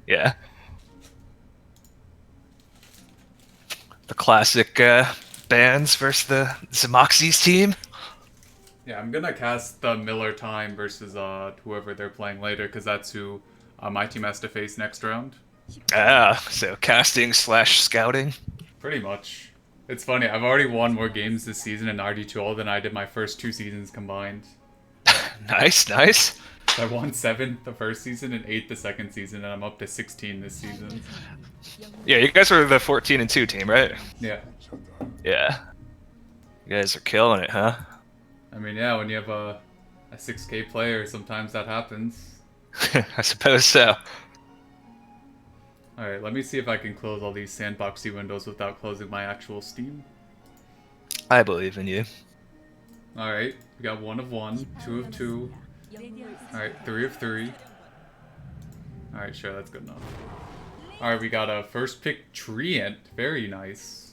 Yeah. The classic bands versus the Zamoxi's team. Yeah, I'm gonna cast the Miller Time versus whoever they're playing later, because that's who my team has to face next round. Ah, so casting slash scouting. Pretty much. It's funny, I've already won more games this season in RD2L than I did my first 2 seasons combined. Nice, nice. So I won 7 the first season and 8 the second season, and I'm up to 16 this season. Yeah, you guys are the 14-2 team, right? Yeah. Yeah. You guys are killing it, huh? I mean, yeah, when you have a 6K player, sometimes that happens. I suppose so. Alright, let me see if I can close all these sandboxy windows without closing my actual Steam. I believe in you. Alright, we got 1 of 1, 2 of 2. Alright, 3 of 3. Alright, sure, that's good enough. Alright, we got a first pick Treant. Very nice.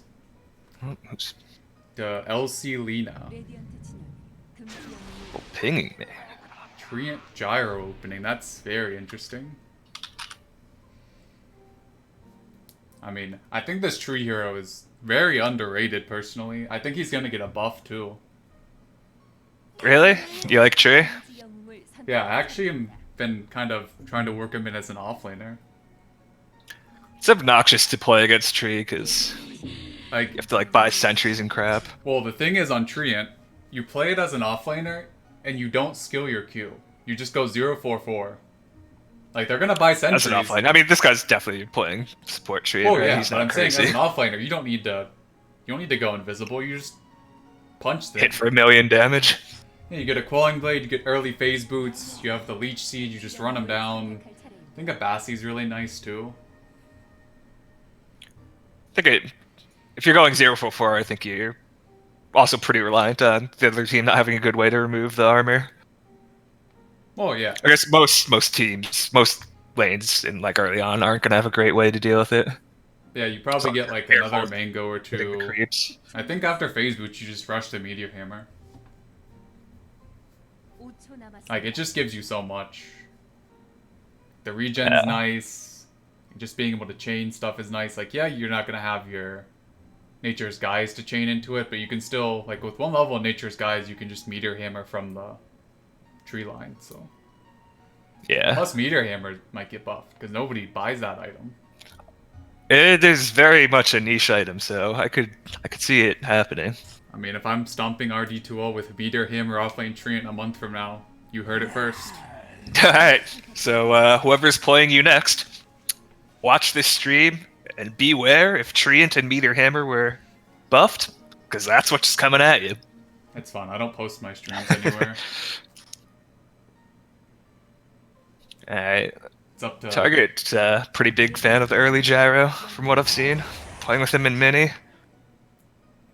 Oops. The LC Lena. Oh, pinging me. Treant Gyro opening. That's very interesting. I mean, I think this tree hero is very underrated, personally. I think he's gonna get a buff, too. Really? You like Tree? Yeah, I actually am been kind of trying to work him in as an offlaner. It's obnoxious to play against Tree because Like, you have to like buy sentries and crap. well, the thing is on Treant, you play it as an offlaner, and you don't skill your Q. You just go 0-4-4. Like, they're gonna buy As sentries. an offlane. I mean, this guy's definitely playing support Tree. Oh right? yeah, He's but not I'm crazy. saying as an offlaner, you don't need to go invisible. You just punch them. Hit for 1,000,000 damage. Yeah, you get a Quelling Blade, you get early phase boots, you have the Leech Seed, you just run them down. I think a Bassie's really nice too. I think if you're going 0-4-4, I think you're also pretty reliant on the other team not having a good way to remove the armor. Oh yeah. I guess most teams, most lanes in like early on aren't gonna have a great way to deal with it. Yeah, you probably get like Careful another Mango or hitting the two. creeps. I think after phase boots, you just rush the Meteor Hammer. Like, it just gives you so much. The regen's nice. Just being able to chain stuff is nice. Like, yeah, you're not gonna have your Nature's Guys to chain into it, but you can still, like, with 1 level of Nature's Guys, you can just Meteor Hammer from the tree line, so. Yeah. Plus, Meteor Hammer might get buffed, because nobody buys that item. It is very much a niche item, so I could see it happening. I mean, if I'm stomping RD2L with Meteor Hammer offlane tree in a month from now, you heard it first. Alright, so whoever's playing you next, watch this stream and beware if Treant and Meteor Hammer were buffed, because that's what's coming at you. It's fun. I don't post my streams anywhere. Alright, It's up to Target, pretty big fan of the early gyro, from what I've seen. Playing with him in Mini.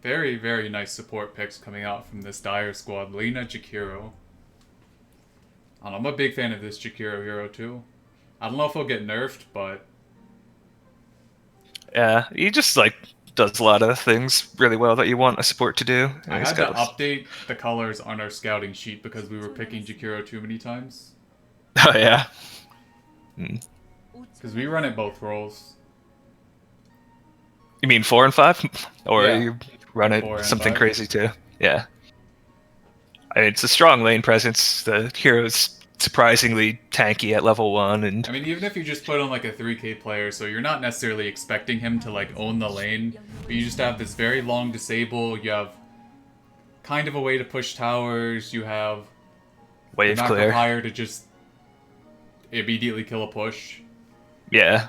very, very nice support picks coming out from this Dire squad. Lena Jakiro. I'm a big fan of this Jakiro hero too. I don't know if he'll get nerfed, but Yeah, he just like does a lot of things really well that you want a support to do. I He's had to got update the colors on our scouting sheet because we were picking Jakiro too many times. Oh yeah. Because we run it both roles. You mean 4 and 5, or Yeah. you run 4 it and something 5. crazy too? Yeah. I mean, it's a strong lane presence. The hero's surprisingly tanky at level 1, and I mean, even if you just put on like a 3k player, so you're not necessarily expecting him to like own the lane, but you just have this very long disable, you have kind of a way to push towers, you have wave not clear. required to just immediately kill a push. Yeah,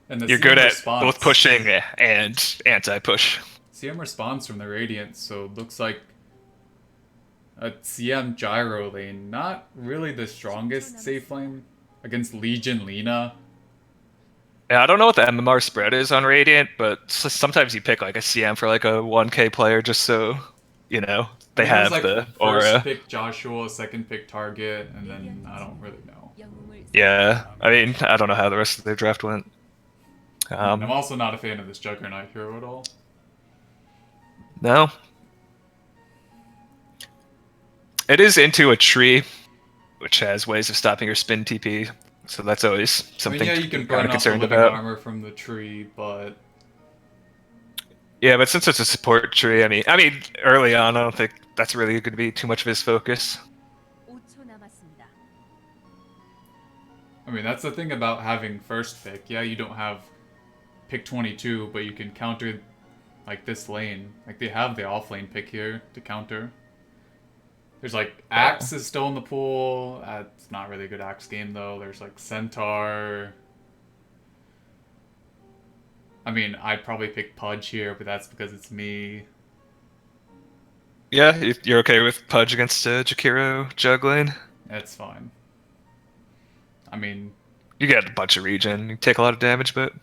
And the you're CM good at response, both pushing and anti-push. CM response from the Radiant, so it looks like a CM gyro lane. Not really the strongest safe lane against Legion Lena. Yeah, I don't know what the MMR spread is on Radiant, but sometimes you pick like a CM for like a 1k player just so, you know, they I think it have was, like, the first aura. pick Joshua, second pick Target, and then I don't really know. Yeah, I mean, I don't know how the rest of their draft went. And I'm also not a fan of this Juggernaut hero at all. No. It is into a tree, which has ways of stopping your spin TP. So that's always I something mean, yeah, to you can be kind burn of off the concerned living about. armor from the tree, but Yeah, but since it's a support tree, I mean, early on, I don't think that's really going to be too much of his focus. 5초 남았습니다. I mean, that's the thing about having first pick. Yeah, you don't have pick 22, but you can counter like this lane. Like they have the off lane pick here to counter. There's like Axe is still in the pool. It's not really a good Axe game though. There's like Centaur. I mean, I'd probably pick Pudge here, but that's because it's me. Yeah, you're okay with Pudge against Jakiro juggling? That's fine. I mean, You get a bunch of regen, you take a lot of damage, but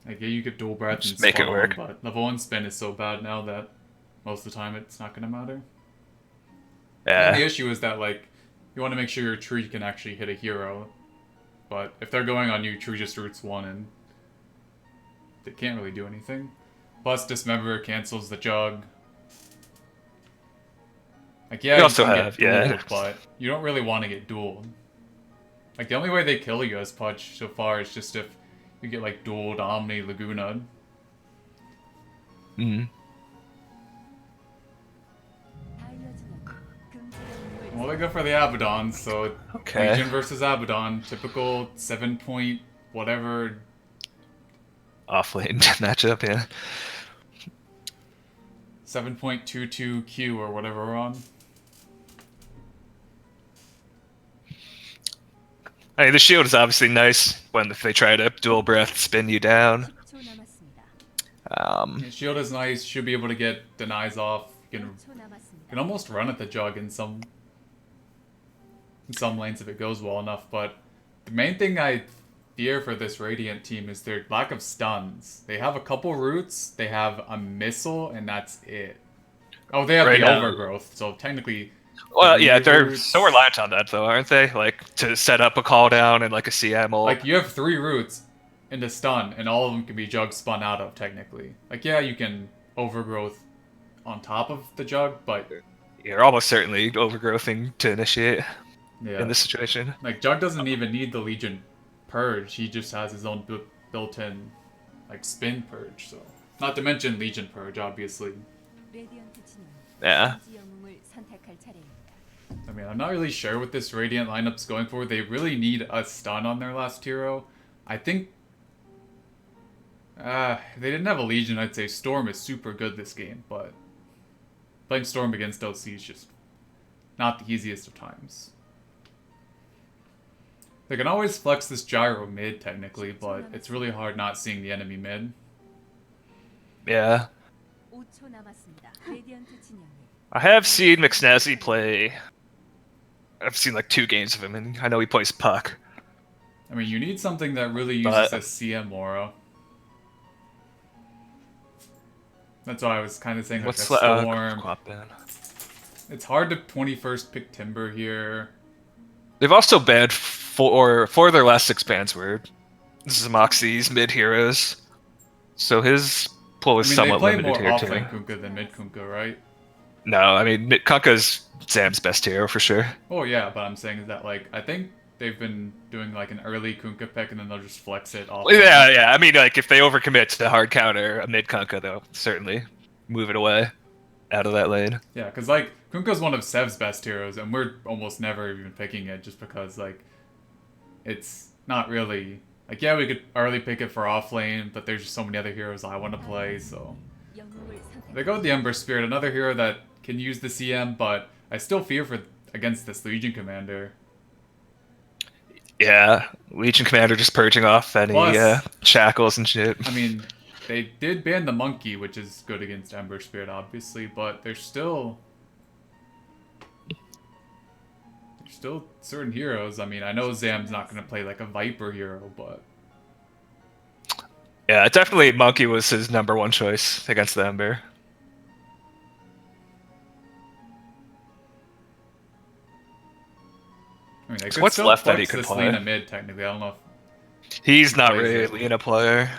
like yeah, you get dual breath Just and make it spawn, work. but level 1 spin is so bad now that most of the time it's not gonna matter. And the yeah. issue is that like you want to make sure your tree can actually hit a hero, but if they're going on you, tree just roots one and they can't really do anything. Plus, Dismember cancels the jug. Like yeah, You also can have, get yeah. dueled, but you don't really want to get dueled. Like the only way they kill you as Pudge so far is just if you get like dueled Omni Laguna. Mm. 다 알려주는 금지령을 Well, they go for the Abaddon, so Okay. Legion versus Abaddon, typical 7 point whatever. Off lane matchup, yeah. 7.22 Q or whatever we're on. I mean, the shield is obviously nice when if they try to dual breath spin you down. 10초 남았습니다. Yeah, shield is nice, should be able to get denies off. You 5초 남았습니다. can almost run at the jug in some lanes if it goes well enough, but the main thing I fear for this Radiant team is their lack of stuns. They have a couple roots, they have a missile, and that's it. Oh, they have Right the now. overgrowth, so technically Well, three yeah, they're roots. so reliant on that though, aren't they? Like to set up a call down and like a CM ult. Like you have 3 roots into stun, and all of them can be jug spun out of technically. Like yeah, you can overgrowth on top of the jug, but You're almost certainly overgrowthing to initiate yeah, in this situation. like jug doesn't even need the Legion purge. He just has his own built-in like spin purge. So not to mention Legion purge, obviously. 레디언트 진영 Yeah. 금지 영웅을 선택할 차례입니다. I mean, I'm not really sure what this Radiant lineup's going for. They really need a stun on their last hero. I think if they didn't have a Legion, I'd say Storm is super good this game, but playing Storm against OC is just not the easiest of times. They can always flex this gyro mid, technically, but it's really hard not seeing the enemy mid. Yeah. 5초 남았습니다. 레디언트 진영을 I have seen McSnazzi play. I've seen like 2 games of him, and I know he plays puck. I mean, you need something that really uses But- a CM aura. That's why I was kind of saying like What's a Storm. Quappin? It's hard to 21st pick Timber here. They've also banned four of their last 6 bans were Zamoxi's mid heroes, so his pull I is mean, they somewhat play limited more here too. off-lane Kunkka than mid Kunkka, right? No, I mean Kunkka's Zam's best hero for sure. Oh yeah, but I'm saying is that like I think they've been doing like an early Kunkka pick and then they'll just flex it off. Yeah, yeah. I mean, like if they overcommit to the hard counter a mid Kunkka, they'll certainly move it away out of that lane. Yeah, because like Kunkka's one of Sev's best heroes, and we're almost never even picking it just because like it's not really like yeah we could early pick it for off lane, but there's just so many other heroes I want to play. So 영웅을 선택. they go with the Ember Spirit, another hero that can use the CM, but I still fear for against this Legion Commander. Yeah, Legion Commander just purging off any Plus- shackles and shit. I mean, they did ban the monkey, which is good against Ember Spirit, obviously, but there's still certain heroes. I mean, I know Zam's not going to play like a Viper hero, but Yeah, definitely Monkey was his number 1 choice against the Ember. I mean, they So could what's still left that he flex could this play? lane a mid, technically. I don't know He's not plays really a it. Lena player.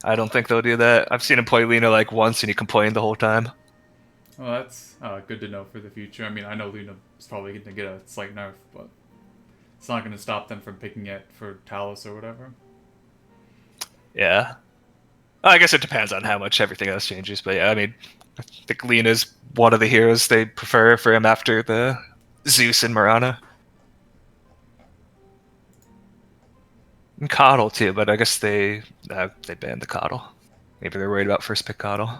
I don't think they'll do that. I've seen him play Lena like once and he complained the whole time. well, that's good to know for the future. I mean, I know Luna is probably going to get a slight nerf, but it's not going to stop them from picking it for Talus or whatever. Yeah. I guess it depends on how much everything else changes, but yeah, I mean, I think Lena's one of the heroes they prefer for him after the Zeus and Marana. And Coddle too, but I guess they banned the Coddle. Maybe they're worried about first pick Coddle.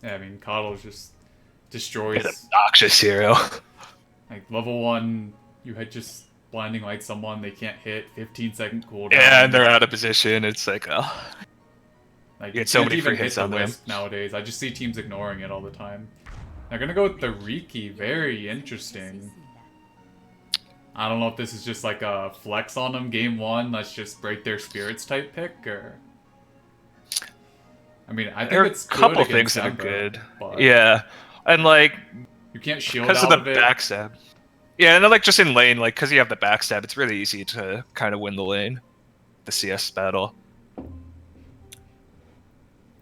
Yeah, I mean, Coddle just He's destroys. an obnoxious hero. Like, level 1, you had just blinding light someone, they can't hit, 15-second cooldown. Yeah, and they're out of position. It's like, oh. Like, You you get so can't many even free hit hits the on them. Wisp nowadays. I just see teams ignoring it all the time. They're gonna go with the Riki. Very interesting. I don't know if this is just like a flex on them game 1. Let's just break their spirits type pick, or... I mean, I think There are a it's couple good things against that are Ember, good. but Yeah, and like you can't shield because of out the of it. backstab. Yeah, and then, like just in lane, like because you have the backstab, it's really easy to kind of win the lane, the CS battle.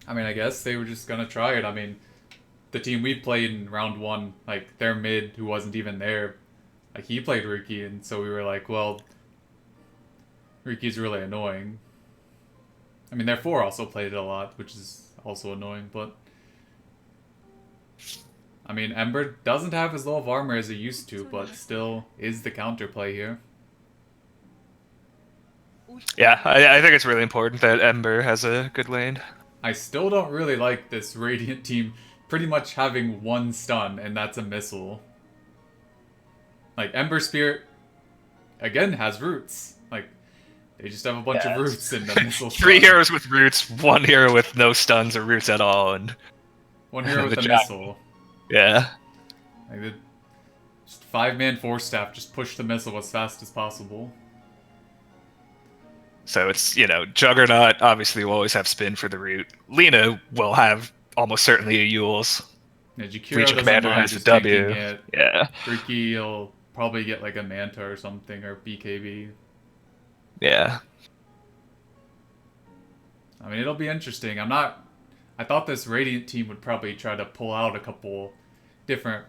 I mean, I guess they were just gonna try it. I mean, the team we played in round 1, like their mid, who wasn't even there, like he played Riki, and so we were like, well, Riki's really annoying. I mean, their 4 also played it a lot, which is also annoying, but... I mean, Ember doesn't have as low of armor as he used to, but still is the counterplay here. Yeah, I think it's really important that Ember has a good lane. I still don't really like this Radiant team pretty much having one stun, and that's a missile. Like, Ember Spirit, again, has roots. Like, they just have a bunch of roots in the missile 3 stun. heroes with roots, 1 hero with no stuns or roots at all, and One hero with the a jack- missile. yeah. Like, just 5-man force staff, just push the missile as fast as possible. So it's, Juggernaut obviously will always have spin for the root. Lena will have almost certainly a Yules. Yeah, Jakiro Legion doesn't Commander mind has a just W. taking it. Yeah. Riki will probably get like a Manta or something, or BKB. Yeah. I mean, it'll be interesting. I thought this Radiant team would probably try to pull out a couple different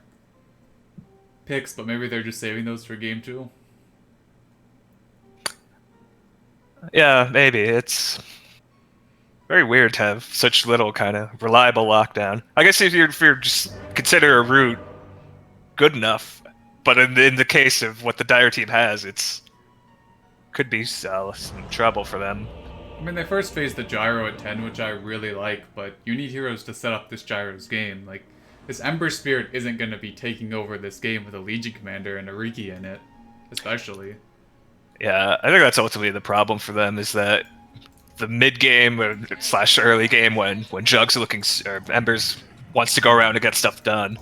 picks, but maybe they're just saving those for game 2. Yeah, maybe. It's very weird to have such little kind of reliable lockdown. I guess if you're just consider a root good enough, but in the case of what the Dire team has, it's could be some trouble for them. I mean, they first phased the Gyro at 10, which I really like, but you need heroes to set up this Gyro's game. Like, this Ember Spirit isn't going to be taking over this game with a Legion Commander and a Riki in it, especially. Yeah, I think that's ultimately the problem for them is that the mid game / early game when Jug's looking or Embers wants to go around and get stuff done,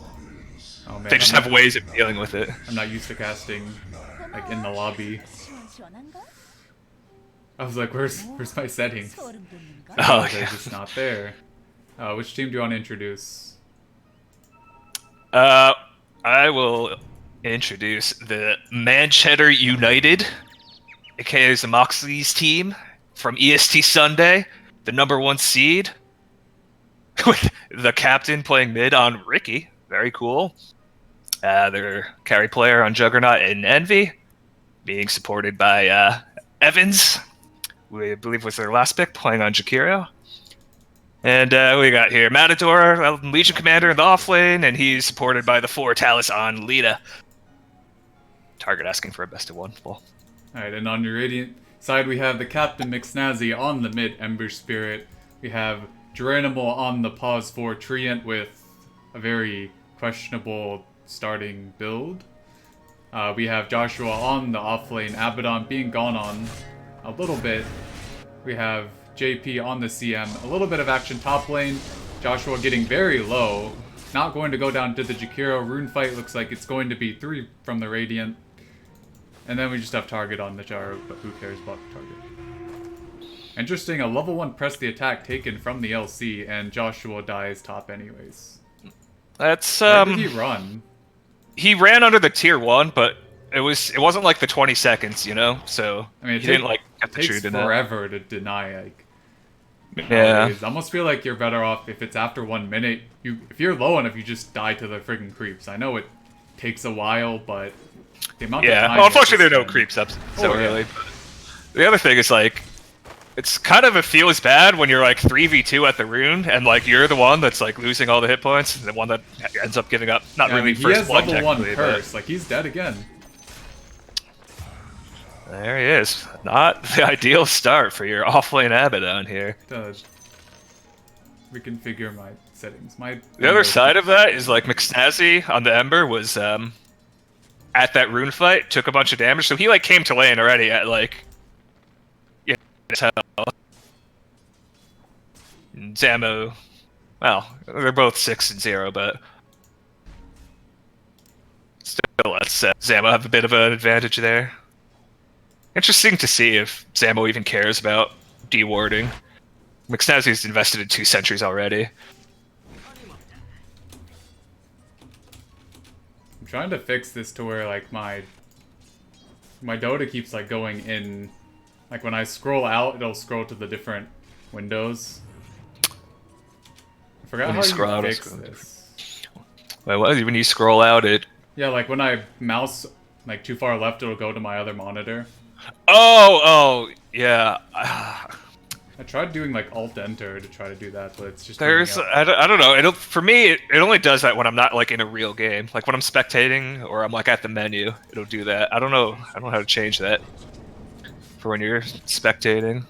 Oh man, they just have ways of dealing with it. I'm not used to casting like in the lobby. I was like, where's my settings? Oh, They're yeah. just not there. Which team do you want to introduce? I will introduce the Manchester United, aka the McSnazzi team from EST Sunday, the #1 seed, with the captain playing mid on Riki. Very cool. Their carry player on Juggernaut and Envy, being supported by Evans, who I believe was their last pick, playing on Jakiro. And we got here Matador, Legion Commander in the offlane, and he's supported by the 4 Talus on Lita. Target asking for a best of 1. Well, Alright, and on your Radiant side, we have the Captain McSnazzi on the mid Ember Spirit. We have Geronimo on the pause for Treant with a very questionable starting build. We have Joshua on the offlane, Abaddon being gone on a little bit. We have JP on the CM, a little bit of action top lane. Joshua getting very low, not going to go down to the Jakiro. Rune fight looks like it's going to be 3 from the Radiant. And then we just have target on the Gyro, but who cares about target? Interesting, a level 1 press the attack taken from the LC, and Joshua dies top anyways. that's Where did he run? he ran under the tier 1, but it wasn't like the 20 seconds, So I mean, he didn't like get the takes truth in that. forever to deny, like, Yeah. nowadays. I almost feel like you're better off if it's after 1 minute. If you're low enough, you just die to the friggin' creeps. I know it takes a while, but the amount of Yeah, time well, unfortunately, there that's are no creeps up so Oh, yeah. early. But the other thing is, like, it's kind of, it feels bad when you're, like, 3v2 at the rune, and, like, you're the one that's, like, losing all the hit points, and the one that ends up giving up. Not Yeah, I really mean, he first has blood, level 1 technically, curse. Like, he's dead again. but there he is. Not the ideal start for your offlane Abaddon here. Reconfigure my settings. The other side of that is, like, McSnazzi on the Ember was, at that rune fight, took a bunch of damage, so he, like, came to lane already at, like, yeah, hell. And Zamo, well, they're both 6 and 0, but still lets Zamo have a bit of an advantage there. Interesting to see if Zamo even cares about dewarding. McSnazzi's invested in 2 sentries already. I'm trying to fix this to where, like, my Dota keeps, like, going in. Like, when I scroll out, it'll scroll to the different windows. I forgot When how you scroll out, you it'll fix scroll this. Wait, what? When you scroll out, it... Yeah, like, when I mouse, like, too far left, it'll go to my other monitor. Oh, yeah. I tried doing, like, Alt-Enter to try to do that, but it's just... There's, I don't know. For me, it only does that when I'm not, like, in a real game. Like, when I'm spectating or I'm, like, at the menu, it'll do that. I don't know how to change that for when you're spectating.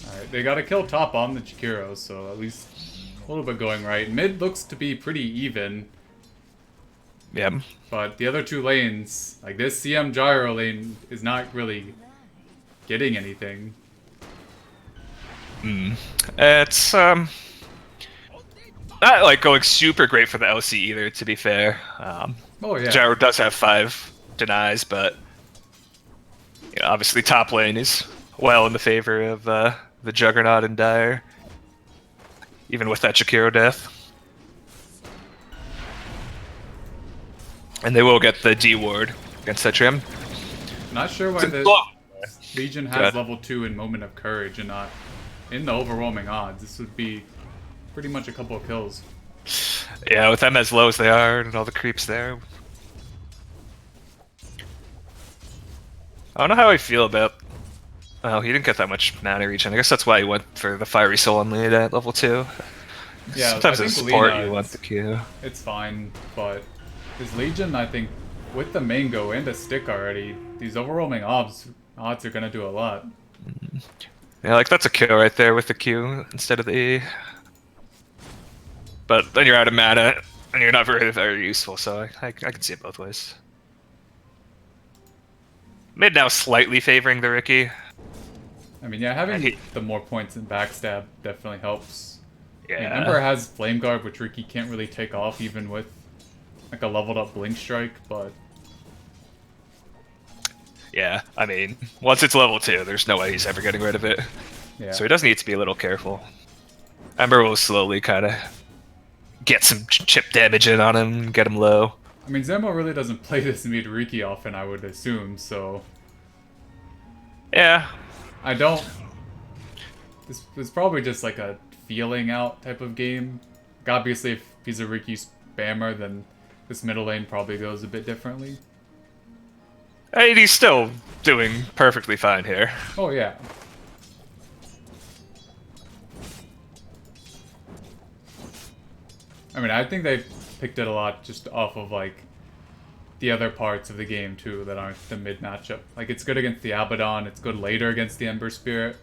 Alright, they gotta kill top on the Chikiro, so at least a little bit going right. Mid looks to be pretty even. Yeah. But the other 2 lanes, like this CM Gyro lane, is not really getting anything. It's, not, like, going super great for the LC either, to be fair. Oh yeah. Gyro does have 5 denies, but, you know, obviously top lane is well in the favor of, the Juggernaut and Dire. Even with that Chikiro death. And they will get the D ward against that trim. Not sure why the Legion has level 2 in Moment of Courage and not in the overwhelming odds. This would be pretty much a couple of kills. Yeah, with them as low as they are and all the creeps there. I don't know how I feel about... Oh, he didn't get that much mana regen. I guess that's why he went for the Fiery Soul on lead at level 2. Yeah, sometimes I in think support Lina you want the Q. It's fine, but his Legion, I think, with the mango and a stick already, these overwhelming odds are gonna do a lot. Yeah, like that's a kill right there with the Q instead of the E. But then you're out of mana, and you're not very useful, so I can see it both ways. Mid now slightly favoring the Riki. I mean, yeah, having the more points in backstab definitely helps. Yeah. I mean, Ember has Flame Guard, which Riki can't really take off even with like a leveled up Blink Strike, but... Yeah, I mean, once it's level 2, there's no way he's ever getting rid of it. Yeah. So he does need to be a little careful. Ember will slowly kind of get some chip damage in on him, get him low. I mean, Zamo really doesn't play this mid Riki often, I would assume, so... Yeah. I don't... This was probably just like a feeling out type of game. Like, obviously, if he's a Riki spammer, then this middle lane probably goes a bit differently. I mean, he's still doing perfectly fine here. Oh, yeah. I mean, I think they picked it a lot just off of, like, the other parts of the game, too, that aren't the mid matchup. Like, it's good against the Abaddon, it's good later against the Ember Spirit.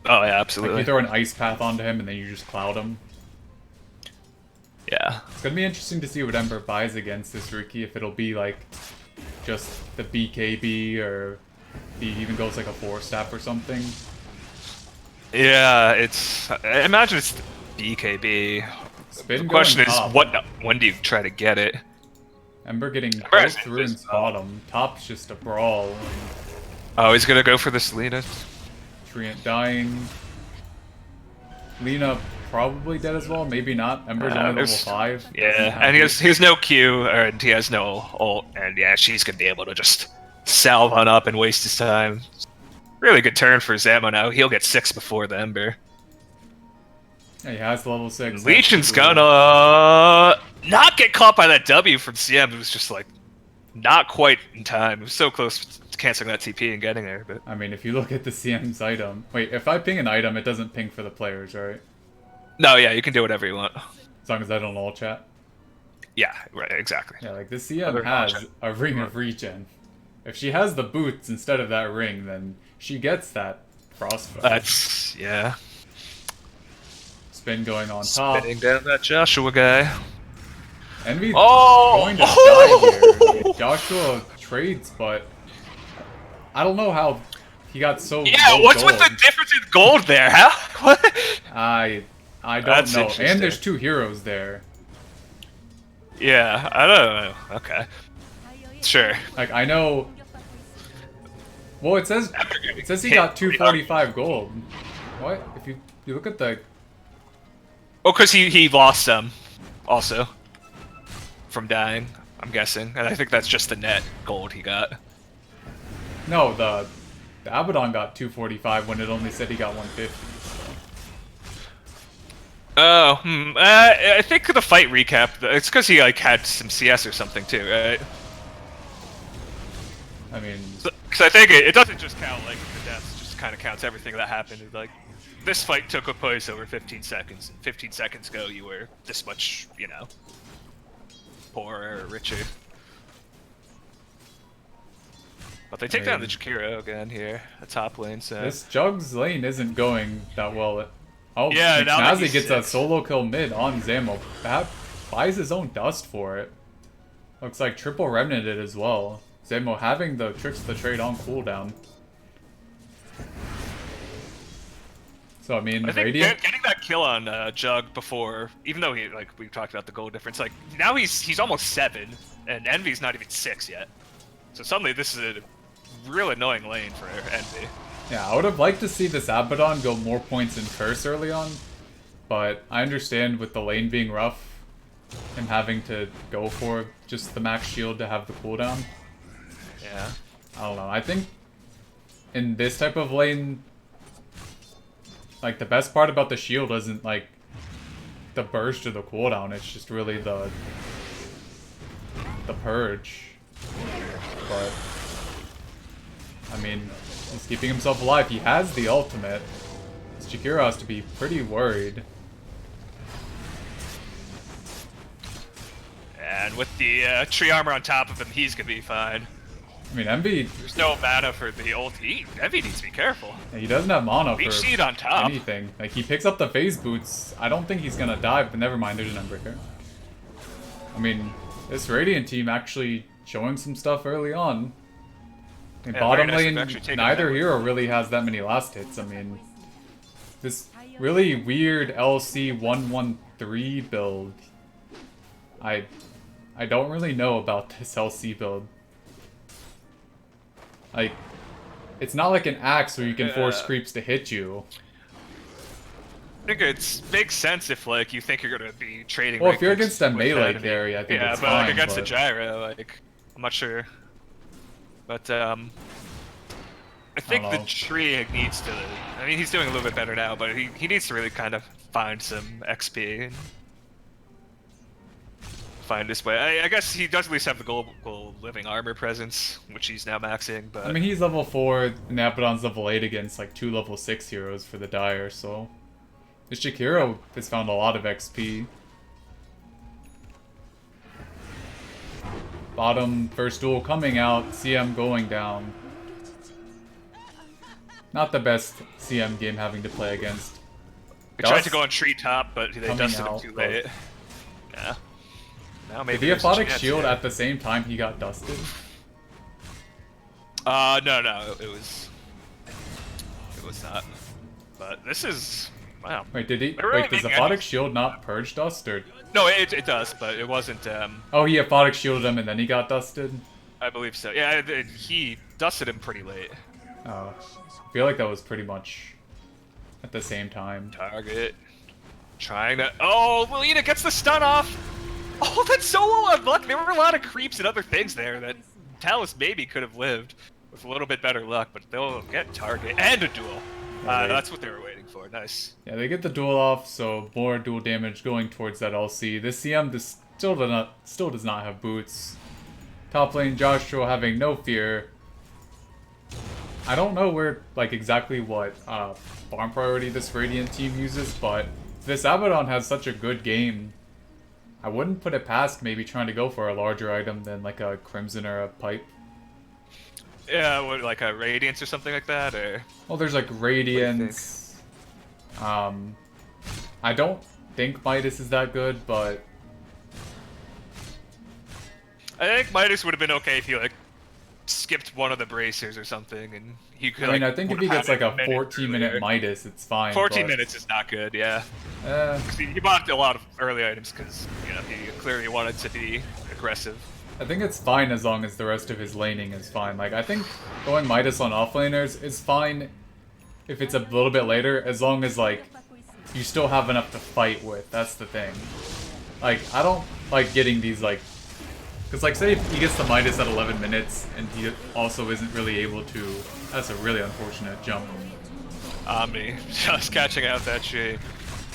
Oh, yeah, absolutely. Like, you throw an Ice Path onto him, and then you just cloud him. Yeah. It's gonna be interesting to see what Ember buys against this Riki, if it'll be, like, just the BKB, or he even goes, like, a 4-step or something. Yeah, I imagine it's the BKB. Spin The question is, top. when do you try to get it? Ember getting has both runes just- bottom. Top's just a brawl. Oh, he's gonna go for the Selena. Treant dying. Lina probably dead as well. Maybe not. Ember's only level there's- 5. Yeah, and he has no Q, and he has no ult, and yeah, she's gonna be able to just salve on up and waste his time. Really good turn for Zamo now. He'll get 6 before the Ember. Yeah, he has level 6. Legion's gonna not get caught by that W from CM. It was just like not quite in time. It was so close to canceling that TP and getting there. But I mean, if you look at the CM's item... Wait, if I ping an item, it doesn't ping for the players, right? no, yeah, you can do whatever you want. As long as I don't all chat. Yeah, right, exactly. Yeah, like the CM Other has option. a ring of regen. If she has the boots instead of that ring, then she gets that frostbite. That's yeah. Spin going on top. Spinning down that Joshua guy. Envy Oh! going to die here. Joshua trades, but I don't know how he got so Yeah, low what's gold. with the difference in gold there, huh? What? I don't That's know. interesting. And there's 2 heroes there. Yeah, I don't know. Okay. Sure. Like I know. Well, it says he got 245 gold. What? If you look at the Oh, because he lost some, also, from dying, I'm guessing. And I think that's just the net gold he got. no the Abaddon got 245 when it only said he got 150. Oh, I think the fight recap, it's because he, like, had some CS or something, too, right? I mean, Because I think it doesn't just count, like, the deaths, it just kind of counts everything that happened. Like, this fight took place over 15 seconds, and 15 seconds ago you were this much, you know, poorer or richer. But they take down the Jakiro again here, the top lane, so... this Jug's lane isn't going that well. Oh, Yeah, now that McSnazzi he's gets a 6. solo kill mid on Zamo. That buys his own dust for it. Looks like triple remnanted as well. Zamo having the tricks of the trade on cooldown. So I mean, I think Radiant. getting that kill on Jug before, even though we talked about the gold difference, like now he's almost 7, and Envy's not even 6 yet. So suddenly this is a real annoying lane for Envy. Yeah, I would have liked to see this Abaddon go more points in Curse early on, but I understand with the lane being rough, him having to go for just the max shield to have the cooldown. Yeah. I don't know. I think in this type of lane, like the best part about the shield isn't like the burst or the cooldown. It's just really the purge. But I mean, he's keeping himself alive. He has the ultimate. Jakiro has to be pretty worried. And with the tree armor on top of him, he's gonna be fine. I mean, Envy, There's no mana for the ult. Envy needs to be careful. he doesn't have mana Leech for Seed on top. anything. Like, he picks up the phase boots. I don't think he's gonna die, but never mind, there's an Endbreaker. I mean, this Radiant team actually showing some stuff early on. In Yeah, bottom very nice lane, of actually taking neither that. hero really has that many last hits. I mean, this really weird LC 113 build. I don't really know about this LC build. Like, it's not like an axe where you can force creeps to hit you. I think it makes sense if like you think you're gonna be trading. Well, rank if you're picks against a with melee enemy. carry, I think yeah, it's but fine. like against but... a gyro, like I'm not sure. But I think the know. tree needs to. I mean, he's doing a little bit better now, but he needs to really kind of find some XP and find his way. I guess he does at least have the global living armor presence, which he's now maxing. But I mean, he's level 4, and Abaddon's level 8 against like 2 level 6 heroes for the Dire, so... This Jakiro has found a lot of XP. Bottom, first duel coming out, CM going down. Not the best CM game having to play against. he tried to Dust go on tree top, but they coming dusted him out, too but- late. Yeah. Now maybe Did the there's a Aphotic chance Shield here. at the same time he got dusted? No, it was not. But this is wow. Wait, did he? They're really Wait, does making Aphotic any- Shield not purge dust, or? No, it does, but it wasn't. Oh, he Aphotic Shielded him and then he got dusted? I believe so. Yeah, he dusted him pretty late. Oh, I feel like that was pretty much at the same time. Target. Trying to. Oh, Lilina gets the stun off! Oh, that's so unlucky. There were a lot of creeps and other things there that Talus maybe could have lived with a little bit better luck, but they'll get target and a duel. Right. That's what they were waiting for. Nice. Yeah, they get the duel off, so more dual damage going towards that LC. This CM still does not have boots. Top lane Joshua having no fear. I don't know where exactly what farm priority this Radiant team uses, but if this Abaddon has such a good game, I wouldn't put it past maybe trying to go for a larger item than like a Crimson or a Pipe. Yeah, what, like a Radiance or something like that, or? Well, there's like Radiance. I don't think Midas is that good, but I think Midas would have been okay if he like skipped one of the bracers or something, and he could. I mean, like, I think if would he have gets like had a 14-minute earlier. Midas, it's fine. 14 but, minutes is not good, yeah. 'Cause he bought a lot of early items because he clearly wanted to be aggressive. I think it's fine as long as the rest of his laning is fine. Like, I think going Midas on offlaners is fine if it's a little bit later, as long as, like, you still have enough to fight with. That's the thing. Like, I don't like getting these, like... Because, like, say if he gets the Midas at 11 minutes, and he also isn't really able to... That's a really unfortunate jump. Omni, just catching out that shade.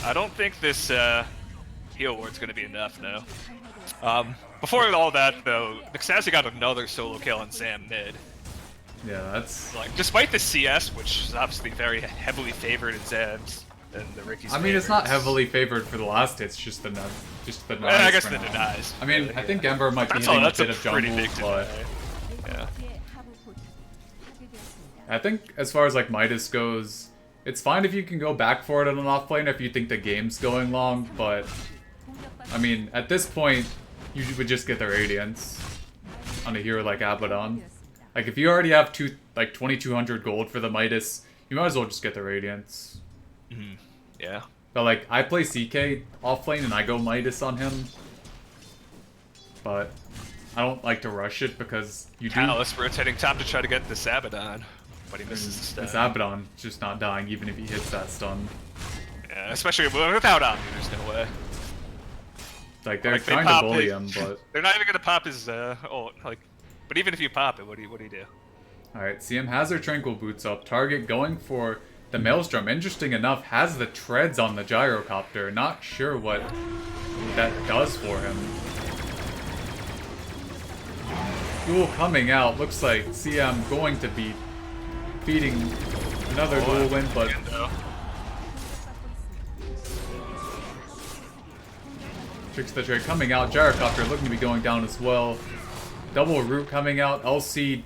I don't think this heal ward's going to be enough, no. Before all that, though, McSnazzi got another solo kill on Zam mid. Yeah, that's... Like, despite the CS, which is obviously very heavily favored in Zam's and the Ricky's I mean, it's not favorites. heavily favored for the last hits, just the denies. I guess for the now. denies. I mean, really, I think yeah. Ember might be That's hitting a that's bit a of pretty jungle, big but... deny. Yeah. I think as far as like Midas goes, it's fine if you can go back for it on an offlane if you think the game's going long, but I mean, at this point, you would just get the Radiance on a hero like Abaddon. Like if you already have 2200 gold for the Midas, you might as well just get the Radiance. Mm-hmm. Yeah. But like, I play CK offlane and I go Midas on him, but I don't like to rush it because you do... Callus rotating top to try to get this Abaddon, but he misses the stun. This Abaddon just not dying even if he hits that stun. Yeah, especially without Omni, there's no way. Like they're Like, they trying to pop bully his- him, but They're not even gonna pop his ult, like. But even if you pop it, what do you do? alright, CM has their Tranquil Boots up. Target going for the Maelstrom. Interesting enough, has the treads on the Gyrocopter. Not sure what that does for him. Duel coming out. Looks like CM going to be feeding another duel win, but Tricks the trade coming out. Gyrocopter looking to be going down as well. Double root coming out. LC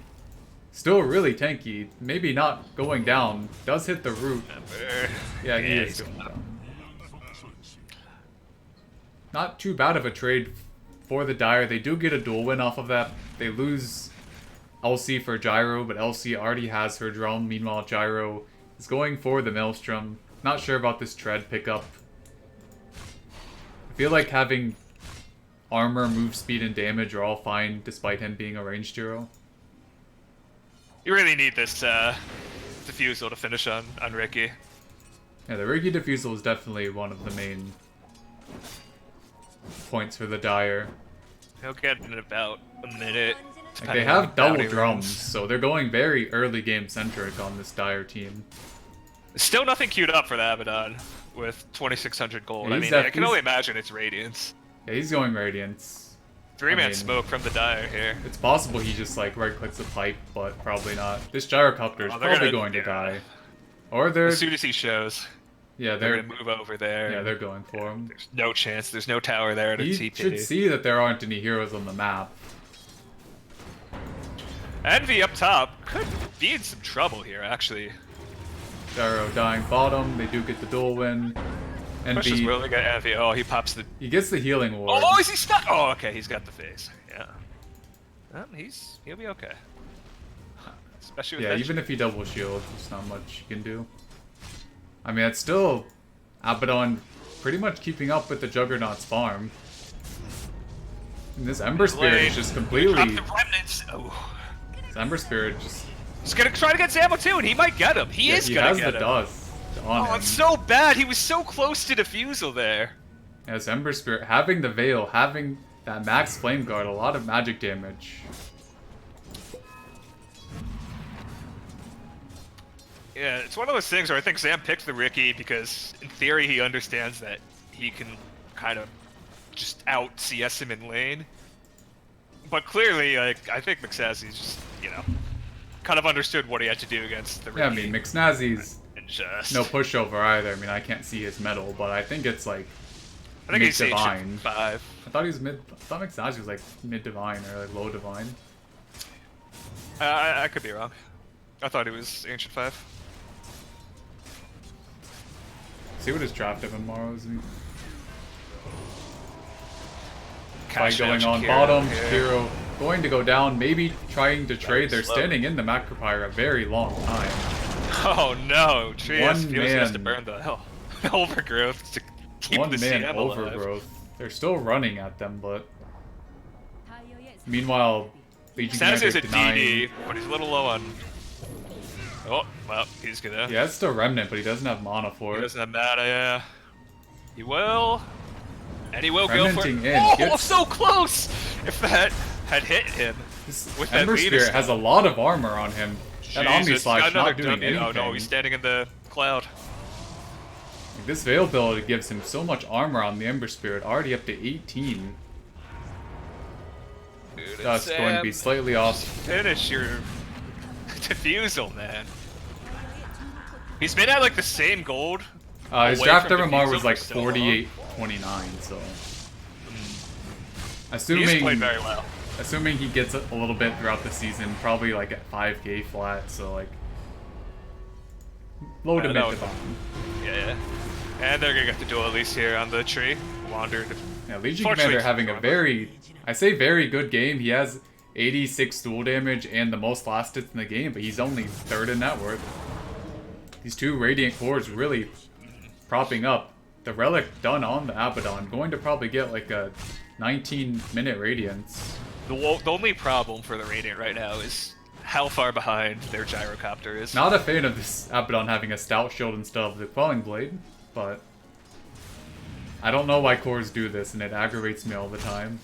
still really tanky. Maybe not going down. Does hit the root. Yeah, he is going down. Not too bad of a trade for the Dire. They do get a dual win off of that. They lose LC for Gyro, but LC already has her drum. Meanwhile, Gyro is going for the Maelstrom. Not sure about this tread pickup. I feel like having armor, move speed, and damage are all fine, despite him being a ranged hero. You really need this diffusal to finish on Ricky. Yeah, the Ricky Diffusal is definitely one of the main points for the Dire. He'll get in about a minute. Like, they depending on have double bounty drums, runs. so they're going very early game centric on this Dire team. Still nothing queued up for the Abaddon with 2600 gold. Yeah, I he's mean, def- I can he's- only imagine it's Radiance. Yeah, he's going Radiance. 3-man I mean- smoke from the Dire here. It's possible he just like right clicks a pipe, but probably not. This Gyrocopter is Oh, they're probably gonna- going to yeah. die. Or they're As soon as he shows, yeah they're they're gonna move over there. yeah and they're going for him. There's no chance. There's no tower there to He TP. should see that there aren't any heroes on the map. Envy up top could be in some trouble here, actually. Gyro dying bottom. They do get the dual win. Pushes Envy, really got Envy. Oh, he pops the. he gets the healing ward. Oh, is he stuck? Oh, okay, he's got the phase. Yeah. He'll be okay. Especially with Yeah, that even if he double shield, there's not much you can do. I mean, it's still Abaddon pretty much keeping up with the Juggernaut's farm. And this Ember Spirit is just completely... Drop the remnants. Oh. This Ember Spirit just... He's gonna try to get Zamo too, and he might get him. He yeah, is he gonna has get the him. dust on Oh, him. it's so bad. He was so close to defusal there. Yeah, this Ember Spirit, having the Veil, having that max Flame Guard, a lot of magic damage. Yeah, it's one of those things where I think Zam picked the Riki because, in theory, he understands that he can kind of just out CS him in lane. But clearly, like, I think McSnazzi's just, you know, kind of understood what he had to do against the Riki. Yeah, I mean, McSnazzi's And just... no pushover either. I mean, I can't see his medal, but I think it's like I think he's mid-divine. Ancient 5. I thought he was mid. I thought McSnazzi was like mid-divine or like low-divine. I could be wrong. I thought he was Ancient 5. See what his draft of tomorrow is. Cash Fight going out on Shakiro bottom. here. Shakiro going to go down. Maybe trying to trade. They're slow. standing in the Macropyre a very long time. Oh no, Trias One feels he has to man. burn the hell overgrowth to keep One the man CM alive. overgrowth. They're still running at them, but 다이어의 meanwhile, Legion Says he's Commander a denying. DD, but he's a little low on... Oh, well, he's gonna... Yeah, it's still Remnant, but he doesn't have mana for He it. doesn't have mana, yeah. He will... And he will go for Remnanting it. in, Oh, gets- so close! If that had hit him This with that Ember leader Spirit has a style. lot of armor on him. That Omni Jesus, Slash got another not doing W. anything. Oh no, he's standing in the cloud. Like, this Veil ability gives him so much armor on the Ember Spirit, already up to 18. Dude, That's it's, going to be slightly off. Finish your defusal, man. He's been at like the same gold. His away draft from MMR defusal was like for so long. 48-29, so... He's Assuming, played very well. assuming he gets a little bit throughout the season, probably like at 5k flat, so like... Low to I mid know. divine. Yeah. And they're gonna get the duel at least here on the tree. Wandered. Yeah, Legion Fortunately, Commander having a very, I say very good game. He has 86 duel damage and the most last hits in the game, but he's only third in net worth. These two Radiant cores really propping up. The Relic done on the Abaddon, going to probably get like a 19-minute Radiance. The only problem for the Radiant right now is how far behind their gyrocopter is. Not a fan of this Abaddon having a Stout Shield instead of the Quelling Blade, but I don't know why cores do this, and it aggravates me all the time.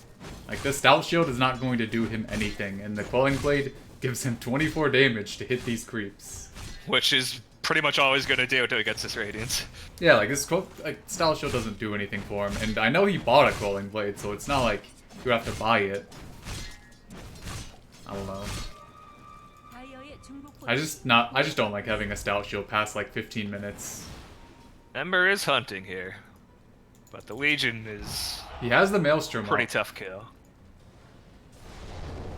Like, the Stout Shield is not going to do him anything, and the Quelling Blade gives him 24 damage to hit these creeps. Which is pretty much all he's gonna do until he gets this Radiance. Yeah, like, this Stout Shield doesn't do anything for him, and I know he bought a Quelling Blade, so it's not like you have to buy it. I don't know. 다이어의 중복 I just don't like having a Stout Shield past like 15 minutes. Ember is hunting here, but the Legion is He has the Maelstrom pretty up. tough kill.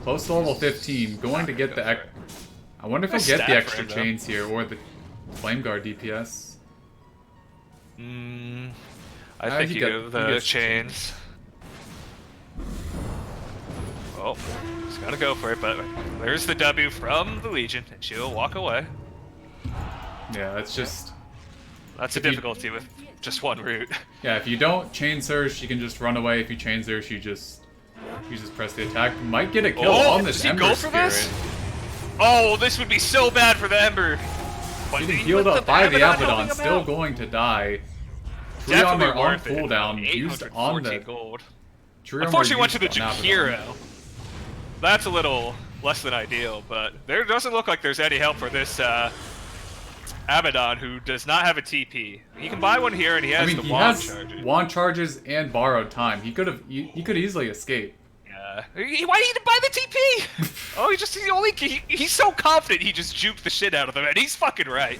Close to level 15, going to get the... Go for it. I wonder if he'll Nice get the stat for extra him, though. chains here, or the Flame Guard DPS. I think he you got- give he the gets chains. Oh, he's gotta go for it, but there's the W from the Legion, and she'll walk away. Yeah, that's just... That's a If you- difficulty with just one route. Yeah, if you don't chains her, she can just run away. If you chains her, you just press the attack. Might get a kill on this does he Ember go for Spirit. this? Oh, this would be so bad for the Ember. But Getting with healed up by the helping Abaddon, him still out. going to die. Tree Definitely armor on worth it. cooldown, used on 814 the... gold. Tree armor Unfortunately, went to used the on Abaddon. Jakiro. That's a little less than ideal, but there doesn't look like there's any help for this Abaddon, who does not have a TP. He can buy one here, and he has I mean, the he wand has charges. wand charges and borrowed time. He could easily escape. Yeah. Why did he buy the TP? Oh, he's so confident he just juked the shit out of them, and he's fucking right.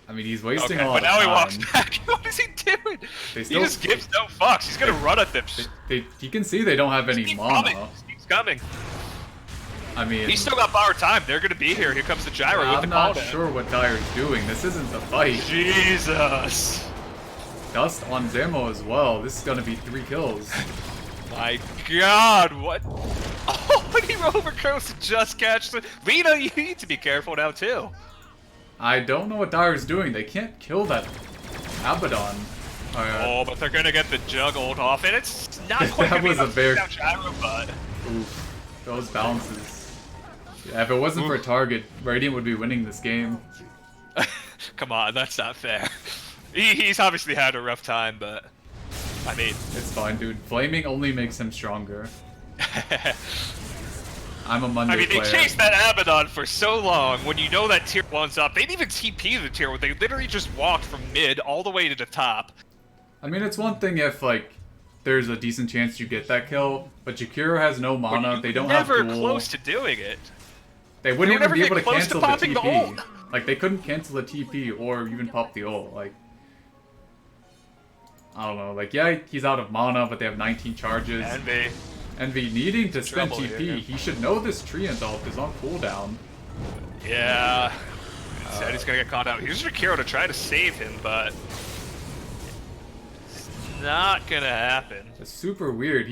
I mean, he's wasting Okay, a lot but now of he time. walks back. What is he doing? They He still- just gives no fucks. He's gonna run at them. You can see they don't have any Keep mana. coming. He's coming. I mean, He's still got borrowed time. They're gonna be here. Here comes the gyro with the I'm not cooldown. sure what Dyer's doing. This isn't the fight. Jesus. Dust on Zamo as well. This is gonna be 3 kills. My God, what? Oh, when he overcrows to just catch the... Lena, you need to be careful now, too. I don't know what Dyer's doing. They can't kill that Abaddon. Oh, but they're gonna get the juggled off, and it's not quite That gonna be was a enough very- to take out gyro, but... Oof. Those bounces. Yeah, if it wasn't for Target, Radiant would be winning this game. Come on, that's not fair. He's obviously had a rough time, but... I mean... It's fine, dude. Flaming only makes him stronger. I'm a Monday I mean, they player. chased that Abaddon for so long. When you know that tier 1's up, they didn't even TP the tier 1. They literally just walked from mid all the way to the top. I mean, it's one thing if, like, there's a decent chance you get that kill, but Jakiro has no mana, they don't have never duel. close to doing it. They wouldn't even never be get able to close to cancel the popping the TP. ult. Like, they couldn't cancel the TP or even pop the ult. Like, I don't know. Like, yeah, he's out of mana, but they have 19 charges. Envy needing to spend Trouble TP. here. He should know this Treant ult is on cooldown. Yeah. Instead, he's gonna get caught out. Here's Jakiro to try to save him, but it's not gonna happen. It's super weird.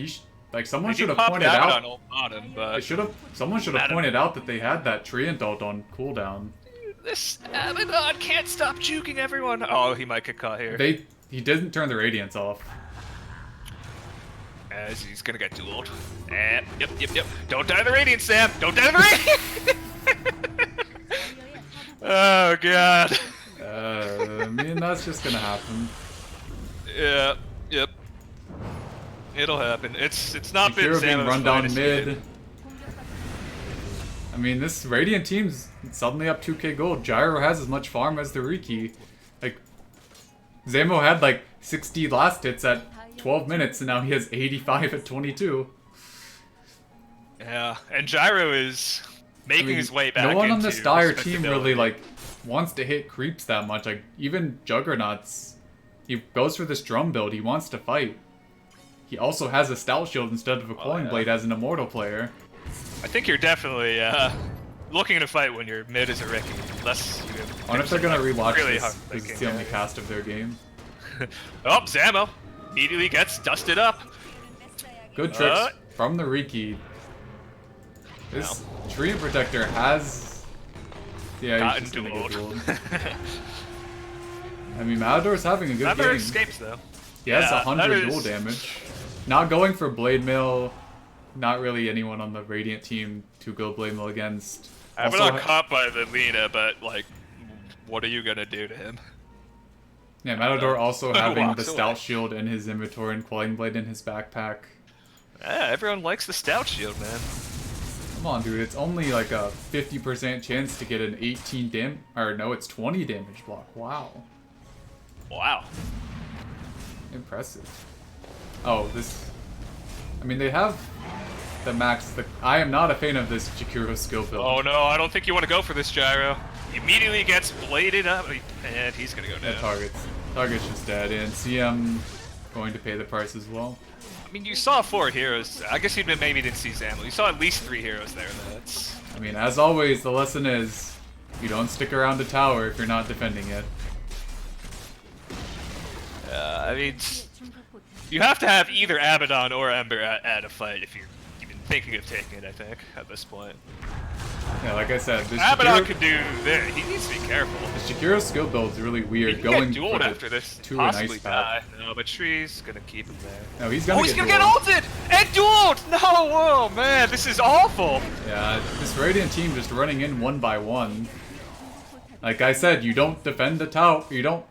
Like, someone They should do have pop pointed Abaddon out. ult on him, but Someone should have pointed out that they had that Treant ult on cooldown. this Abaddon can't stop juking everyone. Oh, he might get caught here. He didn't turn the Radiance off. As he's gonna get dueled. Yep. Don't die to the Radiant, Sam! Don't die to the Radiant! Oh, God. I mean, that's just gonna happen. Yeah, yep. It'll happen. It's not been Jakiro being Samus' run down finest mid. game. I mean, this Radiant team's suddenly up 2k gold. Gyro has as much farm as the Riki. Like, Zamo had like 60 last hits at 12 minutes, and now he has 85 at 22. Yeah, and Gyro is making his way back. No one on this Dire team respectability. really like wants to hit creeps that much. Like, even Juggernauts, he goes for this drum build. He wants to fight. He also has a stout shield instead of a coin blade as an immortal player. I think you're definitely looking to fight when you're mid as a Ricky. Unless you have I wonder if they're gonna rewatch really this hard because it's thinking, the only cast of their game. Oh, Zamo immediately gets dusted up. Good tricks from the Riki. This Treant Protector has... Yeah, Gotten he's just gonna get dueled. dueled. I mean, Matador's having a good Never game. escapes though. He has Yeah, 100 that duel is- damage. Not going for Blade Mail. Not really anyone on the Radiant team to go Blade Mail against. I'm Also, not caught by the Lina, but like, what are you gonna do to him? yeah, Matador also having the Walks Stout away. Shield in his inventory and Quelling Blade in his backpack. Yeah, everyone likes the Stout Shield, man. Come on, dude. It's only like a 50% chance to get an 18 dam... Or no, it's 20 damage block. Wow. Wow. Impressive. Oh, this... I mean, they have the max... I am not a fan of this Jakiro skill build. Oh no, I don't think you want to go for this Gyro. He immediately gets bladed up, and he's gonna go down. Yeah, Target's just dead, and CM going to pay the price as well. I mean, you saw 4 heroes. I guess you maybe didn't see Zamo. You saw at least 3 heroes there. That's... I mean, as always, the lesson is you don't stick around the tower if you're not defending it. I mean, you have to have either Abaddon or Ember at a fight if you're even thinking of taking it, I think, at this point. Yeah, like I said, this Abaddon Jakiro, could do this. He needs to be careful. this Jakiro skill build is really He weird. can Going get dueled for after the this. 2 and Possibly ice die. path. No, but Tree's gonna keep him there. No, he's gonna He's get gonna dueled. get ulted and dueled. No, whoa, man, this is awful. Yeah, this Radiant team just running in one by one. Like I said, you don't defend the tower. You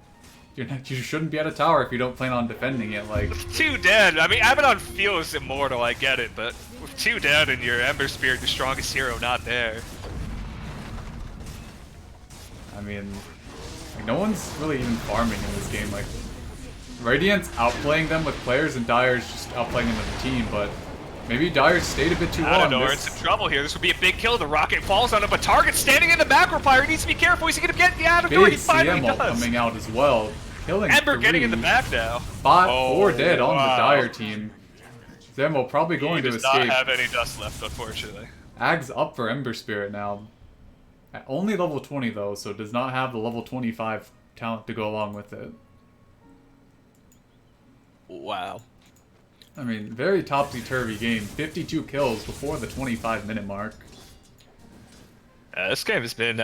shouldn't be at a tower if you don't plan on defending it. Like, 2 dead. I mean, Abaddon feels immortal. I get it, but with 2 dead and your Ember Spirit, the strongest hero, not there. I mean, like, no one's really even farming in this game. Like, Radiant's outplaying them with players, and Dire's just outplaying them as a team. But maybe Dire stayed a bit too long. Matador in some trouble here. This would be a big kill. The rocket falls on him, but Target's standing in the back require. He needs to be careful. He's gonna get the Matador. Big He finally CM ult does. coming out as well, killing Ember getting in the 3. back now. 4 dead on wow. the Dire team. Zamo probably going He to does escape. not have any dust left, unfortunately. Ag's up for Ember Spirit now. At only level 20 though, so does not have the level 25 talent to go along with it. Wow. I mean, very topsy-turvy game. 52 kills before the 25-minute mark. This game has been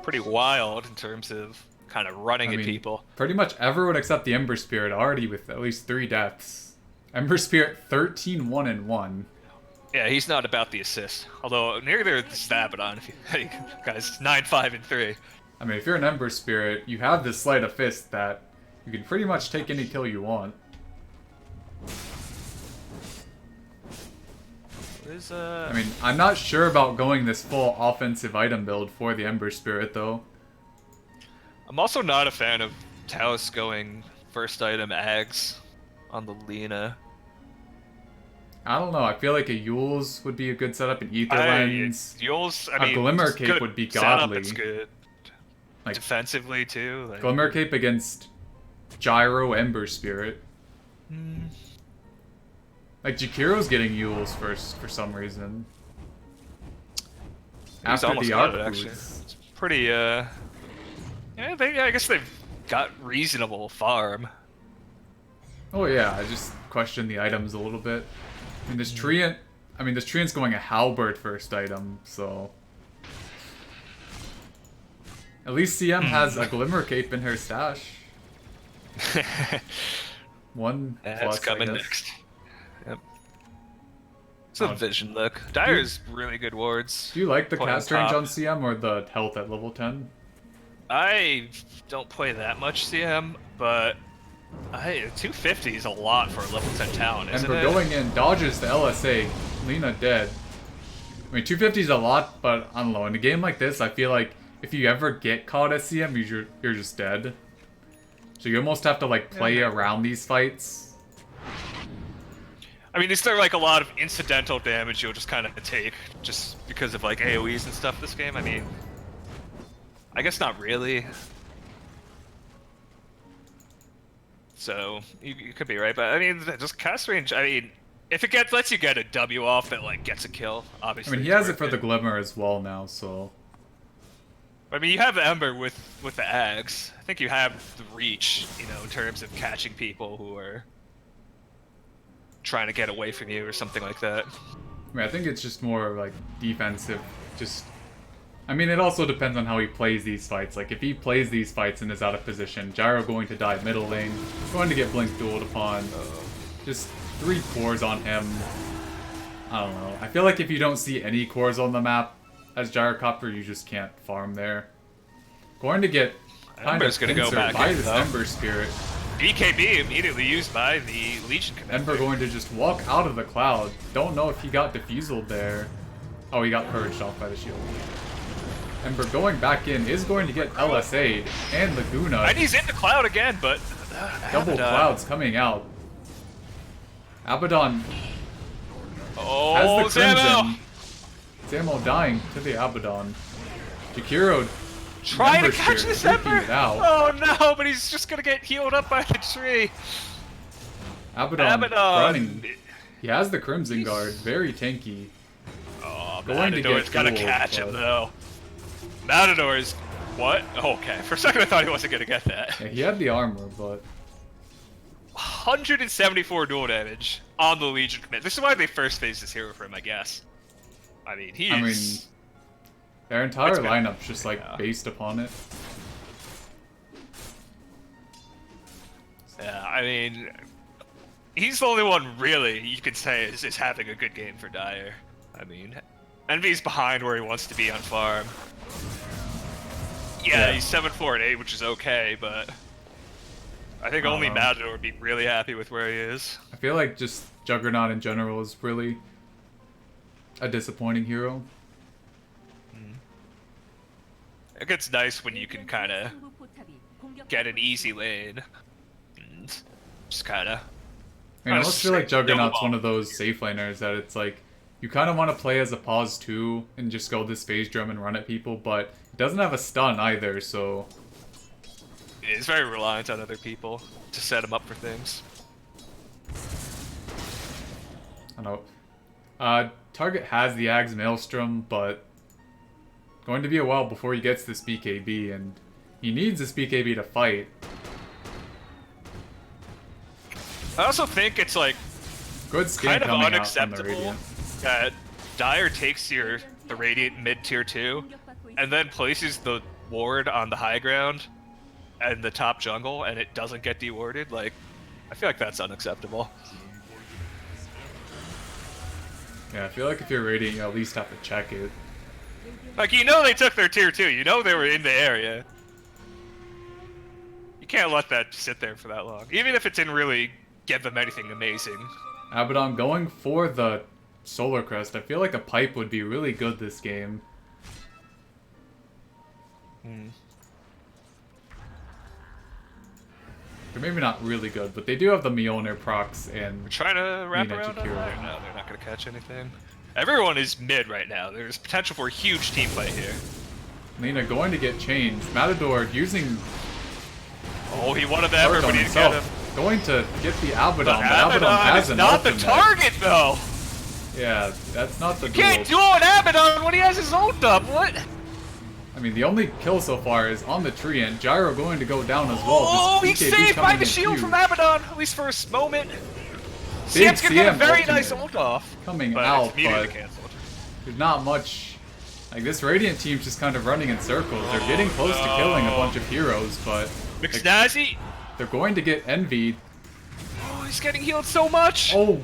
pretty wild in terms of kind of running I at mean, people. Pretty much everyone except the Ember Spirit already with at least 3 deaths. Ember Spirit 13, 1 and 1. Yeah, he's not about the assist. Although neither is Abaddon. If you guys, 9, 5, and 3. I mean, if you're an Ember Spirit, you have this sleight of fist that you can pretty much take any kill you want. There's I mean, I'm not sure about going this full offensive item build for the Ember Spirit, though. I'm also not a fan of Taos going first item Ags on the Lena. I don't know. I feel like a Yule's would be a good setup, an Ether Lens. Yule's, I A mean, Glimmer it's Cape good would be setup, godly. it's good. Like, Defensively, too. Like, Glimmer Cape against Gyro Ember Spirit. Like, Jakiro's getting Yule's first for some reason. He's After almost the got Arc it, actually. Boots. It's pretty, yeah, I guess they've got reasonable farm. Oh yeah, I just questioned the items a little bit. I mean, this Treant... I mean, this Treant's going a Halberd first item, so... At least CM has a Glimmer Cape in her stash. One That's plus, coming I guess. next. Yep. It's a vision look. Dire's really good wards. Do you like the Point on cast range top. on CM or the health at level 10? I don't play that much CM, but 250 is a lot for a level 10 talent, And isn't we're it? going in, dodges the LSA, Lena dead. I mean, 250 is a lot, but I don't know. In a game like this, I feel like if you ever get caught at CM, you're just dead. So you almost have to like play around these fights. I mean, is there like a lot of incidental damage you'll just kind of take just because of like AoEs and stuff this game? I mean, I guess not really. So you could be right, but I mean, just cast range. I mean, if it lets you get a W off that like gets a kill, obviously. I mean, he it's has it worth for the Glimmer as well now, so... I mean, you have the Ember with the Ags. I think you have the reach, you know, in terms of catching people who are trying to get away from you or something like that. I mean, I think it's just more like defensive. Just, I mean, it also depends on how he plays these fights. Like, if he plays these fights and is out of position, Gyro going to die middle lane, going to get blink dueled upon. Just 3 cores on him. I don't know. I feel like if you don't see any cores on the map as Gyrocopter, you just can't farm there. Going to get kind Ember's of gonna go pincered back by in, this though. Ember Spirit. BKB immediately used by the Legion commander. Ember going to just walk out of the cloud. Don't know if he got diffuseled there. Oh, he got purged off by the shield. Ember going back in is going to get LSA'd and Laguna. And he's in the cloud again, but Double Abaddon. clouds coming out. Abaddon Oh, has the Zamo! Crimson. Zamo dying to the Abaddon. Jakiro Trying to Ember catch Spear, this taking Ember! it out. Oh no, but he's just gonna get healed up by the tree. Abaddon Abaddon! running. He has the Crimson Guard. Very tanky. Oh, Going to Matador's get gonna dueled, catch him but- though. Matador's... What? Oh, okay, for a second I thought he wasn't gonna get that. Yeah, he had the armor, but 174 dual damage on the Legion commit. This is why they first phased this hero for him, I guess. I mean, he's... their entire It's been- lineup's just like yeah. based upon it. Yeah, I mean, he's the only one really you could say is having a good game for Dire. I mean, Envy's behind where he wants to be on farm. Yeah, Yeah. he's 7-4 and 8, which is okay, but I think I only don't know. Matador would be really happy with where he is. I feel like just Juggernaut in general is really a disappointing hero. It gets nice when you can kind of get an easy lane and just kind of. I mean, I almost feel like Juggernaut's snowball. one of those safe laners that it's like, you kind of want to play as a pause 2 and just go this phase drum and run at people, but it doesn't have a stun either, so... It's very reliant on other people to set him up for things. I don't know. Target has the Ags Maelstrom, but going to be a while before he gets this BKB, and he needs this BKB to fight. I also think it's like Good skin kind of coming out from the unacceptable Radiant. that Dire takes the Radiant mid tier 2 and then places the ward on the high ground and the top jungle and it doesn't get dewarded. Like, I feel like that's unacceptable. Yeah, I feel like if you're Radiant, you at least have to check it. Like, you know they took their tier 2, you know they were in the area. You can't let that sit there for that long, even if it didn't really give them anything amazing. Abaddon going for the Solar Crest. I feel like a pipe would be really good this game. They're maybe not really good, but they do have the Mjolnir procs and... We're trying to wrap Nina around on Jakiro. that? No, they're not going to catch anything. Everyone is mid right now. There's potential for a huge team fight here. Lena going to get changed. Matador using... Oh, he wanted the Ember, Target but on he didn't get him. himself. Going to get the Abaddon. But The Abaddon has is an not the ultimate. target, though! Yeah, that's not the You can't duel. duel an Abaddon when he has his ult up, what? I mean, the only kill so far is on the tree, and Gyro going to go down as well. Oh, This he's BKB saved by coming the in shield huge. from Abaddon, at least for a moment. Big CM's gonna get a CM very ultimate nice ult off. coming but out, it's immediately but canceled. there's not much. Like, this Radiant team's just kind of running in circles. They're getting close to killing a bunch of heroes, but McSnazzi! they're going to get envied. Oh, he's getting healed so much! Oh,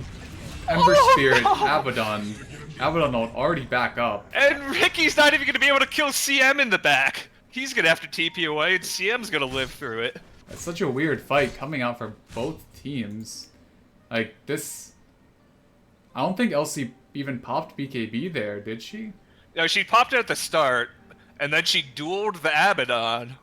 Ember Oh, Spirit, no. Abaddon. Abaddon ult already back up. And Ricky's not even gonna be able to kill CM in the back. He's gonna have to TP away, and CM's gonna live through it. It's such a weird fight coming out for both teams. Like, this... I don't think Elsie even popped BKB there, did she? No, she popped it at the start, and then she dueled the Abaddon,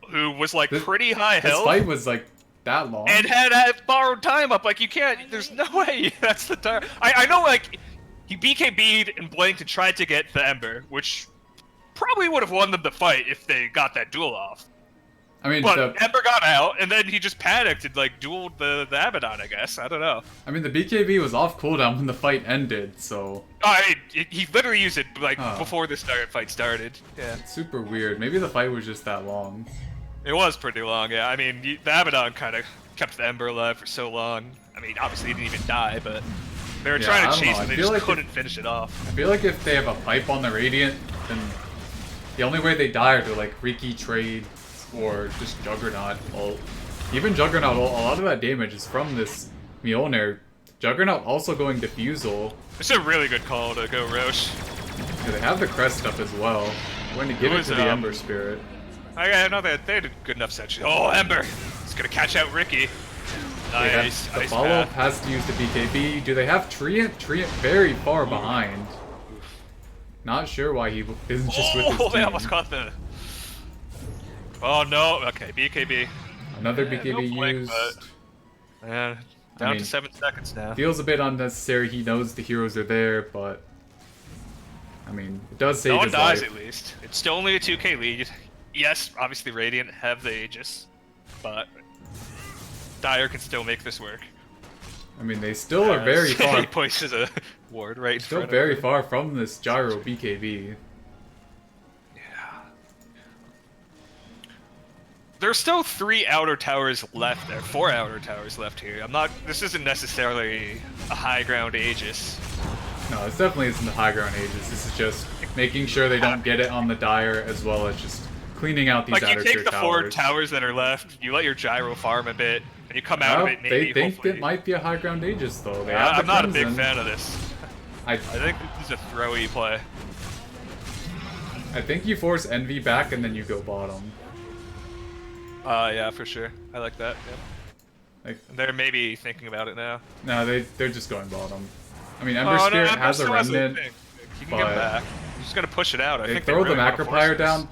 who was like This- pretty high This health, fight was, like, that long. and had borrowed time up. Like, you can't, there's no way that's the time. I know, like, he BKB'd and blanked and tried to get the Ember, which probably would have won them the fight if they got that duel off. I mean, But the Ember got out, and then he just panicked and, like, dueled the Abaddon, I guess. I don't know. BKB was off cooldown when the fight ended, so I mean, he literally used it, like, Huh. before the fight started. Yeah. it's super weird. Maybe the fight was just that long. It was pretty long, yeah. I mean, the Abaddon kind of kept the Ember alive for so long. I mean, obviously he didn't even die, but they were Yeah, trying I to don't chase know. him. I They feel just like couldn't finish it off. I feel like if they have a pipe on the Radiant, then the only way they die are to, like, Riki trade or just Juggernaut ult. Even Juggernaut ult, a lot of that damage is from this Mjolnir. Juggernaut also going Diffusal. It's a really good call to go Roche. Yeah, they have the crest up as well. Going to give Who it is, to the Ember Spirit. I know that they did good enough section. Oh, Ember! He's gonna catch out Ricky. They have Nice, the nice follow-up path. has to use the BKB. Do they have Treant? Treant very far behind. Not sure why he isn't just with his Oh, they team. almost caught the... Oh, no. Okay, BKB. Another Yeah, BKB no blink, used. Yeah, down mean, to 7 seconds now. Feels a bit unnecessary. He knows the heroes are there, but I mean, it does save No one his dies life. at least. It's still only a 2k lead. Yes, obviously Radiant have the Aegis, but Dire can still make this work. I mean, they still are very far. He places a ward right in Still front very of him. far from this Gyro BKB. Yeah. There's still 3 outer towers left there. 4 outer towers left here. This isn't necessarily a high ground Aegis. No, this definitely isn't the high ground Aegis. This is just making sure they don't get it on the Dire, as well as just cleaning out these Like, outer you tier take the 4 towers. towers that are left, you let your Gyro farm a bit, and you come out Well, of it maybe, they think hopefully. it might be a high ground Aegis, though. They have the I'm not a big Crimson. fan of this. I I think this is a throwy play. think you force Envy back and then you go bottom. Yeah, for sure. I like that. Yeah. Like, They're maybe thinking about it now. no, they're just going bottom. I mean, Ember Oh, no, Spirit Ember has a still has remnant. thing. You can get but- back. You're just gonna push it out. I They think throw they really the wanna force Macropyre this. down,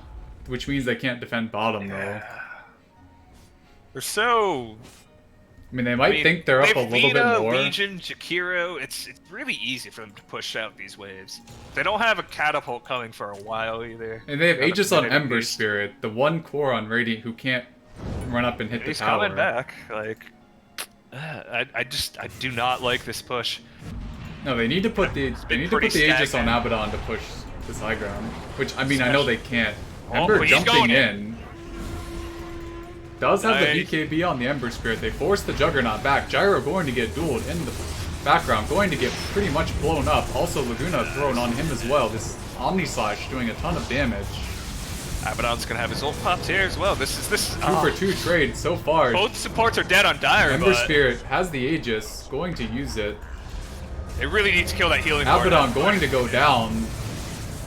which means they can't defend bottom, though. Yeah. They're so. I mean, they might think they're up a little bit Vina, more. Legion, Jakiro. It's really easy for them to push out these waves. They don't have a catapult coming for a while either. And they have Another Aegis on minute at Ember least. Spirit, the one core on Radiant who can't run up and hit the He's tower. coming back. Like, I do not like this push. No, they need to put the pretty Aegis on stagnant. Abaddon to push this high ground. Which, I mean, I know they can't. Oh, Ember but he's jumping going in. Does have the Nice. BKB on the Ember Spirit. They force the Juggernaut back. Gyro going to get dueled in the background, going to get pretty much blown up. Also, Laguna thrown on him as well. This Omni Slash doing a ton of damage. Abaddon's gonna have his ult popped here as well. This is 2 for 2 trade so far. Both supports are dead on Dire, Ember but Spirit has the Aegis, going to use it. they really need to kill that healing ward. Abaddon going to go down.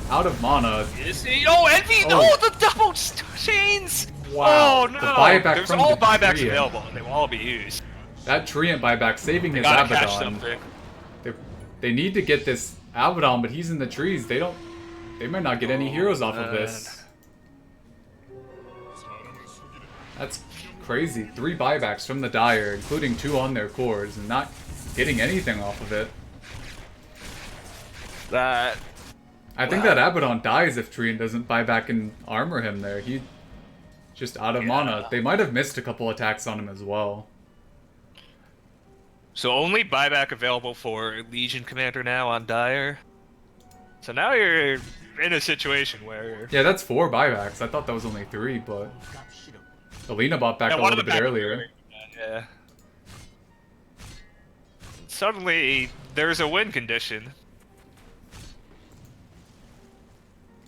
Out of mana. Is he? Oh, Envy! Oh. Oh, the double chains! Wow. Oh no! The buyback There's from all the buybacks Treant. available, and they will all be used. That Treant buyback saving They his gotta catch Abaddon. something. They They need to get this Abaddon, but he's in the trees. They might not get any heroes off of this. That's crazy. 3 buybacks from the Dire, including 2 on their cores, and not getting anything off of it. I think that Abaddon dies if Trian doesn't buy back and armor him there. He just out of mana. They might have missed a couple attacks on him as well. So only buyback available for Legion Commander now on Dire. So now you're in a situation where... Yeah, that's 4 buybacks. I thought that was only 3, but... Alina bought back a little bit earlier. Yeah. Suddenly, there's a win condition.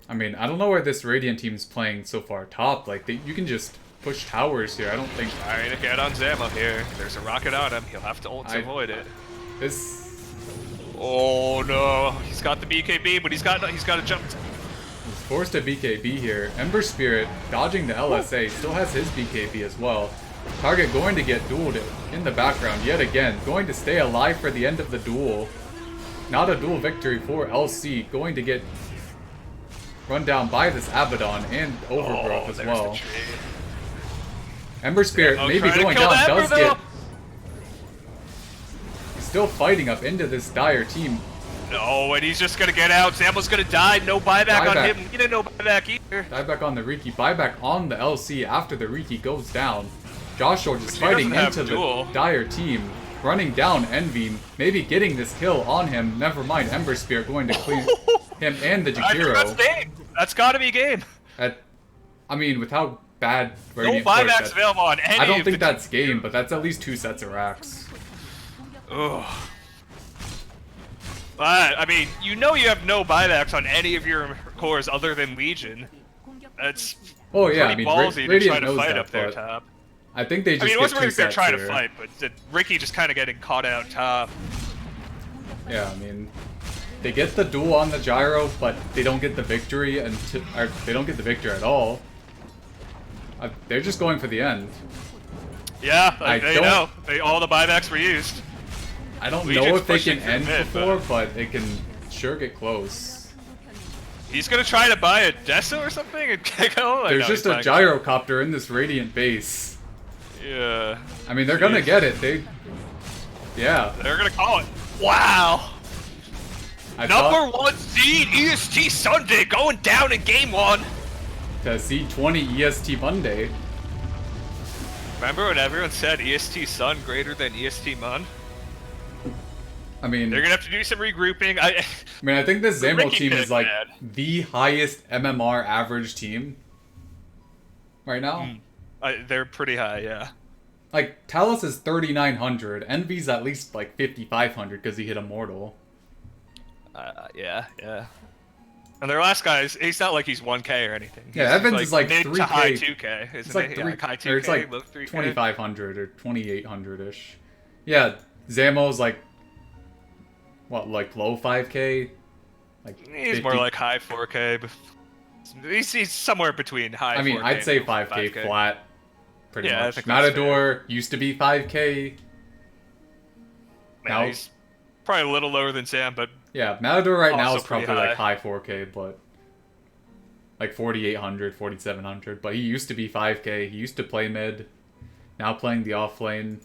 I mean, I don't know where this Radiant team's playing so far top. Like, you can just push towers here. I don't think... Alright, get on Zamo here. There's a rocket on him. He'll have to ult to avoid it. This... Oh no, he's got the BKB, but he's got to jump. He's forced a BKB here. Ember Spirit, dodging the LSA, still has his BKB as well. Target going to get dueled in the background yet again. Going to stay alive for the end of the duel. Not a duel victory for LC. Going to get run down by this Abaddon and Overgrowth as well. Ember Spirit maybe going down does get... He's still fighting up into this Dire team. No, and he's just gonna get out. Zamo's gonna die. No buyback on him. He didn't know buyback either. Buyback on the Riki. Buyback on the LC after the Riki goes down. Joshua just fighting into the Dire team. Running down Envy. Maybe getting this kill on him. Never mind. Ember Spirit going to clean him and the Jakiro. That's game. That's gotta be game. I mean, with how bad Radiant no buybacks available on any I don't think that's game, but that's at least 2 sets of racks. Ugh. But, I mean, you know you have no buybacks on any of your cores other than Legion. That's pretty ballsy to try to fight up there top. I think they just it wasn't really they're trying here. to fight, but Ricky just kind of getting caught out top. Yeah, I mean, they get the duel on the gyro, but they don't get the victory until, or they don't get the victory at all. They're just going for the end. Yeah, they know. All the buybacks were used. I don't know if they can end before, but they can sure get close. He's gonna try to buy a Deso or something and go. There's just a gyrocopter in this Radiant base. Yeah. I mean, they're gonna get it. Yeah. They're gonna call it. Wow. Number 1 seed EST Sunday going down in game 1. To seed 20 EST Monday. Remember when everyone said EST Sun greater than EST Mun? I mean, they're gonna have to do some regrouping. I mean, I think this Zamo team is like the highest MMR average team right now. They're pretty high, yeah. Like, Talos is 3,900. Envy's at least like 5,500 because he hit Immortal. Yeah. And their last guy, he's not like he's 1K or anything. Yeah, Evans is like mid 3K. to high 2K. It's like, high 2K, or it's like low 3K. 2,500 or 2,800-ish. Yeah, Zamo's like, what, like low 5K? Like he's 50? More like high 4K. But he's somewhere between high 4K. I mean, I'd say 5K flat, pretty much. I think Matador used to be 5K. Now he's probably a little lower than Sam, but yeah, Matador right now is probably high. like high 4K, but like 4,800, 4,700. But he used to be 5K. He used to play mid. Now playing the off lane.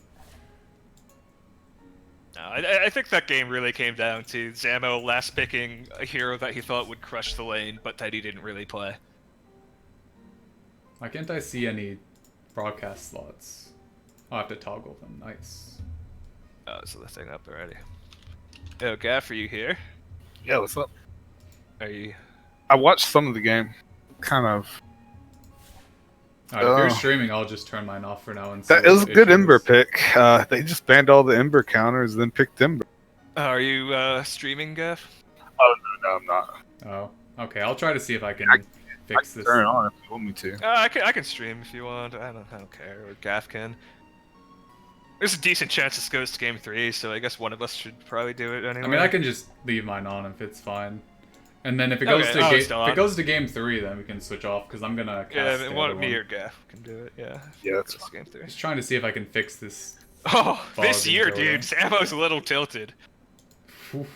No, I think that game really came down to Zamo last picking a hero that he thought would crush the lane, but that he didn't really play. Why can't I see any broadcast slots? I'll have to toggle them. Nice. Oh, so the thing up already. Yo, Gaff, are you here? Yeah, what's up? Are you? I watched some of the game. Kind of. Alright, if you're streaming, I'll just turn mine off for now. And it was a good Ember pick. They just banned all the Ember counters, then picked Ember. Are you streaming, Gaff? Oh, no, I'm not. Oh, okay. I'll try to see if I can fix this. Turn it on if you want me to. I can stream if you want. I don't care. Or Gaff can. There's a decent chance this goes to game 3, so I guess one of us should probably do it anyway. I mean, I can just leave mine on if it's fine. And then if it goes if it goes to game 3, then we can switch off because I'm gonna cast me or Gaff can do it. Yeah. Yeah, that's game 3. Just trying to see if I can fix this. Oh, this year, dude, Samo's a little tilted. Oof.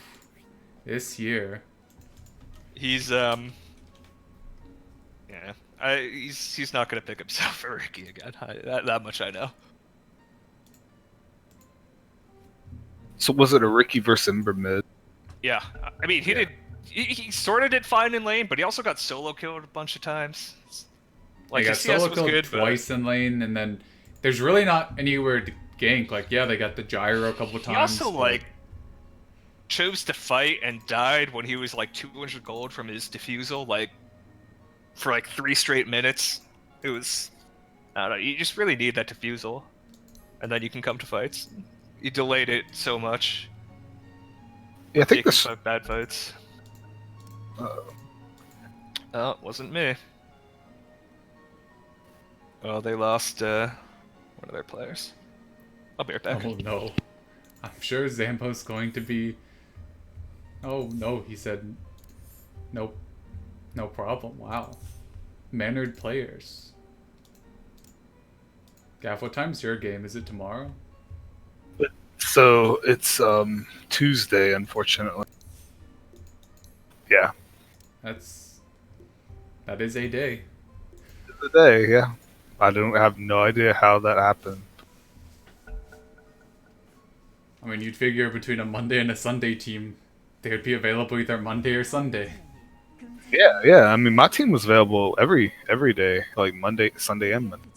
This year. He's yeah, he's not gonna pick himself for Ricky again. That much I know. So was it a Ricky versus Ember mid? Yeah, I mean he Yeah. did. He sort of did fine in lane, but he also got solo killed a bunch of times. Like They got his CS solo was killed good, twice in lane, and then there's really not anywhere to gank. Like, yeah, they got the gyro a couple but times. he also but- like chose to fight and died when he was like 200 gold from his defusal, like for like 3 straight minutes. It was, I don't know. You just really need that defusal, and then you can come to fights. You delayed it so much. Yeah, I think Taking this. 5 bad fights. Oh, it wasn't me. Oh, they lost one of their players. I'll be right back. Oh no. I'm sure Zamo's going to be. Oh no, he said. Nope. No problem. Wow. Mannered players. Gav, what time's your game? Is it tomorrow? So it's Tuesday, unfortunately. Yeah, That is a day. the day. Yeah, I don't have no idea how that happened. I mean, you'd figure between a Monday and a Sunday team, they would be available either Monday or Sunday. Yeah. I mean, my team was available every day, like Monday, Sunday, and Monday.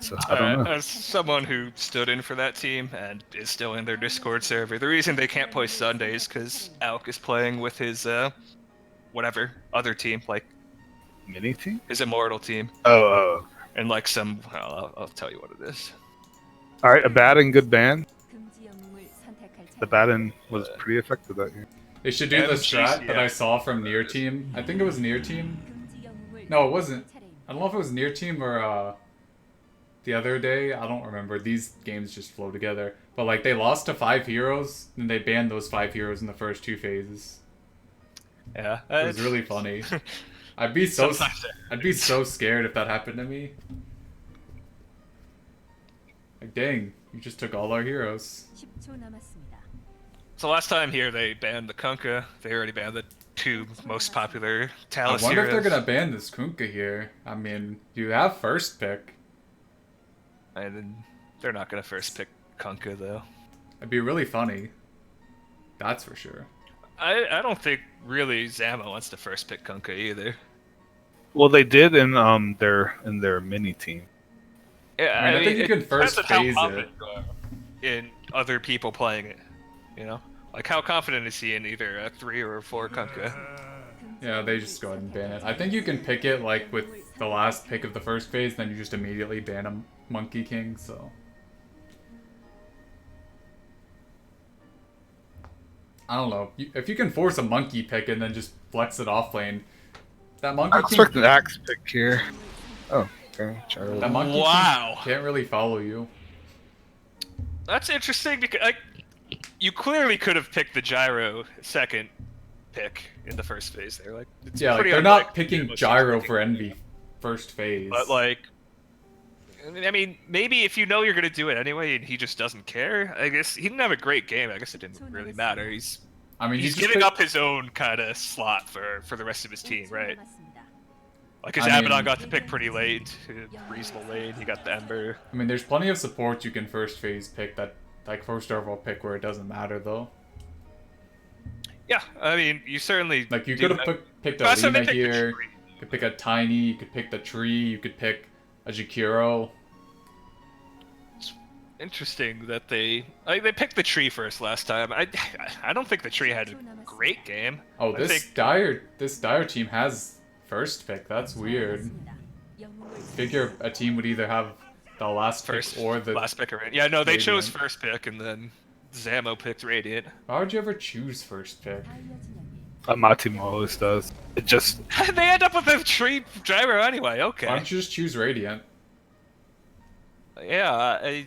So I don't know. As someone who stood in for that team and is still in their Discord server, the reason they can't play Sundays because Alk is playing with his whatever other team, like Mini team? his Immortal team, Oh. and like some. I'll tell you what it is. All right, a bad and good ban. 금지 영웅을 선택할 The 차례. Batten was pretty effective that year. They should do the strat that yeah. I saw from Near Team. I think it was Near Team. 금지 영웅을 No, it wasn't. 차례입니다. I don't know if it was Near Team or the other day. I don't remember. These games just flow together. But like they lost to 5 heroes, and they banned those 5 heroes in the first 2 phases. Yeah, It was really funny. I'd be so Sometimes I'd be so scared if that happened to me. Like dang, you just took all our heroes. 10초 남았습니다. So last time here they banned the Kunkka. They already banned the 2 most popular I Talus wonder if they're heroes. gonna ban this Kunkka here. I mean, you have first pick. And then they're not gonna first pick Kunkka though. It'd be really funny. That's for sure. I don't think really Zamo wants to first pick Kunkka either. Well, they did in their mini team. Yeah, I mean, I think you it can first depends on how phase confident you are in other people playing it. You know, like how confident is he in either a 3 or a 4 Kunkka? Yeah, they just go ahead and ban it. I think you can pick it like with the last pick of the first phase, then you just immediately ban a Monkey King, so. I don't know. If you can force a Monkey pick and then just flex it off lane, that Monkey I King, expect an axe pick here. Oh, okay. Charlie. that Monkey Wow. King can't really follow you. That's interesting because you clearly could have picked the Gyro second pick in the first phase. There, like it's Yeah, like pretty they're not unlikely picking most Gyro teams for picking Envy first phase. But like, I mean, maybe if you know you're gonna do it anyway, and he just doesn't care. I guess he didn't have a great game. I guess it didn't really matter. He's I mean, he's just giving picked- up his own kind of slot for the rest of his team, 1초 right? 남았습니다. Like his I mean- Abaddon got to pick pretty late, reasonable late. He got the Ember. I mean, there's plenty of support you can first phase pick that, like first overall pick where it doesn't matter though. Yeah, I mean, you certainly Like you do could have that. picked That's how they Alina pick the here. tree. You could pick a Tiny. You could pick the tree. You could pick a Jakiro. Interesting that they picked the tree first last time. I don't think the tree had a great game. Oh, I this think- dire team has first pick. That's weird. 남았습니다. 영웅을 Figure a team would either have the last First pick or the. last pick or yeah, no, they chose Radiant. first pick and then Zamo picked Radiant. Why would you ever choose first pick? 다이어 진영이 My team always does. It just They end up with a tree Gyro anyway. Okay. Why don't you just choose Radiant? Yeah,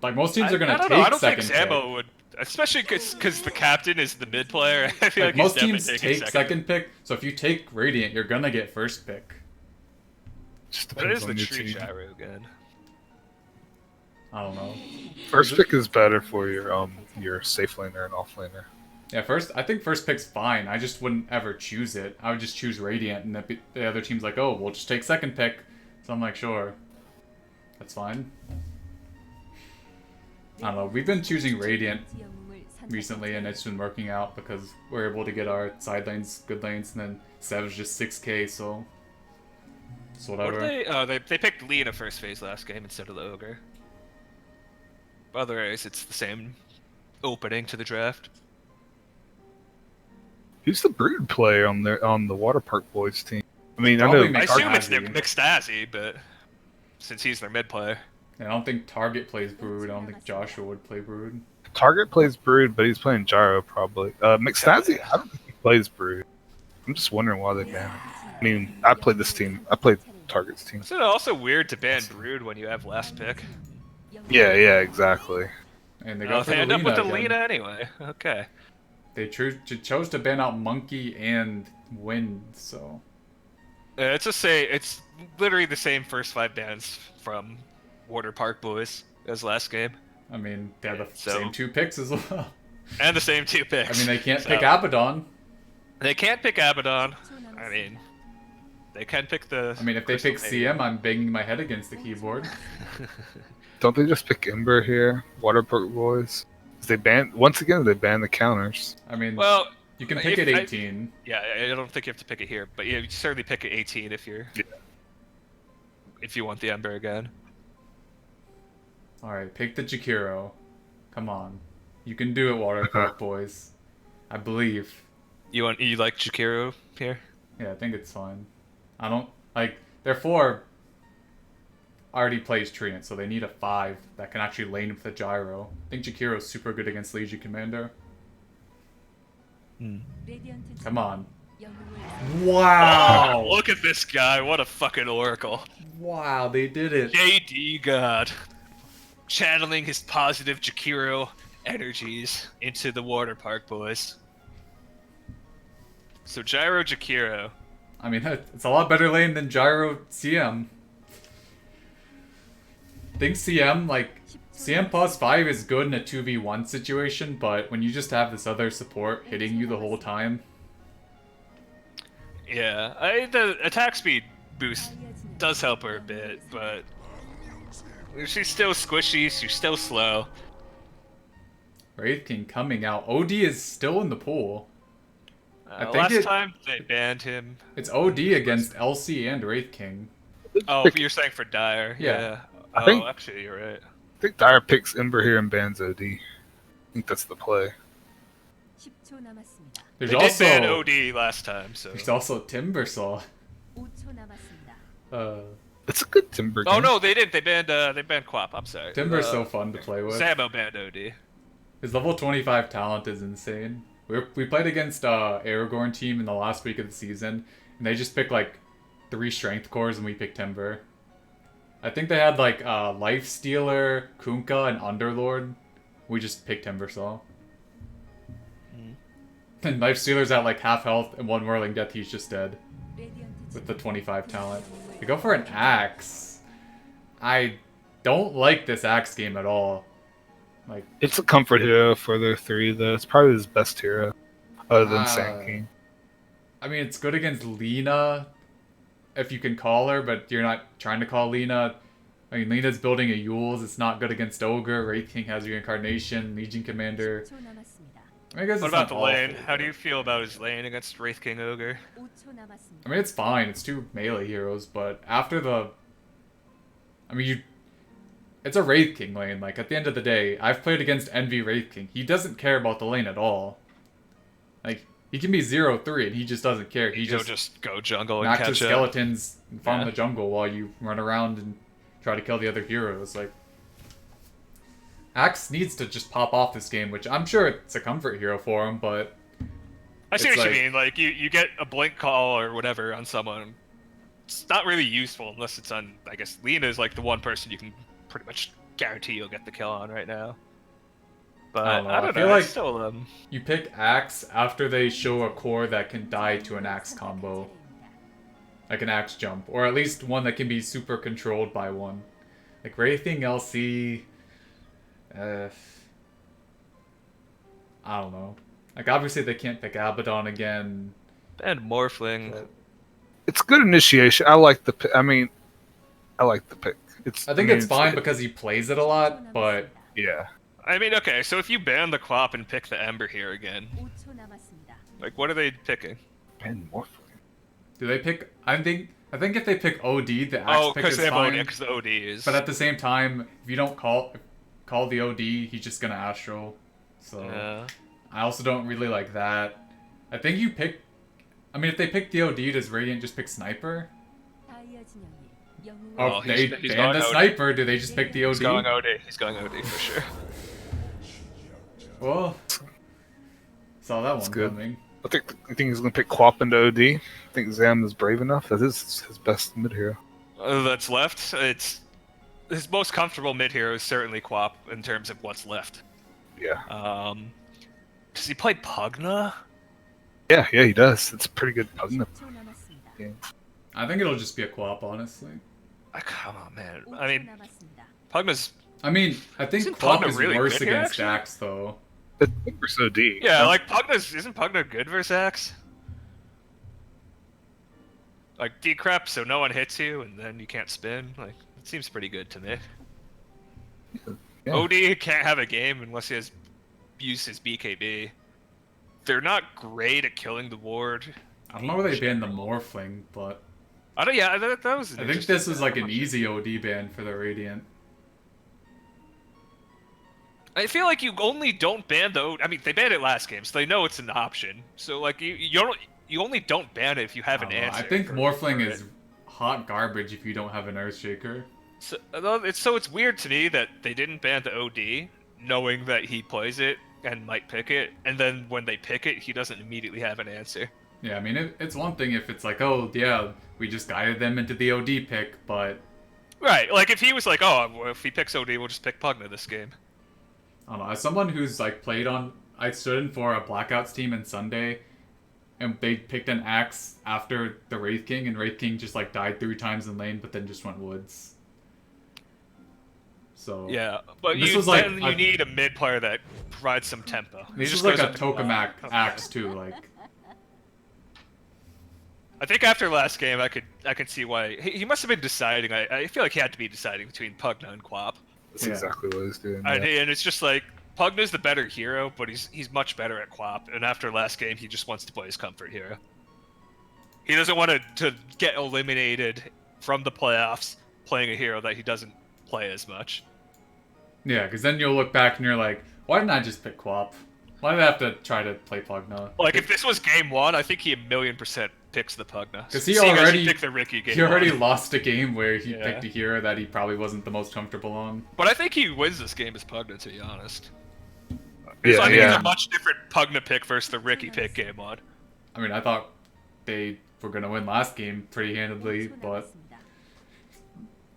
Like most teams are gonna I don't take know. I don't think second Zamo pick. would, especially because the captain is the mid player. I feel Like like, most he's teams definitely take taking second pick, so if you take Radiant, you're gonna get first pick. just But it depends is the on your tree team. Gyro again. I don't know. First pick is better for your safe laner and off laner. Yeah, I think first pick's fine. I just wouldn't ever choose it. I would just choose Radiant, and the other team's like, oh, we'll just take second pick. So I'm like, sure. That's fine. I don't know. We've been choosing Radiant recently, and it's been working out because we're able to get our side lanes, good lanes, and then Sev's just 6k, so it's What whatever. did they? Oh, they picked Lina first phase last game instead of the Ogre. But otherwise, it's the same opening to the draft. Who's the Brood player on the Water Park Boys team? I mean, I Probably know I assume it's McSnazzi. McSnazzi, but since he's their mid player. I don't think Target plays Brood. I don't think Joshua would play Brood. Target plays Brood, but he's playing Gyro probably. McSnazzi, I don't think he plays Brood. I'm just wondering why they banned him. I mean, I played this team. I played Target's team. Is it also weird to ban Brood when you have last pick? Yeah, exactly. And they Oh, go for they the end up with the again. Lina anyway. Okay. They chose to ban out Monkey and Wind, so... It's literally the same first 5 bans from Water Park Boys as last game. I mean, they have the So- same 2 picks as well. And the same 2 picks. I mean, they can't So- pick Abaddon. They can't pick Abaddon. I mean, they can pick the... I mean, if they Crystal pick Canyon. CM, I'm banging my head against the keyboard. Don't they just pick Ember here? Water Park Boys. They ban once again. They ban the counters. I mean, Well, you can pick if at I- 18. yeah, I don't think you have to pick it here, but yeah, you certainly pick at 18 if you're... Yeah. If you want the Ember again. Alright, pick the Jakiro. Come on. You can do it, Water Park Boys. I believe. You like Jakiro here? Yeah, I think it's fine. I don't... Like, their 4 already plays Treant, so they need a 5 that can actually lane with the Gyro. I think Jakiro's super good against Legion Commander. Come on. Wow! Oh, look at this guy. What a fucking oracle. Wow, they did it. JD God. Channeling his positive Jakiro energies into the Water Park Boys. So Gyro Jakiro. I mean, it's a lot better lane than Gyro CM. Think CM, like, CM plus 5 is good in a 2v1 situation, but when you just have this other support hitting you the whole time, Yeah, the attack speed boost does help her a bit, but she's still squishy, she's still slow. Wraith King coming out. OD is still in the pool. I think Last it- time they banned him. It's OD against LC and Wraith King. Oh, you're saying for Dire? Yeah. I think- actually, you're right. I think Dire picks Ember here and bans OD. I think that's the play. There's They did ban also OD last time, so. there's also Timbersaw. It's a good Timber game. Oh no, they didn't. They banned Quap. I'm sorry. Timber's so fun to play with. Zamo banned OD. His level 25 talent is insane. We played against Aragorn team in the last week of the season, and they just picked like 3 strength cores, and we picked Timber. I think they had like Life Stealer, Kunkka, and Underlord. We just picked Timbersaw. And Life Stealer's at like half health, and 1 Whirling Death, he's just dead. With the 25 talent. They go for an Axe. I don't like this Axe game at all. Like, It's a comfort hero for their 3, though. It's probably his best hero, other than Sand King. I mean, it's good against Lina, if you can call her, but you're not trying to call Lina. I mean, Lina's building a Yules. It's not good against Ogre. Wraith King has Reincarnation, Legion Commander. I guess What it's about not the lane? awful, How do but- you feel about his lane against Wraith King Ogre? I mean, it's fine. It's 2 melee heroes, but after the... I mean, it's a Wraith King lane. Like, at the end of the day, I've played against Envy Wraith King. He doesn't care about the lane at all. Like, he can be 0-3 and he just doesn't care. He He'll just just go jungle and knocks catch his up. skeletons and farm Yeah. the jungle while you run around and try to kill the other heroes. Like, Axe needs to just pop off this game, which I'm sure it's a comfort hero for him, but I see it's what you like- mean. Like you get a blink call or whatever on someone. It's not really useful unless it's on. I guess Lina is like the one person you can pretty much guarantee you'll get the kill on right now. But I don't know, I I don't feel know. like- It's still you pick Axe after they show a core that can die to an Axe combo. Like an Axe jump. Or at least one that can be super controlled by one. Like Wraithing LC... I don't know. Like, obviously they can't pick Abaddon again. And Morphling. But It's good initiation. I like the. I mean, I like the pick. I think it's fine because he plays it a lot, but yeah. I mean, okay, so if you ban the Quap and pick the Ember here again, 5초 남았습니다. like, what are they picking? And Morphling. do they pick? I think if they pick OD, the axe Oh, pick because is they have fine. OD, because the OD is. But at the same time, if you don't call the OD, he's just gonna Astral. So Yeah. I also don't really like that. I think you pick. I mean, if they pick the OD, does Radiant just pick Sniper? 다이아 진영이 영웅을 Or Oh, if they he's ban going the OD. Sniper, do they just pick the OD? He's going OD. He's going OD for sure. Well, saw that one good. coming. I think he's gonna pick Quap into OD. I think Zam is brave enough. That is his best mid hero. That's left. It's his most comfortable mid hero is certainly Quap in terms of what's left. Yeah. Does he play Pugna? Yeah, he does. It's a pretty good Pugna. 10초 남았습니다. game. I think it'll just be a Quap, honestly. Come on, man. 5초 I mean, 남았습니다. Pugna's I mean, I think Isn't Quap Pugna is really worse good here, against actually? Dax, though. It's super so D. yeah, like Pugna's isn't Pugna good versus Axe? Like decrep, so no one hits you, and then you can't spin. Like it seems pretty good to me. Yeah. OD can't have a game unless he has used his BKB. They're not great at killing the ward. I don't know where they banned the Morphling, but I don't. Yeah, that was. I think this was like an easy OD ban for the Radiant. I feel like you only don't ban the. I mean, they banned it last game, so they know it's an option. So like you only don't ban it if you have an answer. I think for Morphling it. is hot garbage if you don't have an Earthshaker. So it's weird to me that they didn't ban the OD, knowing that he plays it and might pick it, and then when they pick it, he doesn't immediately have an answer. Yeah, I mean, it's one thing if it's like, oh, yeah, we just guided them into the OD pick, but Right, like if he was like, oh, well, if he picks OD, we'll just pick Pugna this game. I don't know. As someone who's like played on, I stood in for a Blackouts team in Sunday, and they picked an axe after the Wraith King, and Wraith King just like died 3 times in lane, but then just went woods. So Yeah, but This you was like then you need a mid player that provides some tempo. He this just is like goes a up and down. tokamak axe too. Like, I think after last game, I could see why he must have been deciding. I feel like he had to be deciding between Pugna and Quap. That's Yeah. exactly what he's doing. And, Yeah. and it's just like Pugna's the better hero, but he's much better at Quap. And after last game, he just wants to play his comfort hero. He doesn't want to get eliminated from the playoffs playing a hero that he doesn't play as much. yeah, because then you'll look back and you're like, why didn't I just pick Quap? Why did I have to try to play Pugna? Like if this was game 1, I think he 1,000,000% picks the Pugna. 'Cause he Seeing as already- picked the Ricky game. He already 1. lost a game where he Yeah. picked a hero that he probably wasn't the most comfortable on. But I think he wins this game as Pugna, to be honest. Yeah, So I think yeah. it's a much different Pugna pick versus the Ricky pick game 1. I mean, I thought they were gonna win last game pretty handedly, 5초 but 남았습니다.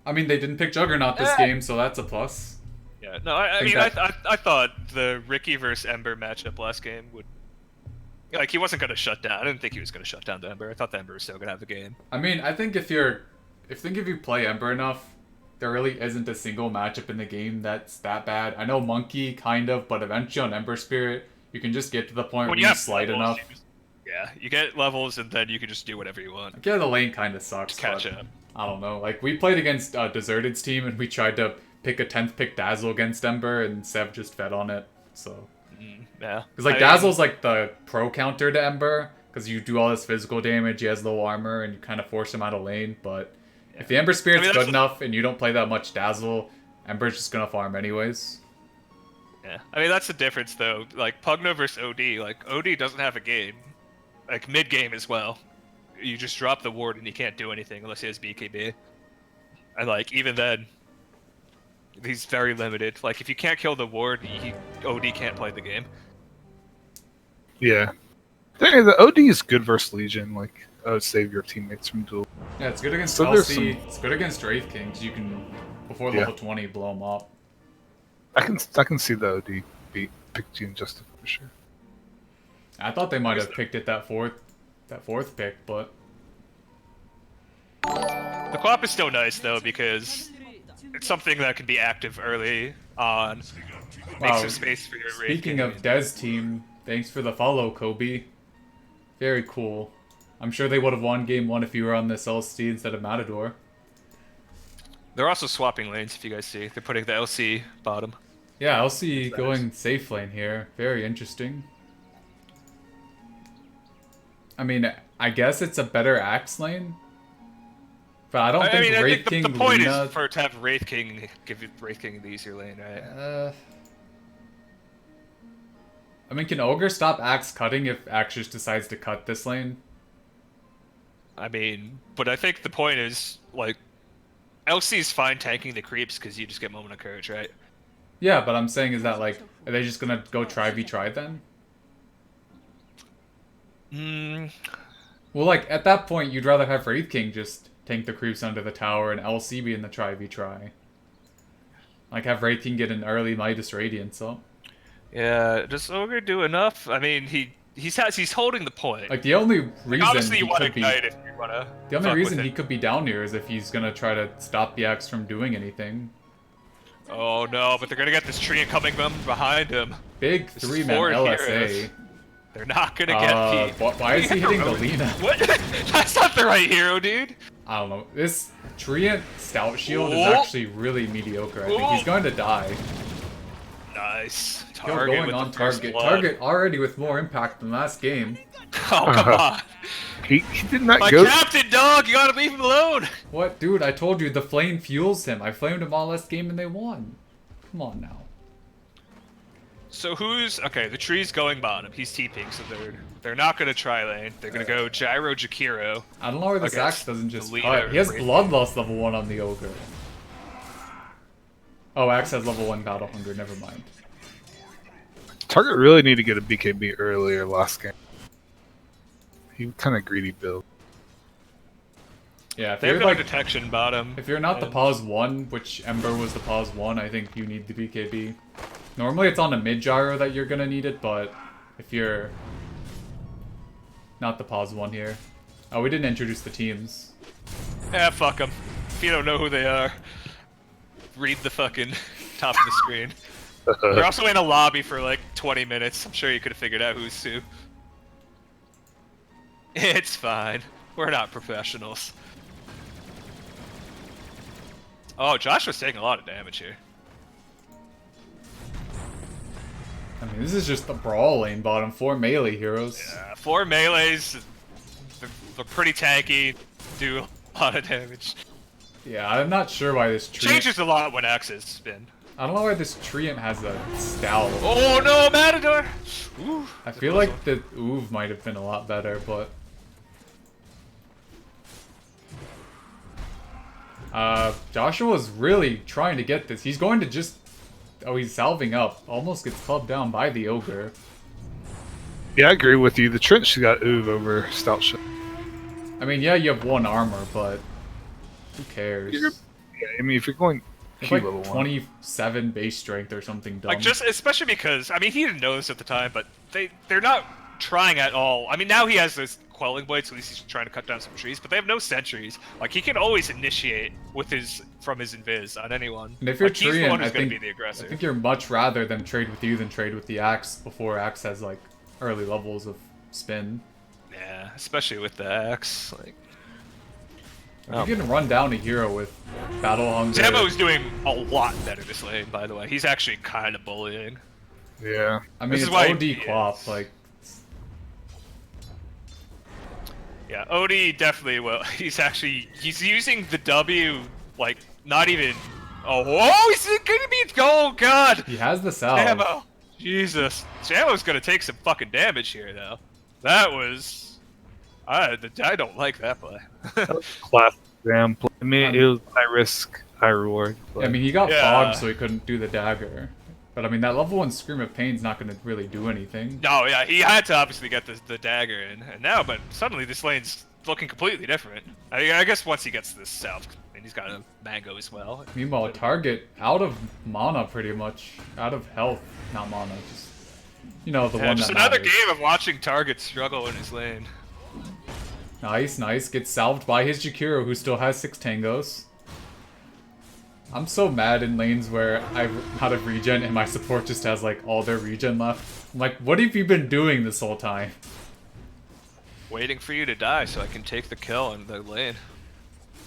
I mean, they didn't pick Juggernaut this game, so that's a plus. Yeah, no, I Think mean, that- I thought the Ricky versus Ember matchup last game would. Like, he wasn't going to shut down. I didn't think he was going to shut down the Ember. I thought the Ember was still going to have the game. I mean, I think if you play Ember enough, there really isn't a single matchup in the game that's that bad. I know Monkey kind of, but eventually on Ember Spirit, you can just get to the point where you slide levels, enough. yeah, you get levels, and then you can just do whatever you want Like, yeah, the lane kind of sucks. to catch but up. I don't know. Like, we played against Deserted's team, and we tried to pick a 10th pick Dazzle against Ember, and Sev just fed on it. So, Yeah. because like I mean, Dazzle's like the pro counter to Ember, because you do all this physical damage, he has low armor, and you kind of force him out of lane. But if the Ember Spirit's that's good what- enough, and you don't play that much Dazzle, Ember's just gonna farm anyways. Yeah. I mean, that's the difference, though. Like, Pugna versus OD. Like, OD doesn't have a game. Like, mid-game as well. You just drop the ward, and he can't do anything unless he has BKB. And, like, even then, he's very limited. Like, if you can't kill the ward, OD can't play the game. Yeah. The OD is good versus Legion. Like, save your teammates from duel. Yeah, it's good against So there's LC. It's good against Wraith Kings. You can, before level 20, blow them up. I can see the OD pick Gene Justice for sure. I thought they might have picked it that fourth pick, but The co-op is still nice, though, because it's something that can be active early on. Makes Wow, some space for your raid speaking game. of Dez team, Thanks for the follow, Kobe. Very cool. I'm sure they would have won game 1 if you were on this LC instead of Matador. They're also swapping lanes, if you guys see. They're putting the LC bottom. Yeah, LC going safe lane here. Very interesting. I mean, I guess it's a better Axe lane. But I don't think I Wraith think King the point Luna... is to have Wraith King give Wraith King the easier lane, right? I mean, can Ogre stop Axe cutting if Axe just decides to cut this lane? I mean, but I think the point is, like, LC's fine tanking the creeps because you just get Moment of Courage, right? Yeah, but I'm saying is that, like, are they just gonna go try v try then? Well, like, at that point, you'd rather have Wraith King just tank the creeps under the tower and LC be in the try v try. Like, have Wraith King get an early Midas Radiance up. Yeah, does Ogre do enough? I mean, he's holding the point. Like, the only reason Obviously, you he want to could be... ignite if you want to. The only reason he could be down here is if he's gonna try to stop the Axe from doing anything. Oh no, but they're gonna get this tree coming from behind him. Big This is 3-man 4 LSA. heroes. They're not gonna get Pete. Why is he hitting the Lina? What? That's not the right hero, dude. I don't know. This Treant Stout Shield is Oh. actually really mediocre. I think he's going to die. Nice. Yo, Target going with on the first target. blood. Target already with more impact than last game. Oh, come on. He did not My go. captain, dog! You gotta leave him alone! What? Dude, I told you the flame fuels him. I flamed him all last game and they won. Come on now. So who's... Okay, the tree's going bottom. He's TPing, so they're not gonna try lane. They're gonna go Gyro Jakiro. I don't know where this Against Axe doesn't just the leader, cut. He has Wraith Bloodlust level 1 on the Ogre. Oh, Axe has level 1 Battle Hunger. Never mind. Target really need to get a BKB earlier last game. He kind of greedy build. Yeah, if They have you're no like... detection bottom. If you're not the and- pause 1, which Ember was the pause 1, I think you need the BKB. Normally it's on a mid gyro that you're gonna need it, but if you're not the pause 1 here. Oh, we didn't introduce the teams. Yeah, fuck them. If you don't know who they are, read the fucking top of the screen. They're also in a lobby for like 20 minutes. I'm sure you could have figured out who's who. It's fine. We're not professionals. Oh, Joshua's taking a lot of damage here. I mean, this is just the brawl lane bottom. 4 melee heroes. Yeah, 4 melees. They're pretty tanky. Do a lot of damage. Yeah, I'm not sure why this Treant... Changes a lot when Axes spin. I don't know why this Treant has a Stout. Oh no, Matador! Ooh, I feel like the Oov might have been a lot better, but... Joshua's really trying to get this. He's going to just... Oh, he's salving up. Almost gets clubbed down by the Ogre. Yeah, I agree with you. The Trench got Oov over Stout Shot. I mean, yeah, you have 1 armor, but... Who cares? Yeah, I mean, if you're going It's Q like level 1. 27 base strength or something dumb. Like, just especially because, I mean, he didn't know this at the time, but they're not trying at all. I mean, now he has this Quelling Blade, so at least he's trying to cut down some trees, but they have no sentries. Like, he can always initiate with from his invis on anyone. And if you're like, he's the Treant, one who's I going think, to be the aggressor. I think you're much rather them trade with you than trade with the Axe before Axe has, like, early levels of spin. Yeah, especially with the axe. Like, If you can run down a hero with Battle Hunger... Zamo's doing a lot better this lane, by the way. He's actually kind of bullying. Yeah. I mean, This is it's why OD he Quap, is. like... Yeah, Odie definitely will. He's using the W, like, not even... Oh, he's gonna be... Oh, God! He has the salve. Zamo! Jesus. Zamo's gonna take some fucking damage here, though. That was... I don't like that play. Classic Zam play. I mean, it was high risk, high reward. I mean, he got Yeah. fogged, so he couldn't do the dagger. But I mean, that level 1 Scream of Pain's not going to really do anything. No, yeah, he had to obviously get the dagger in, and now, but suddenly this lane's looking completely different. I guess once he gets this south, and he's got a mango as well. Meanwhile, Target out of mana pretty much. Out of health, not mana, just... You know, the Yeah, one just that another matters. game of watching Target struggle in his lane. Nice, nice. Gets salved by his Jakiro, who still has 6 tangos. I'm so mad in lanes where I'm out of regen and my support just has like all their regen left. I'm like, what have you been doing this whole time? Waiting for you to die so I can take the kill in the lane.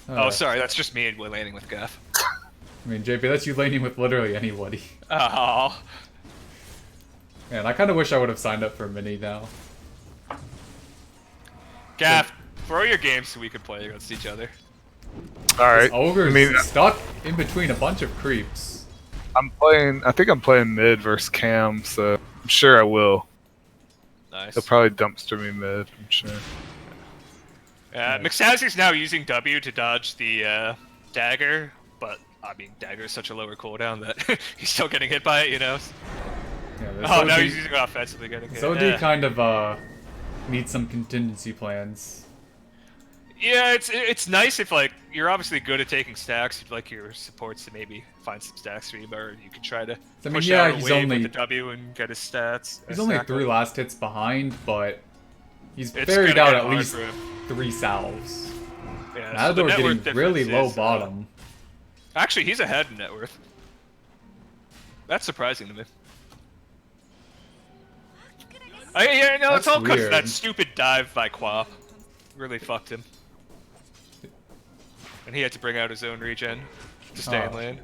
Oh, sorry, that's just me laning with Gaff. I mean, JP, that's you laning with literally anybody. Oh. Man, I kind of wish I would have signed up for Mini now. Gaff, throw your game so we can play against each other. Alright. Ogre's stuck in between a bunch of creeps. I think I'm playing mid versus Cam, so I'm sure I will. Nice. He'll probably dumpster me mid, I'm sure. McSnazzi's now using W to dodge the dagger, but I mean, dagger is such a lower cooldown that he's still getting hit by it, you know? Yeah, now he's using it offensively getting hit. So D kind of needs some contingency plans. Yeah, it's nice if like you're obviously good at taking stacks. You'd like your supports to maybe find some stacks for you, or you can try to push out a wave with the W and get his stats. He's only 3 last hits behind, but he's It's buried gonna out get at hard least for him. 3 salves. Yeah, Matador so the net worth getting really difference low is, bottom. Actually, he's ahead in net worth. That's surprising to me. Yeah, no, it's That's all because of weird. that stupid dive by Quap. Really fucked him. And he had to bring out his own regen to stay in lane.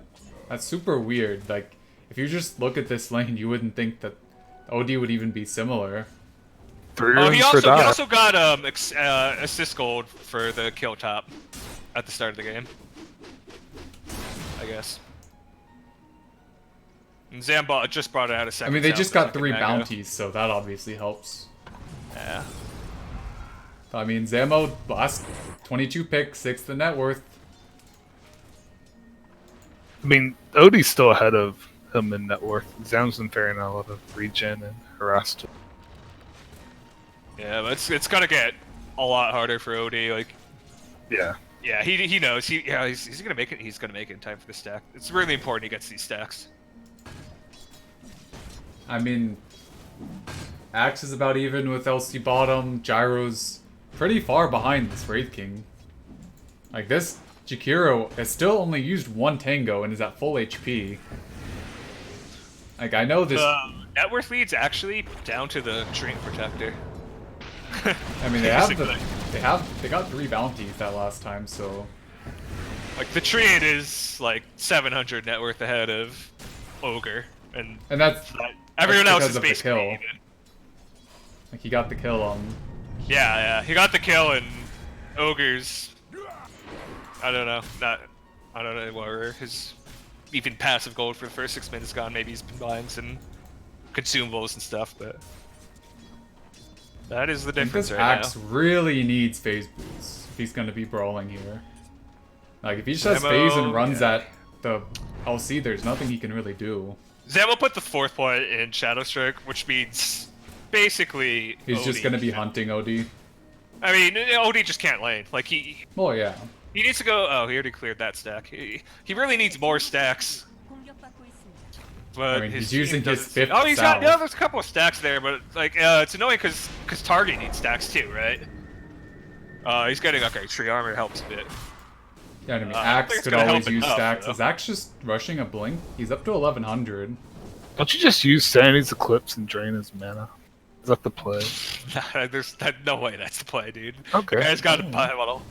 That's super weird. Like, if you just look at this lane, you wouldn't think that OD would even be similar. 3 Oh, runes he for die. also got assist gold for the kill top at the start of the game. I guess. And Zambot just brought out a I second. mean, they sound just for got second 3 Mago. bounties, so that obviously helps. Yeah. I mean, Zamo last 22 picks, 6th in net worth. I mean, Odie's still ahead of him in net worth. Zam's been carrying a lot of regen and harassed. Yeah, but it's gonna get a lot harder for OD. Like, Yeah. yeah, he knows. He's gonna make it. He's gonna make it in time for the stack. It's really important he gets these stacks. I mean, Axe is about even with LC bottom. Gyro's pretty far behind this Wraith King. Like, this Jakiro has still only used 1 Tango and is at full HP. Like, I know this... The net worth lead's actually down to the Drink Protector. I mean, they got 3 bounties that last time, so... Like, the Triad is, like, 700 net worth ahead of Ogre. And that's everyone else because is of the basically kill. even. Like, he got the kill on... Yeah, he got the kill, and Ogre's... I don't know where his even passive gold for the first 6 minutes gone. Maybe he's been buying some consumables and stuff, but that is the I think difference this right Axe now. really needs phase boots if he's gonna be brawling here. Like, if he just has Zamo, phase and runs yeah. at the LC, there's nothing he can really do. Zamo put the 4th point in Shadow Strike, which means basically He's just OD gonna be can- hunting OD. I mean, OD just can't lane. Like he Well, yeah. needs to go. Oh, he already cleared that stack. He really needs more stacks. 공격받고 있습니다. But I mean, his he's using team his doesn't- 5th Oh, he's got salve. there's a couple of stacks there, but like it's annoying because Target needs stacks too, right? He's getting okay. Tree armor helps a bit. Yeah, I mean, I don't think Axe it's could gonna always help use enough, stacks. though. Is Axe just rushing a blink? He's up to 1100. Don't you just use Sanity's Eclipse and drain his mana? Is that the play? There's no way that's the play, dude. Okay. The guy's got a buy model.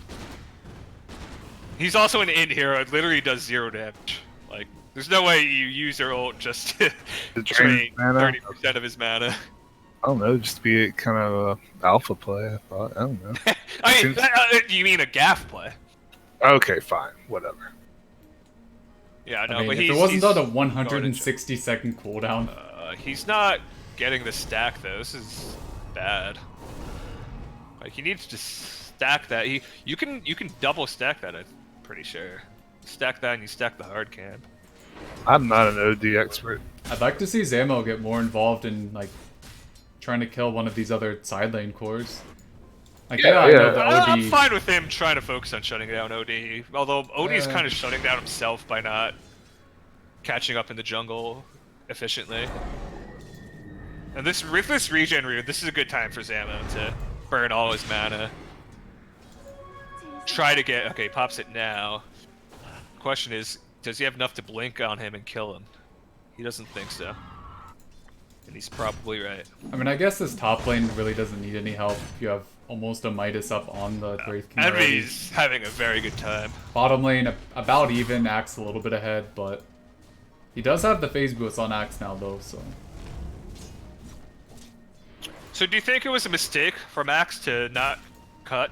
He's also an int hero. It literally does 0 damage. Like, there's no way you use your ult just to To drain drain mana? 30% of his mana. I don't know, just be kind of a alpha play, I thought. I don't know. I mean, Seems- you mean a gaff play? Okay, fine. Whatever. Yeah, no, I mean, but if he's it wasn't on a going 160-second cooldown, he's not getting the stack though. This is bad. Like he needs to stack that. You can double stack that. I'm pretty sure. Stack that and you stack the hard camp. I'm not an OD expert. I'd like to see Zamo get more involved in, like, trying to kill one of these other side lane cores. Like, Yeah, I know yeah. the OD... I'm fine with him trying to focus on shutting down OD. Although OD is Uh. kind of shutting down himself by not catching up in the jungle efficiently. And with this regen route, this is a good time for Zamo to burn all his mana. Try to get... Okay, pops it now. Question is, Does he have enough to blink on him and kill him? He doesn't think so. And he's probably right. I mean, I guess this top lane really doesn't need any help. You have almost a Midas up on the Wraith King already. Envy's having a very good time. Bottom lane, about even. Axe a little bit ahead, but he does have the phase boost on Axe now, though, so... So do you think it was a mistake for Max to not cut?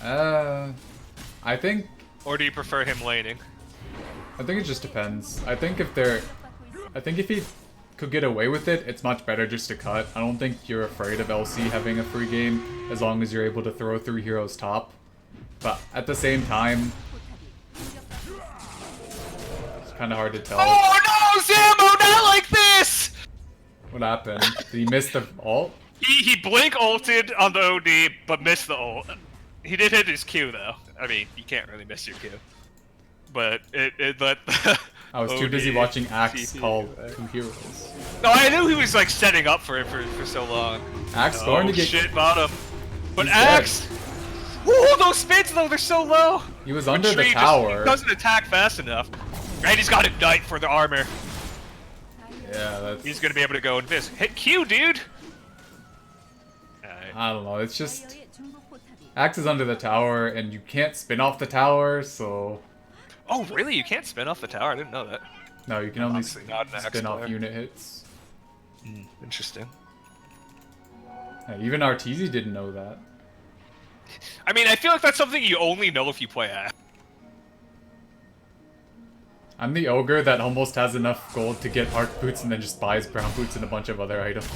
I think... Or do you prefer him laning? I think it just depends. I think if he could get away with it, it's much better just to cut. I don't think you're afraid of LC having a free game as long as you're able to throw 3 heroes top. But at the same time, it's kind of hard to tell. Oh no, Zamo, not like this! What happened? Did he miss the ult? He blink ulted on the OD, but missed the ult. He did hit his Q though. I mean, you can't really miss your Q. But it let I was too OD busy watching Axe TP. call 2 heroes. No, I knew he was like setting up for it for so long. Axe Oh going to get... shit, bottom. But He's dead. Axe! Whoa, those spins though, they're so low! He was under the Retreat tower. Just doesn't attack fast enough. And he's got Ignite for the armor. Yeah, that's... He's gonna be able to go and this. Hit Q, dude! Alright. I don't know, it's just... 다이어의 중부 포탑이 Axe is under the tower, and you can't spin off the tower, so... Oh, really? You can't spin off the tower? I didn't know that. No, you can only Obviously not an Axe spin off player. unit hits. Interesting. Yeah, even Arteezy didn't know that. I mean, I feel like that's something you only know if you play Axe. I'm the ogre that almost has enough gold to get Arc Boots and then just buys Brown Boots and a bunch of other items.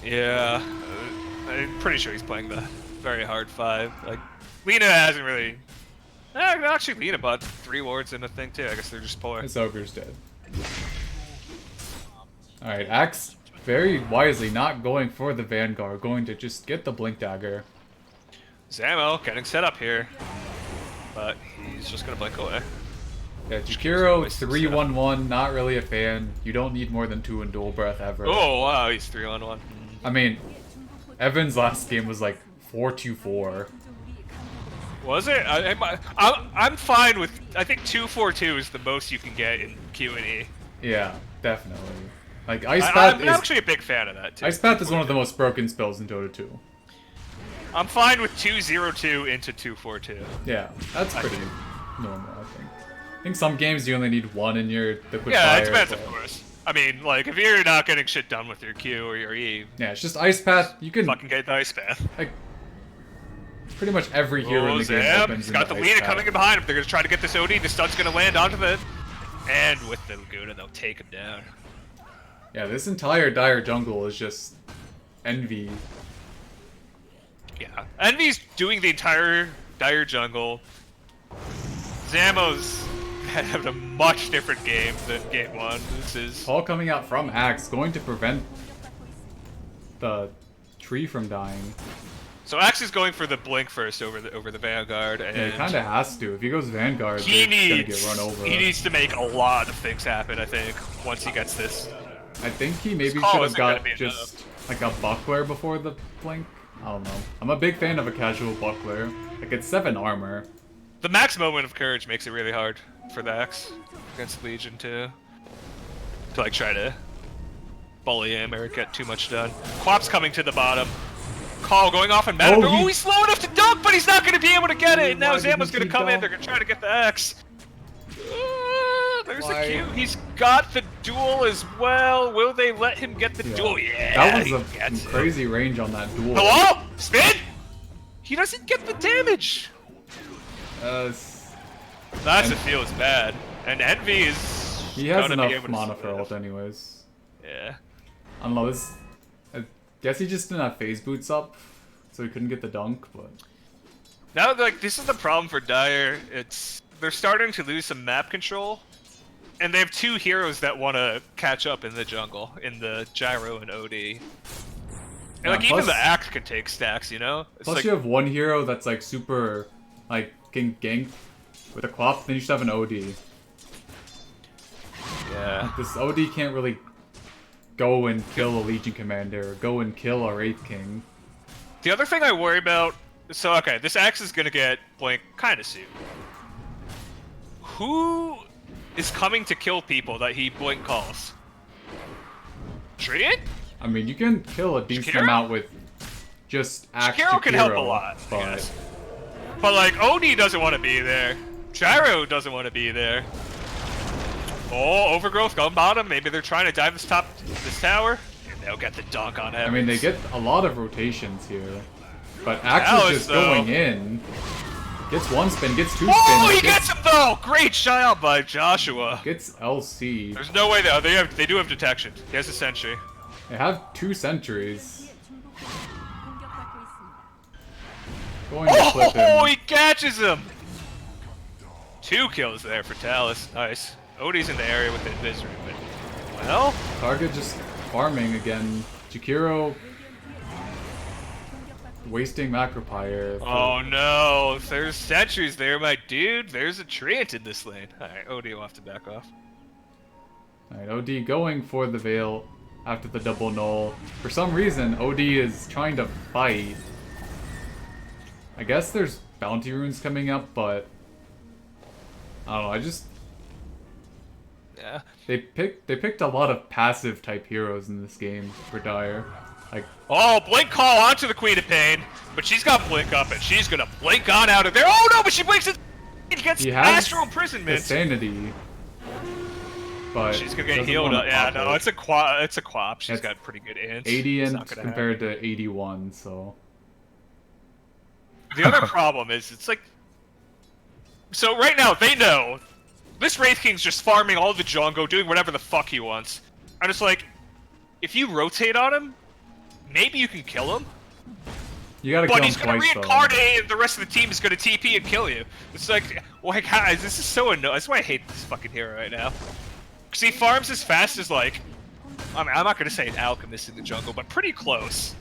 Yeah. I'm pretty sure he's playing the very hard 5. Like, Lena hasn't really... actually, Lena bought 3 wards in the thing too. I guess they're just poor. This ogre's dead. Alright, Axe very wisely not going for the Vanguard, going to just get the Blink Dagger. Zamo getting set up here. But he's just gonna blink away. Yeah, Jakiro, Wasted 3-1-1, not really a fan. You don't need more than 2 in Dual Breath ever. Oh wow, he's 3-on-1. I mean, Evan's last game was like 4-2-4. Was it? I'm fine with. I think 2-4-2 is the most you can get in Q&E. Yeah, definitely. Like, Ice I'm Path is... actually a big fan of that too. Ice Path is one of the most broken spells in Dota 2. I'm fine with 2-0-2 into 2-4-2. Yeah, that's pretty normal, I think. I think some games you only need 1 in your liquid Yeah, fire. it depends, but- of course. I mean, like, if you're not getting shit done with your Q or your E, Yeah, it's just Ice Path. You can fucking get the Ice Path. like pretty much every hero in the game Zam, opens he's in got the the Ice Lena Path. coming in behind him. They're gonna try to get this OD. The stun's gonna land onto the... And with the Laguna, they'll take him down. Yeah, this entire Dire jungle is just Envy. Yeah. Envy's doing the entire Dire jungle. Zamo's having a much different game than game 1. This is... Paul coming out from Axe, going to prevent the tree from dying. So Axe is going for the blink first over the Vanguard, and Yeah, he kind of has to. If he goes Vanguard, he they're gonna get needs run over. he needs to make a lot of things happen. I think once he gets this. I think he maybe call should have isn't gonna got be just like a buckler before the blink. I don't know. I'm a big fan of a casual buckler. Like, it's 7 armor. The max moment of courage makes it really hard for the Axe against Legion to like try to bully him or get too much done. Quap's coming to the bottom. Call going off in Matador. Oh, he- Oh, he's slow enough to dunk, but he's not going to be able to get it. And now Why didn't Zamo's going he to come in. dunk? They're going to try to get the Axe. There's Why? a Q. He's got the duel as well. Will they let him get the Yeah. duel? Yeah. That he was gets a it. crazy range on that duel. Hello? Spin? He doesn't get the damage. That's And- what feels bad. And Envy is He has gonna be enough able to mana for survive. ult anyways. Yeah. I don't know, this... I guess he just didn't have phase boots up, so he couldn't get the dunk, but... Now, like, this is the problem for Dire. They're starting to lose some map control. And they have 2 heroes that want to catch up in the jungle, in the Gyro and OD. And, Yeah, like, even plus- the Axe can take stacks, you know? It's Plus like, you have one hero that's like super, like, can gank with a Quap, then you should have an OD. yeah. This OD can't really go and kill a Legion Commander, or go and kill a Wraith King. The other thing I worry about... So, okay, this Axe is going to get Blink kind of soon. who is coming to kill people that he blink calls? Treant? I mean, you can kill a decent Shakiro? amount with just Axe Shakiro can help a Shakiro, lot, I but guess. But like, Oni doesn't want to be there. Gyro doesn't want to be there. Oh, Overgrowth, gun bottom. Maybe they're trying to dive this tower. And they'll get the dunk on him. I mean, they get a lot of rotations here. But Axe Dallas, is just though. going in. Gets one spin, gets two Oh, spins. he gets him though! Great shot out by Joshua. Gets LC. There's no way they do have detection. He has a sentry. They have 2 sentries. 중독 공격받고 있습니다. Going to clip Oh, him. he catches him! 2 kills there for Talus. Nice. Odie's in the area with the invis ring, but well, Target just farming again. Jakiro wasting Macropire. oh no, if there's sentries there, my dude. There's a Treant in this lane. Alright, Odie will have to back off. Alright, OD going for the Veil after the double null. For some reason, OD is trying to fight. I guess there's bounty runes coming up, but I don't know, I just Yeah. they picked a lot of passive type heroes in this game for Dire. Like Oh, blink call onto the Queen of Pain, but she's got blink up and she's gonna blink on out of there. Oh no, but she blinks it against he has Astral the Imprisonment. sanity. But She's gonna get doesn't healed wanna up. Yeah, pop no, it. it's a quap. It's a quap. She's It's got pretty good int. 80 It's int not gonna compared to 81, so The other problem is, it's like... So right now, they know this Wraith King's just farming all the jungle, doing whatever the fuck he wants. And it's like, if you rotate on him, maybe you can kill him, you gotta but kill he's him gonna twice though. reincarnate and the rest of the team is gonna TP and kill you. It's like, guys, this is so annoying. That's why I hate this fucking hero right now. Because he farms as fast as, like... I mean, I'm not gonna say an alchemist in the jungle, but pretty close.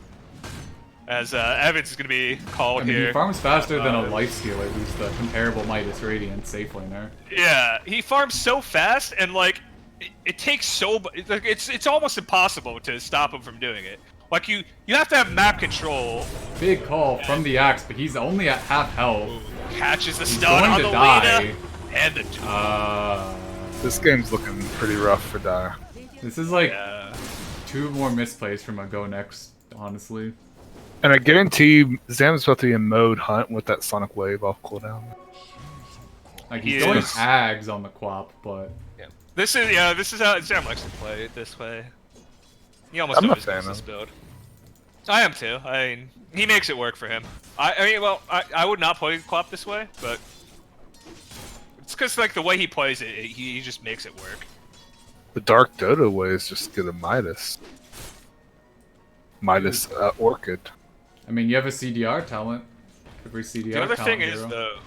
As Evans is going to be called I mean, here. he farms faster than a lifestealer who's the comparable Midas Radiant safe laner. Yeah, he farms so fast, and like, it takes so. Like, it's almost impossible to stop him from doing it. Like you have to have map control. Big call from the Axe, but he's only at half health. Catches the He's stun going on to the die. Lina, and the. This game's looking pretty rough for Dire. This is like Yeah. 2 more misplays from a go next, honestly. And I guarantee you, Zam's about to be in mode hunt with that Sonic Wave off cooldown. Like He he's going is. Ags on the Quap, but Yeah. This is how Zam likes to play it this way. He almost I'm a always fan does of this build. I am too. I mean, he makes it work for him. I mean, well, I would not play Quap this way, but it's because like the way he plays it, he just makes it work. The Dark Dodo way is just get a Midas. Midas Orchid. I mean, you have a CDR talent. Every CDR The other talent thing is, hero. though,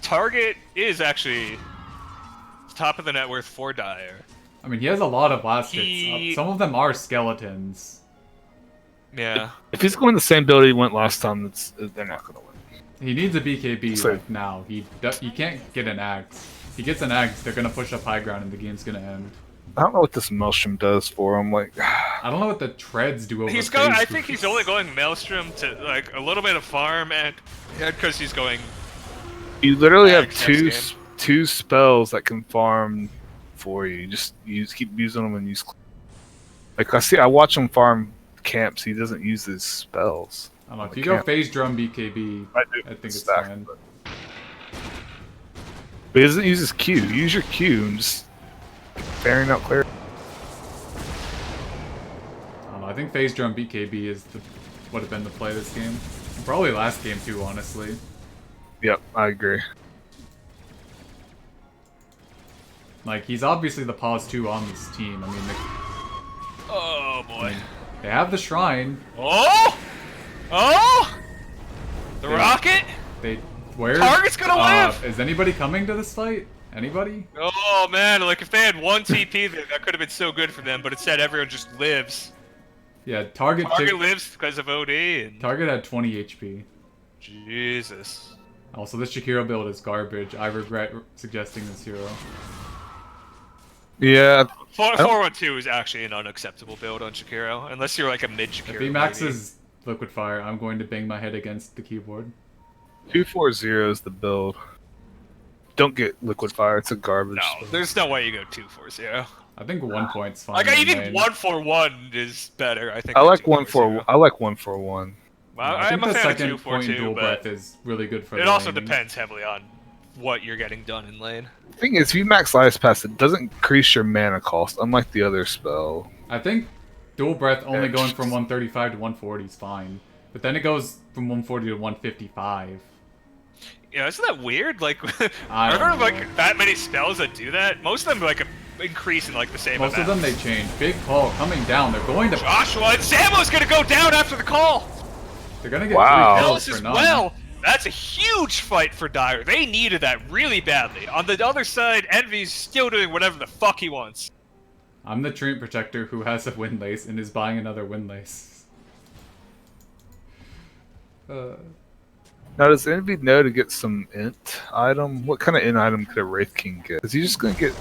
Target is actually top of the net worth for Dire. I mean, he has a lot of last He- hits. Some of them are skeletons. Yeah. If he's going the same build he went last time, they're not going to win. He needs a BKB So- like now. He can't get an Axe. If he gets an Axe, they're gonna push up high ground and the game's gonna end. I don't know what this Maelstrom does for him. Like, I don't know what the treads do over He's going. phase I think he's boosts. only going Maelstrom to like a little bit of farm and because he's going. you literally have Next game. two spells that can farm for you. You just keep using them and use. Like I watch him farm camps. He doesn't use his spells. I don't know. If I you go can't. phase drum BKB, I I think it's stack, fine. But he doesn't use his Q. Use your Q and just bearing out clear. I don't know. I think phase drum BKB would have been the play this game. Probably last game too, honestly. Yep, I agree. Like he's obviously the pause 2 on this team. I mean, Oh boy. they have the shrine. Oh! Oh! The Yeah. rocket? Where Target's gonna live! Is anybody coming to this fight? Anybody? Oh man, like if they had one TP, that could have been so good for them. But instead, everyone just lives. Yeah, Target Lives because of OD. And... Target had 20 HP. Jesus. Also, this Shakiro build is garbage. I regret suggesting this hero. Yeah, 412 is actually an unacceptable build on Shakiro, unless you're like a mid Shakiro. If he maxes Liquid Fire, I'm going to bang my head against the keyboard. 240 is the build. Don't get liquid fire. It's a garbage. No, spell. there's no way you go 2-4-0. I think 1 point's fine. Like I in even lane. 1-4-1 is better. I think. I than like 2-4-0. 1-4. I like 1-4-1. Well, I think I'm a the fan of second point 2-4-2, dual but breath is really good for it the also laning. depends heavily on what you're getting done in lane. The thing is, if you max Lives Pass, it doesn't increase your mana cost, unlike the other spell. I think dual breath only Yeah. going from 135 to 140 is fine. But then it goes from 140 to 155. Yeah, isn't that weird? Like, I are don't there know. like that many spells that do that? Most of them like increase in like the same Most of amount. them they change. Big call coming down. They're going to. Joshua and Zamo's gonna go down after the call. They're gonna get Wow. 3 kills Ellis for as none. well. That's a huge fight for Dire. They needed that really badly. On the other side, Envy's still doing whatever the fuck he wants. I'm the treant protector who has a wind lace and is buying another wind lace. Now, does Envy know to get some int item? What kind of int item could a Wraith King get? Is he just gonna get?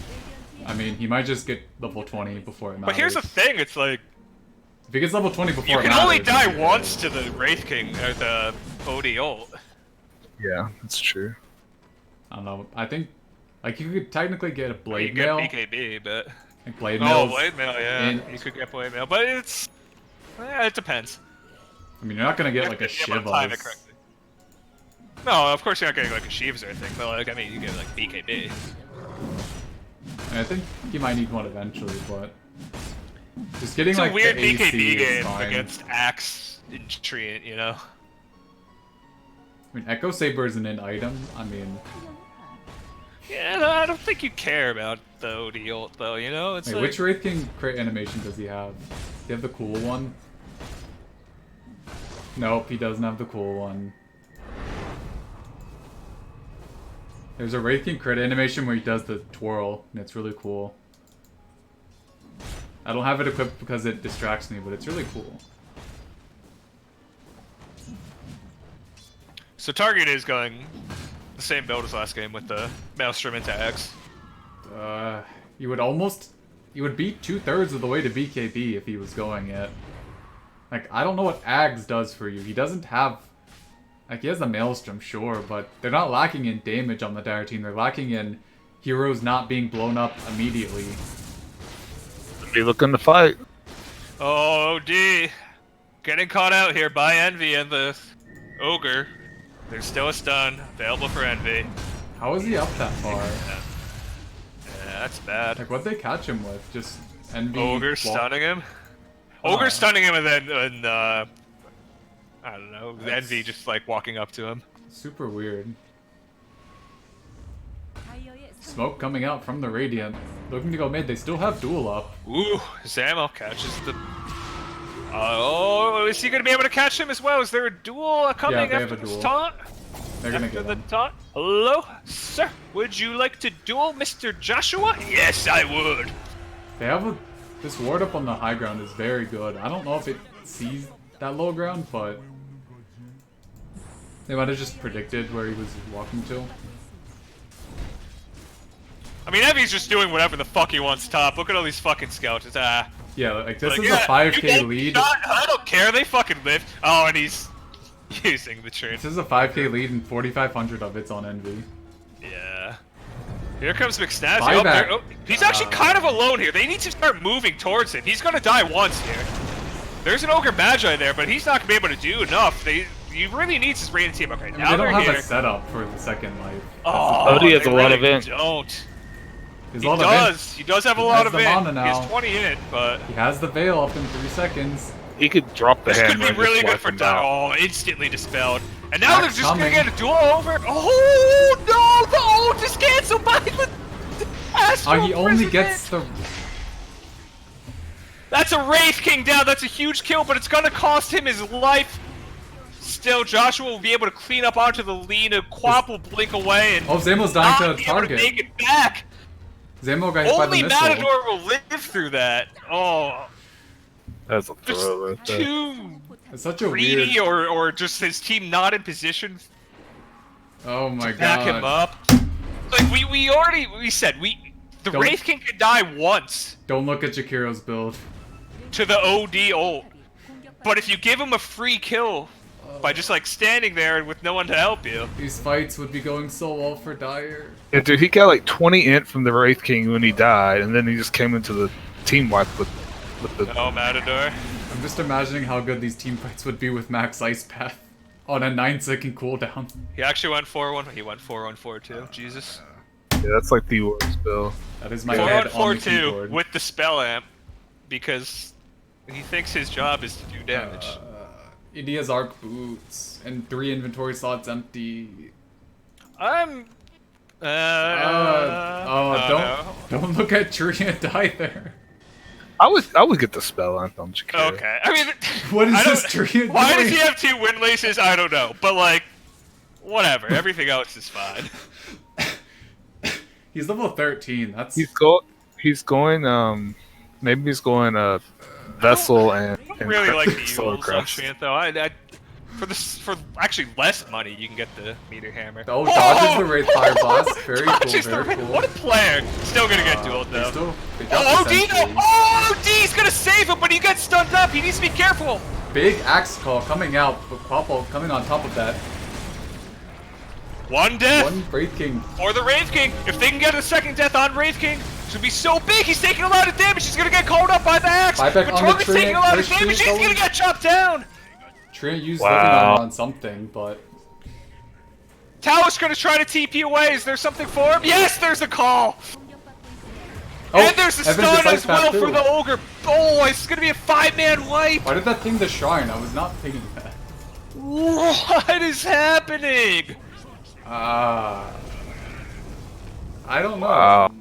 I mean, he might just get level 20 before it matters. But here's the thing: it's like If he gets level 20 before you it can matters, only then die he once will. to the Wraith King or the OD ult. Yeah, that's true. I don't know. I think, like, you could technically get a You blade get mail. BKB, but Like blade oh, mails. blade mail, yeah, in- you could get blade mail, but it depends. I mean, you're not gonna get like a You have to time it Shivas. correctly. No, of course you're not getting like a Sheaves or anything, but like I mean, you get like BKB. And I think he might need one eventually, but just getting It's like a weird the AC BKB is game fine. against Axe and Treant, you know. I mean, Echo Saber is an item. I mean, Yeah, no, I don't think you care about the OD ult though, you know. It's wait, like, which Wraith King crit animation does he have? Does he have the cool one? Nope, he doesn't have the cool one. There's a Wraith King crit animation where he does the twirl, and it's really cool. I don't have it equipped because it distracts me, but it's really cool. So Target is going the same build as last game with the Maelstrom into Axe. You would beat 2/3 of the way to BKB if he was going it. Like, I don't know what Ags does for you. He doesn't have, like, he has the Maelstrom, sure, but they're not lacking in damage on the Dire team. They're lacking in heroes not being blown up immediately. Be looking to fight. Oh, OD. Getting caught out here by Envy and the Ogre. There's still a stun available for Envy. How is he up that far? Yeah, that's bad. Like, what'd they catch him with? Just Envy. Ogre walk- stunning him. Oh. Ogre stunning him and then I don't know, That's- Envy just like walking up to him. Super weird. 다이어의 Smoke coming out from the Radiant. Looking to go mid. They still have duel up. Ooh, Zamo catches the. Oh, is he gonna be able to catch him as well? Is there a duel coming Yeah, they have after a this duel. taunt? They're gonna After get the him. taunt? Hello, sir. Would you like to duel Mr. Joshua? Yes, I would. They have a. This ward up on the high ground is very good. I don't know if it sees that low ground, but they might have just predicted where he was walking to. I mean, Envy's just doing whatever the fuck he wants top. Look at all these fucking skeletons. Ah. Yeah, like this Like, is yeah, a 5k you get lead. shot, I don't care. They fucking live. Oh, and he's using the train. This is a 5k lead and 4,500 of it's on Envy. Yeah. Here comes McSnazzi. Buyback. Oh, there, oh, he's actually kind of alone here. They need to start moving towards him. He's gonna die once here. There's an Ogre Magi there, but he's not gonna be able to do enough. He really needs his Radiant team. Okay, I mean, now they don't they're have here. a setup for the second life. Oh, OD has they a lot of really int. Don't. His He lot of does. He does have a He lot has of the it. mana He now. has 20 in it, but He has the veil up in 3 seconds. He could drop the this could hammer be and really just good wipe for him Dire. out. Oh, instantly dispelled. And now they're Axe just gonna coming. get a duel over. Oh no! The ult is canceled by the Astral Oh, he only President. gets the. That's a Wraith King down. That's a huge kill, but it's gonna cost him his life. Still, Joshua will be able to clean up onto the lean. A Quap will blink away and Oh, Zamo's dying not to be able to target. make it back. Zamo got hit by the Only missile. Matador will live through that. Oh, That's a just throw right there. too It's such a greedy, weird. or just his team not in position Oh my to back him god. up. Like we said the Don't- Wraith King can die once Don't look at Jakiro's build. to the OD ult, but if you give him a free kill, by just like standing there with no one to help you. These fights would be going so well for Dyer. Yeah, dude, he got like 20 int from the Wraith King when he died, and then he just came into the team wipe with the. Oh, Matador. I'm just imagining how good these team fights would be with Max Ice Path on a 9-second cooldown. He actually went 4-1. He went 4-1-4-2. Jesus. Yeah, that's like the worst bill. That is my head on the 4-1-4-2 keyboard. with the spell amp because he thinks his job is to do damage. India's Arc Boots and 3 inventory slots empty. I'm. Don't look at Triant either. I would get the spell amp on Jakiro. Okay, I mean, What is I don't- this Triant why doing? does he have 2 wind laces? I don't know, but like, whatever. Everything else is fine. He's level 13. That's He's going. Maybe he's going Vessel and. I really like the Solar Yules on Crest. Shant though. For actually less money, you can get the meter hammer. oh, dodges the Wraith Fire Blast. Very cool. Dodges the Very Wraith- cool. What a player! Still gonna get dueled They though. still- they dropped Oh, the D! sentry. Oh, D's gonna save him, but he gets stunned up. He needs to be careful. Big axe call coming out, but Quapple coming on top of that. One death One Wraith King. for the Wraith King. If they can get a second death on Wraith King, it's gonna be so big. He's taking a lot of damage. He's gonna get called up by the axe. Buyback But on the Torg's taking a lot of Treant, damage. Treant He's gonna going. get chopped down. Triant used Wow. Living Armor on something, but Tao's gonna try to TP away. Is there something for him? Yes, there's a call. oh, And there's a Evan stun decides as well that for too. the Ogre. Oh, it's gonna be a 5-man wipe. Why did that thing the shrine? I was not thinking that. What is happening? I don't know. Wow.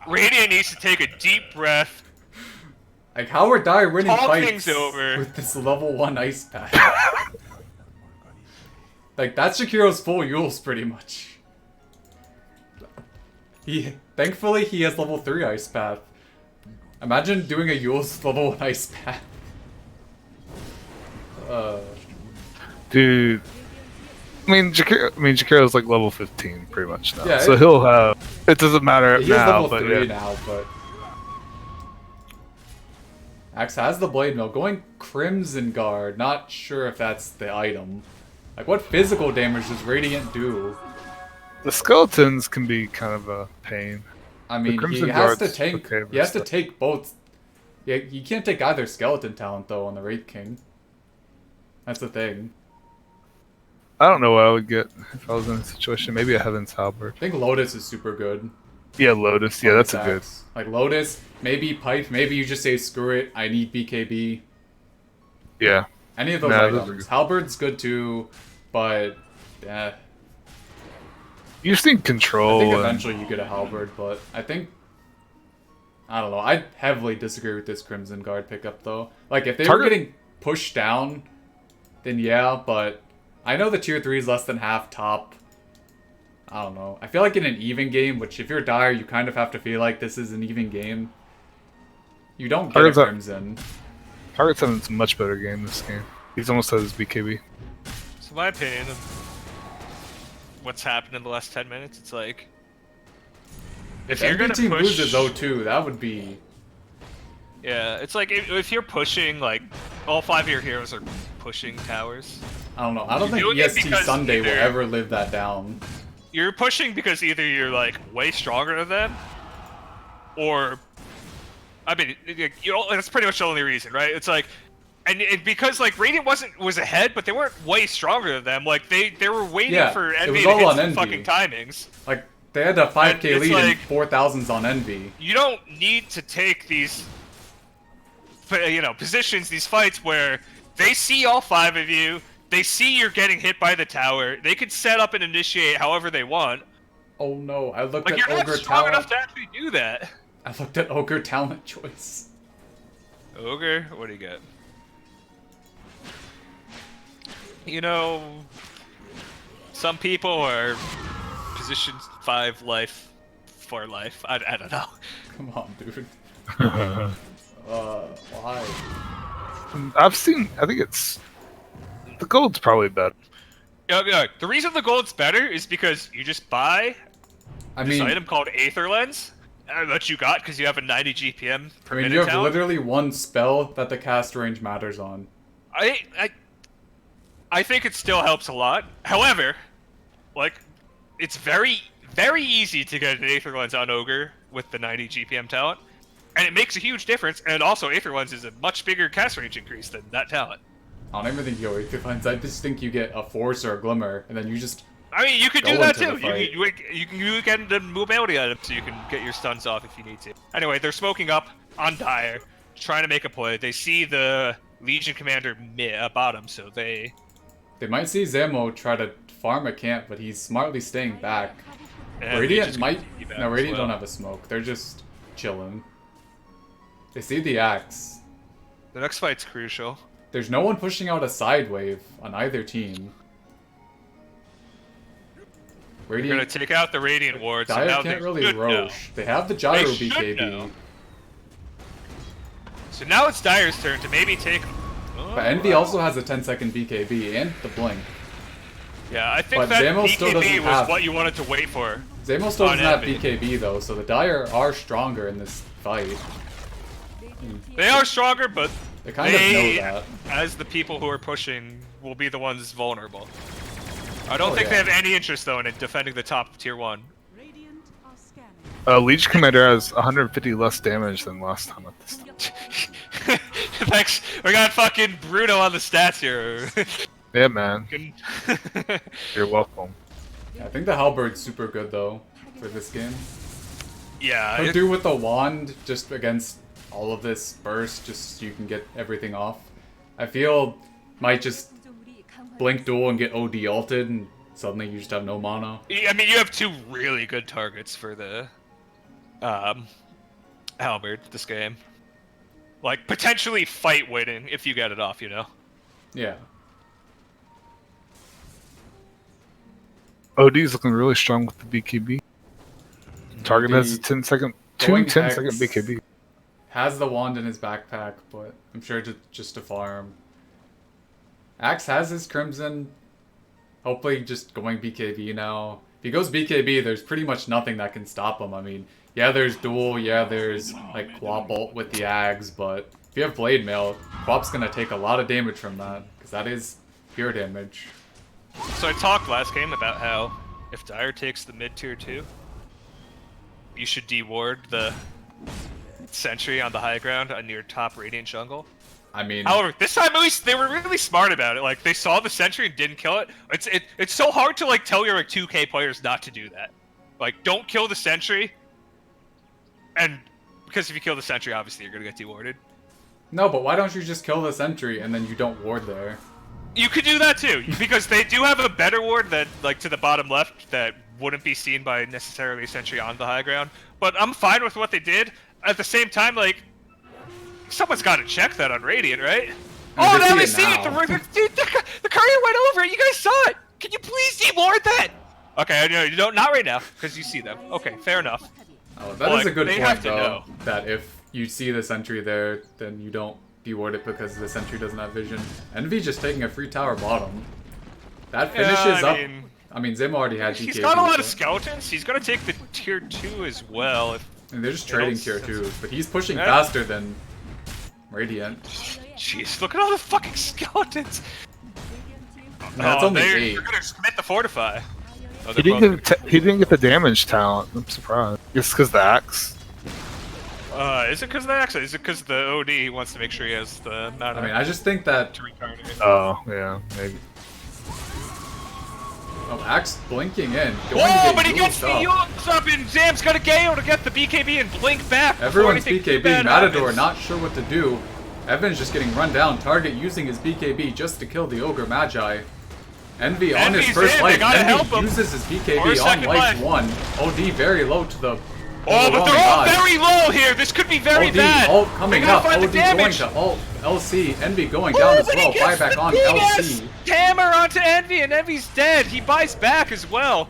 Radiant needs to take a deep breath. Like, how are Dyer winning Talk fights things over. with this level 1 ice path? Like, that's Shakiro's full Yules, pretty much. Thankfully, he has level 3 ice path. Imagine doing a Yules level 1 ice path. Dude. Jakiro's like level 15 pretty much now. Yeah, So he'll have. It doesn't matter he is now, level but 3 yeah. now, but... Axe has the Blade Mill. Going Crimson Guard. Not sure if that's the item. Like, what physical damage does Radiant do? The skeletons can be kind of a pain. I mean, he Crimson has to Guard's tank. okay, He has to but take both. Yeah, you can't take either skeleton talent though on the Wraith King. That's the thing. I don't know what I would get if I was in a situation. Maybe a Heaven's Halberd. I think Lotus is super good. Yeah, Lotus. Yeah, that's a good. Attacks. Like Lotus, maybe Pipe, maybe you just say screw it. I need BKB. Yeah. Any of those Nah, those are items. good. Halberd's good too, but You just need I control. think and- eventually you get a Halberd. But I think I don't know. I heavily disagree with this Crimson Guard pickup though. Like if they were Target- getting pushed down, then yeah. But I know the tier 3 is less than half top. I don't know. I feel like in an even game, which if you're Dyer, you kind of have to feel like this is an even game. You don't get a Target's a- Crimson. Target's having a much better game this game. He's almost at his BKB. So my opinion of what's happened in the last 10 minutes, it's like if you're If gonna team push, loses 0-2, that would be... yeah, it's like if you're pushing, like all 5 of your heroes are pushing towers. I don't know. I don't You're think doing it EST because Sunday will either- ever live that down. You're pushing because either you're like way stronger than them, or I mean, that's pretty much the only reason, right? It's like, and because like Radiant was ahead, but they weren't way stronger than them. Like they were waiting Yeah, for it Envy was to all hit on some Envy. fucking timings. Like, they had a 5k it's lead like- and 4,000s on Envy. You don't need to take these, positions, these fights where they see all 5 of you. They see you're getting hit by the tower. They can set up and initiate however they want. Oh no, I looked Like at you're not Ogre strong talent. enough to actually do that. I looked at Ogre talent choice. Ogre, what do you get? Some people are position 5 life for life. I don't know. Come on, dude. Why? I think it's. The gold's probably better. Yeah, the reason the gold's better is because you just buy I this mean, item called Aether Lens, That you got because you have a 90 GPM I per mean, minute you have talent. literally one spell that the cast range matters on. I think it still helps a lot. However, like, it's very easy to get an Aether Lens on Ogre with the 90 GPM talent, and it makes a huge difference. And also, Aether Lens is a much bigger cast range increase than that talent. I don't even think you go Aether Lens. I just think you get a Force or a Glimmer, and then you just... I mean, you could Go do that into too. the fight. You get the mobility item so you can get your stuns off if you need to. Anyway, they're smoking up on Dire, trying to make a play. They see the Legion Commander bottom, so they... They might see Zamo try to farm a camp, but he's smartly staying back. and Radiant Legion's might... gonna be back No, as Radiant well. don't have a smoke. They're just chilling. They see the axe. The next fight's crucial. There's no one pushing out a side wave on either team. They're gonna Radiant... take out the Radiant Ward, so Dire now can't they really should know. roche. They have the Gyro They should BKB. know. So now it's Dire's turn to maybe take... But Envy also has a 10-second BKB and the Blink. Yeah, I think But that Zamo still BKB doesn't was have- what you wanted to wait for. Zamo still On doesn't have Envy. BKB though, so the Dire are stronger in this fight. They are stronger, but They kind of know that. as the people who are pushing, will be the ones vulnerable. I don't Oh, think yeah. they have any interest, though, in defending the top tier 1. Radiant are scanning. Legion Commander has 150 less damage than last time at this time. Thanks. We got fucking Bruno on the stats here. Yeah, man. Fucking- You're welcome. Yeah, I think the Halberd's super good though for this game. yeah, Could it- do with the wand just against all of this burst, just so you can get everything off. I feel might just 구조물이 강화되었습니다. blink duel and get OD ulted, and suddenly you just have no mana. I mean, you have two really good targets for the Halberd this game. Like, potentially fight winning if you get it off, you know? Yeah. OD's looking really strong with the BKB. Target has a 10-second, Going 10-second Hex BKB. Has the wand in his backpack, but I'm sure just to farm. Axe has his Crimson. Hopefully just going BKB now. If he goes BKB, there's pretty much nothing that can stop him. I mean, yeah, there's Duel, yeah, there's like Quap ult with the Ags, but if you have Blade Mail, Quap's gonna take a lot of damage from that, because that is pure damage. So I talked last game about how if Dire takes the mid tier 2, you should deward the sentry on the high ground on your top Radiant jungle. I mean, However, this time at least they were really smart about it. Like, they saw the sentry and didn't kill it. It's so hard to like tell your like 2K players not to do that. Like, don't kill the sentry. And because if you kill the sentry, obviously you're gonna get dewarded. no, but why don't you just kill the sentry and then you don't ward there? You could do that too, because they do have a better ward that, like, to the bottom left that wouldn't be seen by necessarily a sentry on the high ground. But I'm fine with what they did. At the same time, like, someone's got to check that on Radiant, right? I Oh, mean, now they they see see it it! now. The courier went over it! You guys saw it! Can you please deward that? Okay, no, you don't, not right now, because you see them. Okay, fair enough. Oh, that is Like, a good they point have to though. know. That if you see the sentry there, then you don't deward it because the sentry doesn't have vision. Envy just taking a free tower bottom. That finishes I up. mean, I mean, Zamo already had he's DK. got a lot of skeletons. He's gonna take the tier 2 as well. And they're just You know, trading tier 2s, but he's pushing Yeah. faster than Radiant. Jeez, look at all the fucking skeletons! And that's only they're 8. gonna commit the fortify. Oh, He they're didn't, both get he didn't get the damage talent. I'm surprised. Just because the axe. is it because of the axe? Is it because the OD wants to make sure he has the amount I of mean, I just think that to retard it? Oh, yeah, maybe. Axe blinking in. Going Whoa, to but get he gets used the up. Yulks up, and Zam's got a Gale to get the BKB and blink back. before Everyone's anything too BKB. bad Matador happens. not sure what to do. Evan's just getting run down. Target using his BKB just to kill the Ogre Magi. Envy on his Envy's first in, life. they gotta Envy help him. uses his Or BKB his on second life life. 1. OD very low to the... Oh, but wrong they're all side. very low here. This could be very OD bad. ult coming They gotta up. find the OD going damage. to ult. LC. Envy going Oh, down as but he well. gets Buyback the on big-ass LC. hammer onto Envy, and Envy's dead. He buys back as well.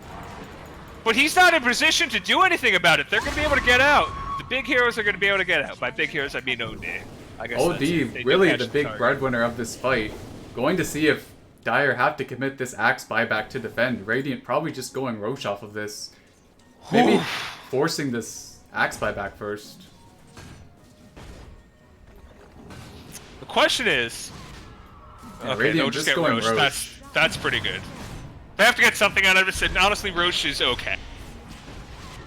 But he's not in position to do anything about it. They're going to be able to get out. The big heroes are going to be able to get out. By big heroes, I mean OD. I guess OD, they do really catch the big target. breadwinner of this fight. Going to see if Dire have to commit this axe buyback to defend. Radiant probably just going Roche off of this. Maybe forcing this Axe buyback first. The question is, Yeah, okay, Radiant they'll just just get going Roche. Roche. That's pretty good. They have to get something out of it. And honestly, Roche is okay.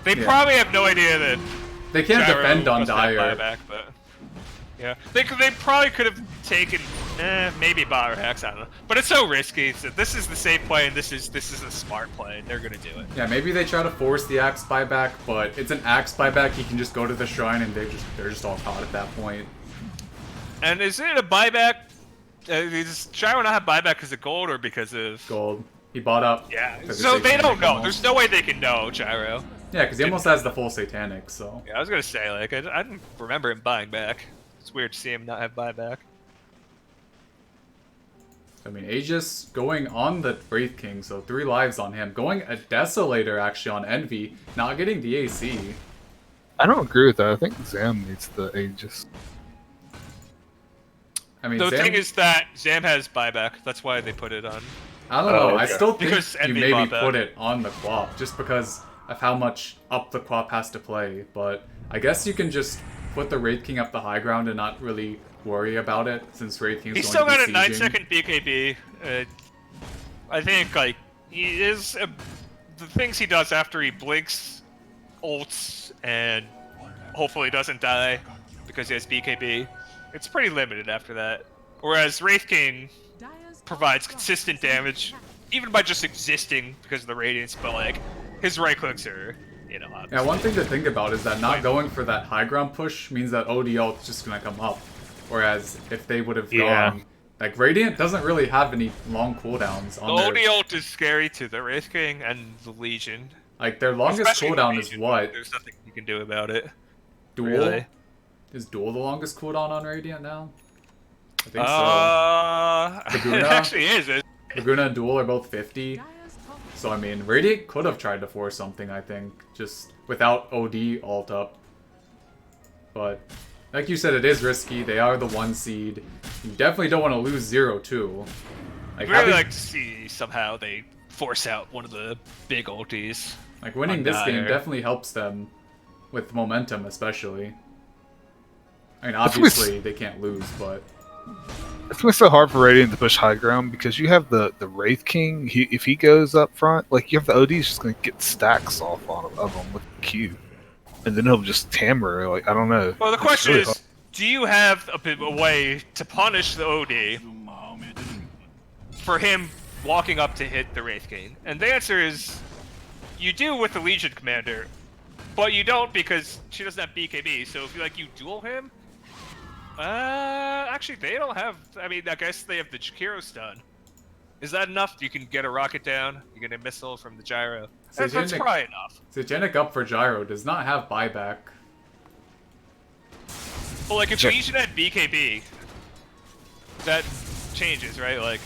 They Yeah. probably have no idea that They can't Gyro defend on doesn't have Dire. buyback, but yeah, they probably could have taken maybe bot or Hex. I don't know, but it's so risky. So this is the safe play, and this is the smart play, and they're gonna do it. Yeah, maybe they try to force the Axe buyback, but it's an Axe buyback. He can just go to the shrine, and they're just all caught at that point. And is it a buyback? Does Gyro not have buyback because of gold or because of Gold. He bought up. Yeah, 'cause so it's they don't satanic know. almost. There's no way they can know Gyro. Yeah, because he almost has the full satanic, so. Yeah, I was gonna say, like, I didn't remember him buying back. It's weird to see him not have buyback. I mean, Aegis going on the Wraith King, so 3 lives on him. Going a Desolator actually on Envy, not getting the AC. I don't agree with that. I think Zam needs the Aegis. I mean, The Zam, thing is that Zam has buyback. That's why they put it on. I don't know. Oh, I okay. still think Because you Envy maybe bought that. put it on the Quap just because of how much up the Quap has to play. But I guess you can just put the Wraith King up the high ground and not really worry about it since Wraith King's He's going still to got be a 9 sieging. second BKB. I think, like, he is. The things he does after he blinks, ults, and hopefully doesn't die because he has BKB, it's pretty limited after that. Whereas Wraith King provides consistent damage, even by just existing because of the radiance, but, like, his right clicks are, you know, Yeah, one thing to think about is that not going for that high ground push means that OD ult's just gonna come up. Whereas if they would have Yeah. gone, like Radiant doesn't really have any long cooldowns The on their, OD ult is scary to the Wraith King and the Legion. like their longest Especially the cooldown is Legion. what? There's nothing you can do about it. Duel? Really? Is Duel the longest cooldown on Radiant now? I think It Laguna? actually is. so. Laguna and Duel are both 50. Dire's top So I mean, Radiant could have tried to force something, I think, just without OD ult up. But like you said, it is risky. They are the 1 seed. You definitely don't want to lose 0-2. I'd Like really having, like to see somehow they force out one of the big ulties. like winning on this game Dire. definitely helps them with momentum, especially. I mean, That's what's- obviously they can't lose, but It's gonna be so hard for Radiant to push high ground because you have the Wraith King. If he goes up front, like you have the OD's just gonna get stacks off of him with Q, and then he'll just hammer. Like I don't know. Well, the It's question really is, hard. do you have a way to punish the OD for him walking up to hit the Wraith King? And the answer is, you do with the Legion Commander, but you don't because she doesn't have BKB. So if you duel him, actually they don't have. I mean, I guess they have the Jakiro stun. Is that enough? You can get a rocket down. You get a missile from the gyro. That's Satanic- probably enough. Satanic up for Gyro does not have buyback. Well, like if Sure. Legion had BKB, that changes, right? Like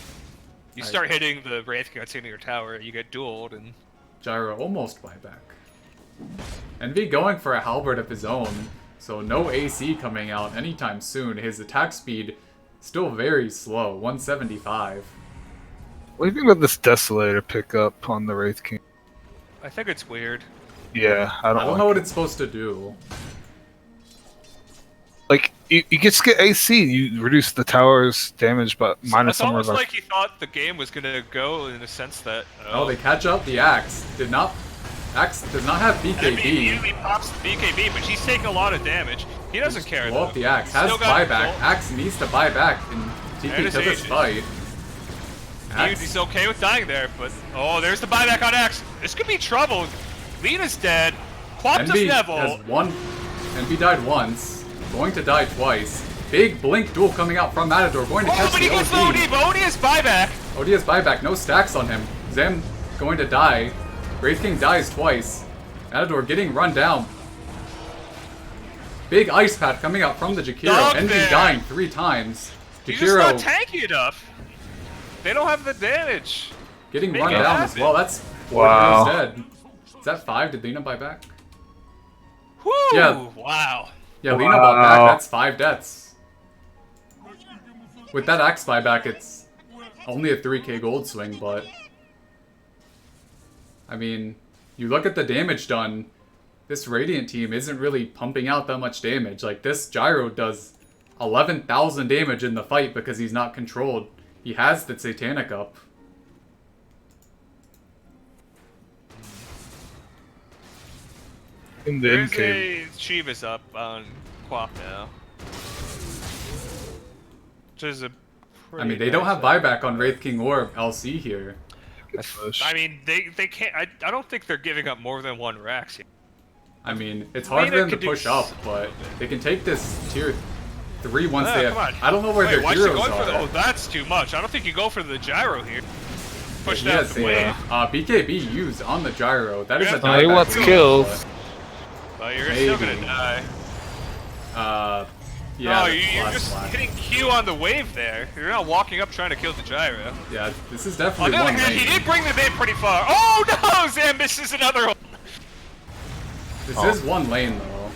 you I- start hitting the Wraith King that's hitting your tower, you get dueled, and Gyro almost buyback. Envy going for a halberd of his own, so no AC coming out anytime soon. His attack speed still very slow, 175. What do you think about this Desolator pickup on the Wraith King? I think it's weird. Yeah, I I don't, don't like know what it. it's supposed to do. Like you just get AC. You reduce the tower's damage, but minus It's somewhere almost like like he thought the game was gonna go in the sense that Oh, they catch up. The Axe did not. Axe does not have Envy BKB. immediately pops the BKB, but she's taking a lot of damage. He doesn't care Blow though. up the Axe. Has Still got buyback. gold. Axe needs to buy back and TP And his to this Aegis. fight. He's okay with dying there, but oh, there's the buyback on X. This could be trouble. Lena's dead. Quap does Envy Neville. has one. Envy died once. Going to die twice. Big blink duel coming out from Matador. Going to Oh, catch but the he goes for OD. OD, but OD has buyback. OD has buyback. No stacks on him. Zam going to die. Wraith King dies twice. Matador getting run down. Big ice pad coming out from the Jakiro. Dog Envy there. dying 3 times. He's just not Jakiro tanky enough. They don't have the damage. getting Make run it down as happen. well. That's 4 Wow. heroes dead. Is that 5? Did Lena buy back? Whoo! Yeah. Wow. Yeah, Lena bought back. Wow. That's 5 deaths. With that axe buyback, it's only a 3k gold swing, but I mean, you look at the damage done. this Radiant team isn't really pumping out that much damage. Like, this Gyro does 11,000 damage in the fight because he's not controlled. He has the Satanic up. In the There's MK. a Shiva's up on Quap now. Which is a I mean, they don't have buyback on Wraith King or LC here. I mean, they can't. I don't think they're giving up more than one Rax here. I mean, it's hard for them to push up, but they can take this tier 3 once they have... I don't know where their why heroes going are. for the, oh, that's too much. I don't think you go for the gyro here. Push Yeah, down the wave. BKB used on the gyro. That is a Yeah. dieback He wants move, kills. But you're still gonna Maybe. die. Yeah, No, the you're flash just slash. hitting Q on the wave there. You're not walking up trying to kill the gyro. Yeah, this is On definitely the other one hand, lane. he did bring the mid pretty far. Oh no, Zam misses another one. This is one lane, though.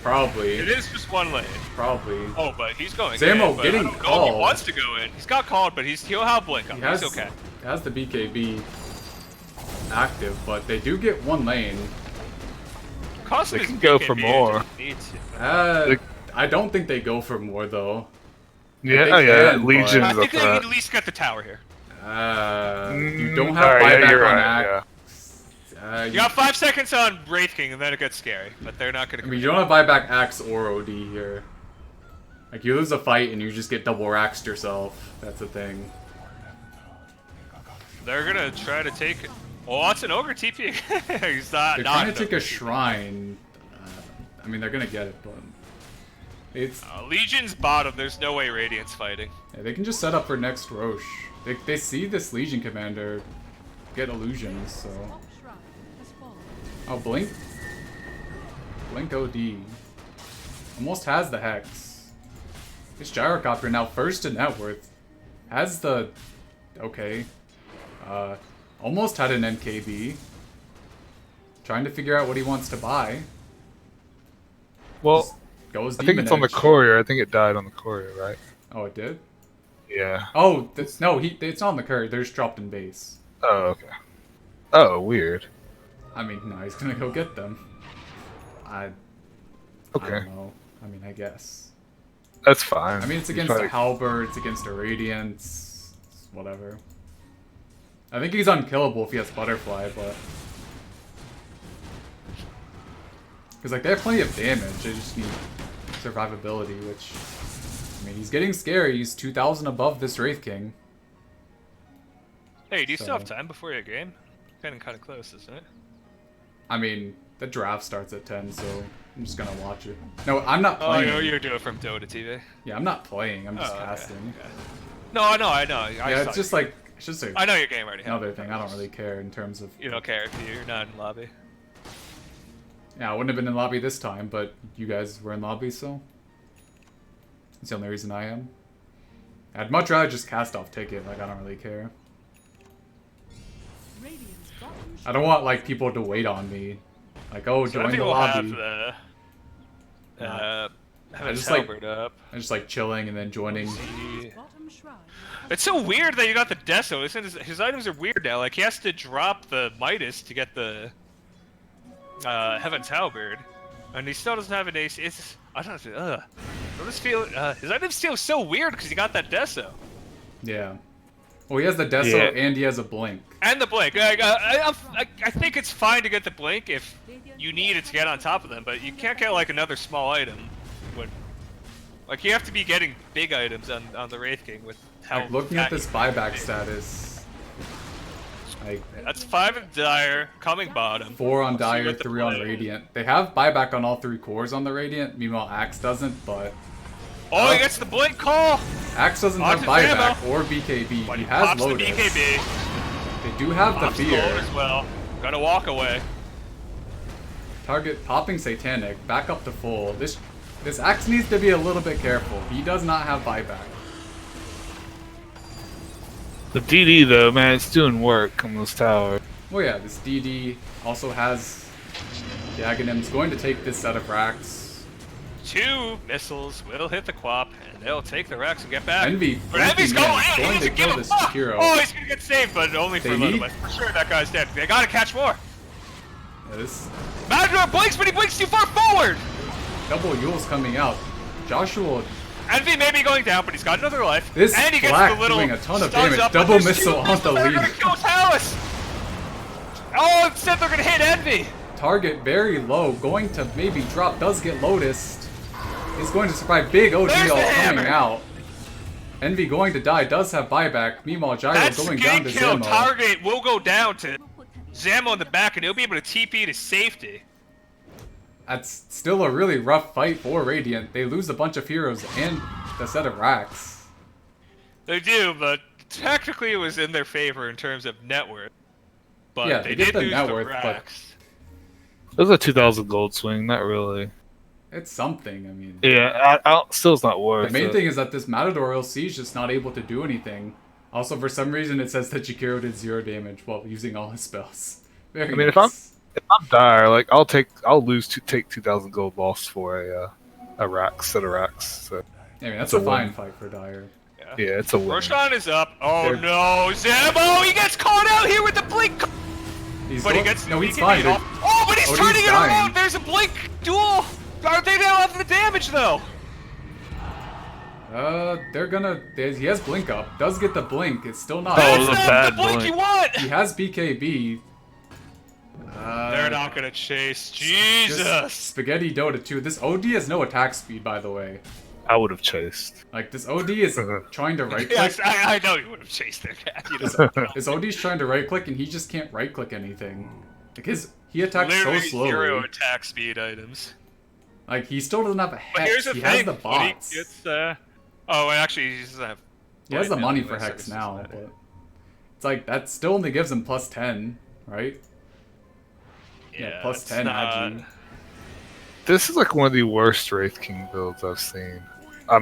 Probably. It is just one lane. Probably. Oh, but he's going Zamo in, but getting I don't know if called. he wants to go in. He's got called, but he'll have blink up. He has, He's okay. has the BKB active, but they do get one lane. Cost They of can his go BKB for more. if he needs to. I don't think they go for more, though. Yeah, They oh yeah, can, Legion's I up think they front. at least get the tower here. You don't have Alright, buyback yeah, you're on right, Axe. yeah. You got 5 seconds on Wraith King, and then it gets scary. But they're not gonna. I mean, you don't have buyback Axe or OD here. Like, you lose a fight and you just get double axed yourself. That's the thing. They're gonna try to take it. Oh, it's an ogre TP. He's not. They're not trying an to take ogre a TP. shrine. I mean, they're gonna get it, but it's Legion's bottom. There's no way Radiant's fighting. yeah, they can just set up for next Roche. They see this Legion commander get illusions, so Top shrine has fallen. oh blink OD almost has the hex. This gyrocopter now first in net worth has the almost had an NKB. Trying to figure out what he wants to buy. Well, Just goes I think it's on the Edge. courier. I think it died on the courier, right? Oh, it did? Yeah. Oh, no, it's not on the courier. They're just dropped in base. Oh, okay. Oh, weird. I mean, no, he's gonna go get them. I Okay, don't know. I mean, I guess. that's fine. I mean, it's You against try a to- Halberd, it's against a Radiance, whatever. I think he's unkillable if he has Butterfly, but... Because, like, they have plenty of damage, they just need survivability, which... I mean, he's getting scary, he's 2,000 above this Wraith King. Hey, do you still have So- time before your game? Getting kind of close, isn't it? I mean, the draft starts at 10, so I'm just gonna watch it. No, I'm not Oh, playing. you're doing it from Dota TV. Yeah, I'm not playing, I'm just Oh, okay, casting. okay. No, I know. Yeah, it's just like, it's just I know your game already. another thing, I don't really care in terms of... You don't care if you're not in lobby. Yeah, I wouldn't have been in lobby this time, but you guys were in lobby, so... That's the only reason I am. I'd much rather just cast off ticket, like, I don't really care. Radiant's bottom I don't want, like, people to wait on me. Like, oh, So join the people lobby. have the have just a like- Halberd up. I'm just, like, chilling and then joining. bottom shrine. It's so weird that you got the Deso. His items are weird now. Like he has to drop the Midas to get the Heaven's Halberd, and he still doesn't have an ace. It's I don't know. I just feel his items feel so weird because he got that Deso Yeah. Well, he has the Deso Yeah. and he has a Blink. and the Blink. I think it's fine to get the Blink if you need it to get on top of them, but you can't get like another small item when. Like you have to be getting big items on the Wraith King with how. Like, looking at tacky this buyback status, like, That's 5 in Dire, coming bottom. 4 on Let's see Dire, what the 3 on play- Radiant. They have buyback on all 3 cores on the Radiant, meanwhile Axe doesn't, but Oh, he gets the blink call! Axe doesn't have Onto buyback Zamo. or BKB. But He he has pops Lotus. the BKB. They do have the Pops the fear. gold as well. Gotta walk away. Target popping Satanic, back up to full. This Axe needs to be a little bit careful. He does not have buyback. The DD though, man, it's doing work on this tower. Well, yeah, this DD also has the Aghanims going to take this set of racks. 2 missiles will hit the Quap, and they'll take the Rex and get back. Envy, But Envy's flanking going in, in! He going to doesn't kill give a this fuck! hero. Oh, he's gonna get saved, but only for They a little need- bit. For sure, that guy's dead. They gotta catch more! This Matador blinks, but he blinks too far forward! double Yule's coming out. Joshua, Envy may be going down, but he's got another life. this and he gets Black the little doing a ton of stuns damage. up, but Double there's missile two on the missiles that are lead. gonna kill Talus! Oh, instead they're gonna hit Envy! Target very low, going to maybe drop, does get Lotus. He's going to survive. Big OD There's the coming hammer. out. Envy going to die, does have buyback. Meanwhile, Gyro That's going the down game to kill. Zamo. Target will go down to Zamo in the back, and he'll be able to TP to safety. That's still a really rough fight for Radiant. They lose a bunch of heroes and a set of racks. They do, but technically it was in their favor in terms of net worth. But Yeah, they they get did the lose net the worth, but- racks. It was a 2,000 gold swing, not really. It's something, I mean. Yeah, still it's not worth The main it. thing is that this Matador LC is just not able to do anything. Also, for some reason, it says that Jakiro did 0 damage while using all his spells. Very I mean, nice. if I'm dire, like I'll take 2,000 gold loss for a rack set of racks. So I mean, that's it's a a fine win. fight for Dire. yeah, it's a win. Roshan is up. Oh They're- no, Zamo! He gets caught out here with the blink! He's But he going- gets no, he's he fine. can beat off. Oh, but he's Oh, turning he's it dying. around! There's a blink duel! Are they don't have the damage though? They're gonna. He has blink up. Does get the blink. It's still not. Oh, That's the not bad the blink blink. you want! He has BKB. They're not gonna chase. Just Jesus! Spaghetti Dota 2. This OD has no attack speed, by the way. I would have chased. Like, this OD is trying to right click. Yes, I know you would have chased their cat. You know. His OD's trying to right click and he just can't right click anything. Like, he attacks so Literally slowly. 0 attack speed items. Like, he still doesn't have a But hex. here's the He thing. has the when he bots. gets, oh, actually, he doesn't have. He has the Right, money no, for no, hex services now, that. but it's like that still only gives him plus 10, right? Yeah, plus it's 10 not- Agi. This is like one of the worst Wraith King builds I've seen. I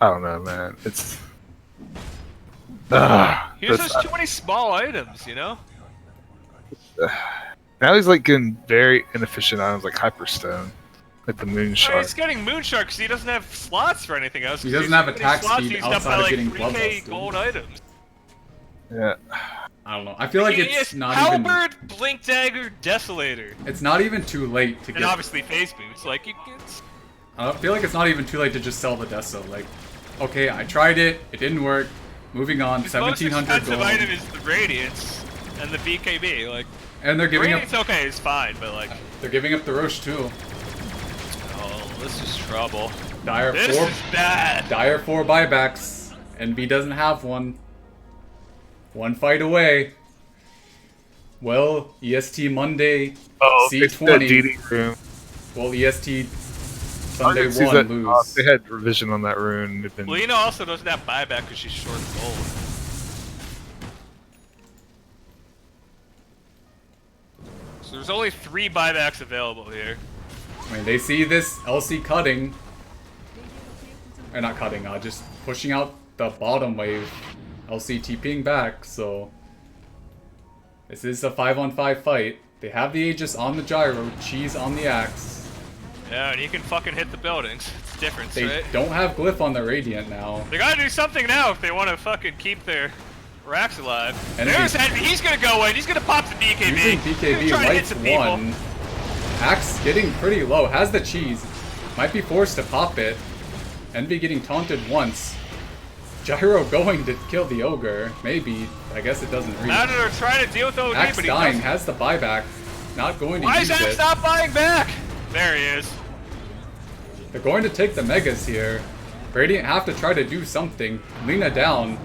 don't know, man. It's. He just has too many small items, you know? Now he's like getting very inefficient items like Hyperstone, like the I mean, Moonshark. he's getting Moonshark because he doesn't have slots for anything else. He 'cause doesn't there's have too many attack slots speed used up outside by, of like, getting 3K blood-busted. gold items. Yeah. I don't know. I feel like it's Yes, not Halberd, Blink Dagger, Desolator, even. It's not even too late to and get. obviously Phase Boots. Like, it's... I feel like it's not even too late to just sell the Deso. Like, okay, I tried it. It didn't work. Moving on. His most 1,700 expensive gold. item is the Radiance and the BKB. Like, And they're giving Radiance, up. okay, is fine, but like, They're giving up the Roche too. oh, this is trouble. Dire This 4. is bad. Dire 4 buybacks. NB doesn't have one. One fight away. Well, EST Monday. Oh, it's the C20. DD room. Well, EST Sunday Target sees 1 that- lose. they had revision on that rune. They've been- Lena also doesn't have buyback because she's short gold. So there's only 3 buybacks available here. I mean, they see this LC cutting. Or not cutting, just pushing out the bottom wave. LC TPing back, so. This is a 5-on-5 fight. They have the Aegis on the gyro, Cheese on the axe. Yeah, and you can fucking hit the buildings. It's different, They right? don't have Glyph on the Radiant now. They gotta do something now if they want to fucking keep their racks alive. And There's Envy. He's gonna go in. He's gonna pop the BKB. Using He's BKB, gonna try to hit lights some people. 1. Axe getting pretty low, has the cheese. Might be forced to pop it. Envy getting taunted once. Gyro going to kill the ogre. Maybe. I guess it doesn't reach. Matador trying to deal with OD, Axe but he dying, doesn't. has the buyback. Not going to Why use is Axe it. not buying back? There he is. They're going to take the megas here. Radiant have to try to do something. Lena down.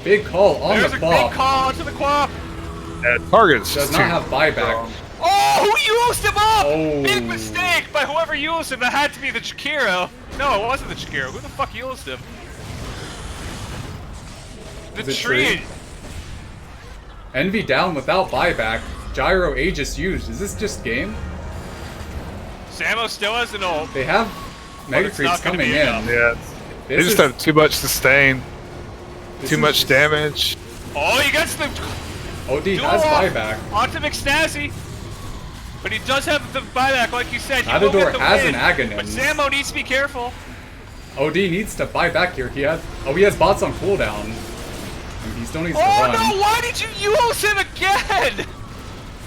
Big call on There's the a Quap. big call onto the Quap. Target's Does just not too have buyback. strong. Oh, who used him up? Oh. Big mistake by whoever used him. That had to be the Chikiro. No, it wasn't the Chikiro. Who the fuck used him? The Is it tree. Tree? Envy down without buyback. Gyro Aegis used. Is this just game? Samo still has an ult. They have Mega it's Creeps not gonna coming be in. enough. Yeah. They This just is- have too much sustain, this too is much just- damage. Oh, he gets the OD duel has off buyback. onto McSnazzi. But he does have the buyback, like you said. He will Matador get the has win. an Aghanim. But Zamo needs to be careful. OD needs to buy back here. He has bots on cooldown. And he still needs to Oh run. no, why did you use him again?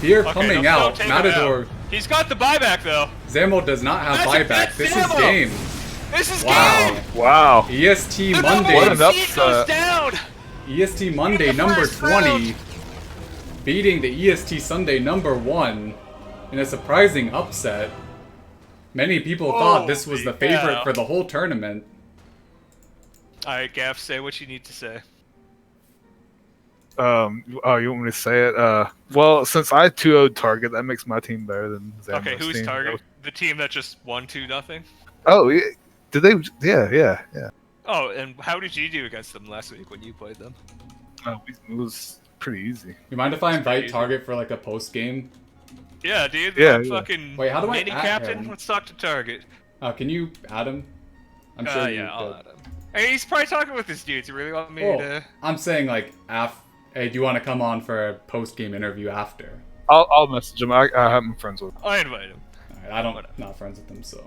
Fear Okay, coming no, out. take him Matador. out. He's got the buyback though. Zamo does not have That's buyback. This is Zamo. game. This is Wow. game. Wow. EST The Monday. What an number 1 seed upset. goes down. EST Monday In the number first 20 round. beating the EST Sunday number 1 in a surprising upset. Many people thought this was the Holy favorite cow. for the whole tournament. Alright, Gaff, say what you need to say. Oh, you want me to say it? Well, since I 2-0'd Target, that makes my team better than Zamo's Okay, who's team. target? The team that just won 2-0? Oh, yeah. Did they? Yeah. Oh, and how did you do against them last week when you played them? Oh, it was pretty easy. You mind if I invite crazy. Target for like a post game? Yeah, dude. Yeah, that yeah. fucking Wait, how do I mini add captain. him? Let's talk to Target. Can you add him? I'm sure you Yeah, I'll could. add him. Hey, he's probably talking with his dudes. You really want me Oh, to? I'm saying like hey, do you want to come on for a post game interview after? I'll message him. I have him friends with. I invite him. Alright, I don't Whatever. not friends with him, so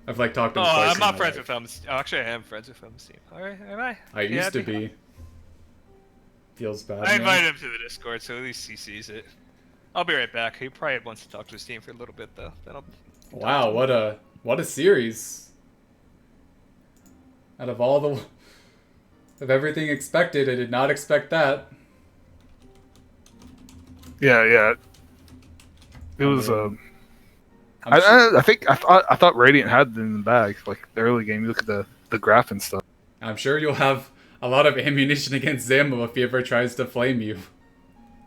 I've like talked to Oh, him twice. I'm in not my friends life. with him. Oh, actually, I am friends with him. Steve. All right, am I? I Yeah, used to think- be. Feels bad. I man. invited him to the Discord, so at least he sees it. I'll be right back. He probably wants to talk to his team for a little bit, though. Then I'll... Wow, what a series! Out of all the of everything expected, I did not expect that. Yeah. It was. I'm sure, I thought Radiant had it in the bag. Like the early game, you look at the graph and stuff. I'm sure you'll have a lot of ammunition against Zamo if he ever tries to flame you.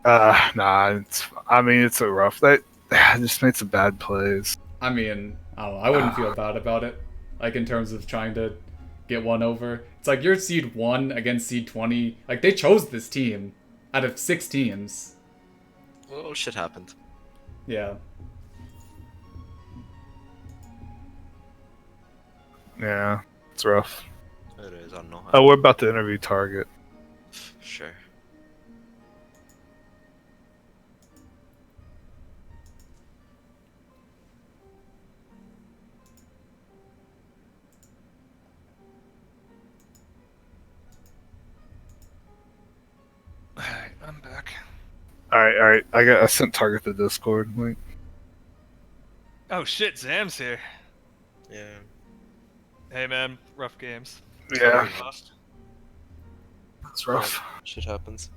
Nah. It's so rough. That just made some bad plays. I mean, I don't know. I wouldn't feel bad about it. Like in terms of trying to get one over. It's like you're seed 1 against seed 20. Like they chose this team out of 6 teams. Well, shit happened. Yeah. Yeah, it's rough. It is, I don't know. Oh, we're about to interview Target. Sure. Alright, I'm back. All right. I sent Target the Discord link. Oh shit, Zam's here. Yeah. Hey man, rough games. Yeah, We lost. it's rough. Shit happens.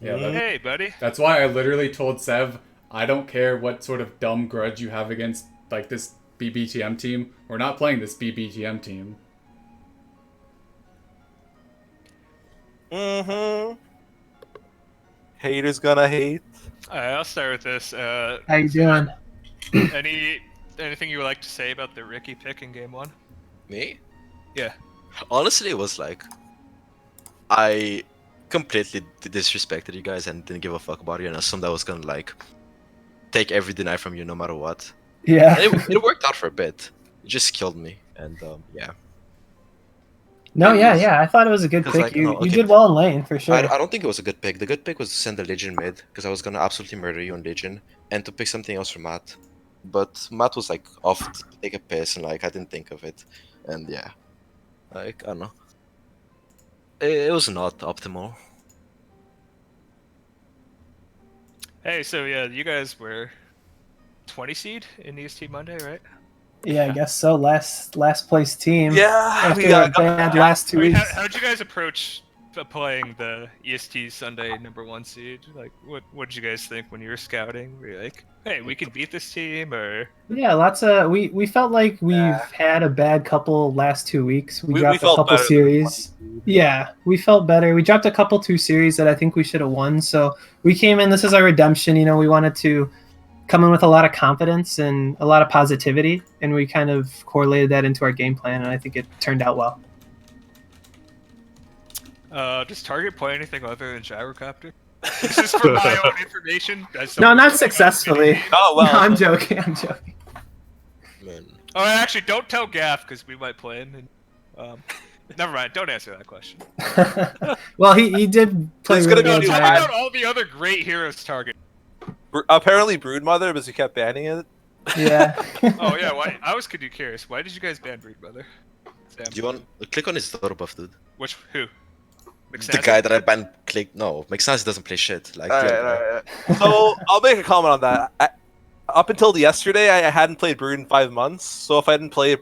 Yeah, that, Hey, buddy. that's why I literally told Sev, I don't care what sort of dumb grudge you have against like this BBTM team. We're not playing this BBTM team. Mm-hmm. Haters gonna hate. Alright, I'll start with this. How you doing? Anything you would like to say about the Ricky pick in game 1? Me? Yeah. Honestly, it was like I completely disrespected you guys and didn't give a fuck about you and assumed I was gonna like take every deny from you no matter what. Yeah. And it worked out for a bit. It just killed me, and yeah. No, yeah. I thought it was a good 'Cause, pick. like, You no, you okay. did well in lane for sure. I don't think it was a good pick. The good pick was to send the Legion mid because I was gonna absolutely murder you on Legion, and to pick something else for Matt. But Matt was like off to take a piss, and like I didn't think of it, and yeah, like I don't know. It was not optimal. Hey, so yeah, you guys were 20 seed in EST Monday, right? Yeah, I guess so. Last place team. Yeah, After we that got bad last 2 I mean, weeks. how'd you guys approach playing the EST Sunday #1 seed? Like, what did you guys think when you were scouting? Were you like, hey, we can beat this team, or Yeah, lots of we felt like we've had a bad couple last 2 weeks. We dropped a felt couple better than series. 20. Yeah, we felt better. We dropped a couple 2 series that I think we should have won. So we came in. This is our redemption. You know, we wanted to come in with a lot of confidence and a lot of positivity, and we kind of correlated that into our game plan, and I think it turned out well. does Target play anything other than gyrocopter? This is for my own information. as No, someone not who's- successfully. Oh well. No, I'm joking. Man. Oh, actually, don't tell Gaff because we might play him. And, never mind. Don't answer that question. Well, he did play There's really gonna be well. a Talk bad- about all the other great heroes Target. Apparently Broodmother, because you kept banning it. Yeah. Oh yeah, why? I was curious. Why did you guys ban Broodmother? Sam. Do you want click on his Thor buff, dude? Which who? The McSnazzi? guy that I banned clicked. No, McSnazzi doesn't play shit. Like, All right, yeah, all right. So I'll make a comment on that. Up until yesterday, I hadn't played Brood in 5 months. So if I didn't play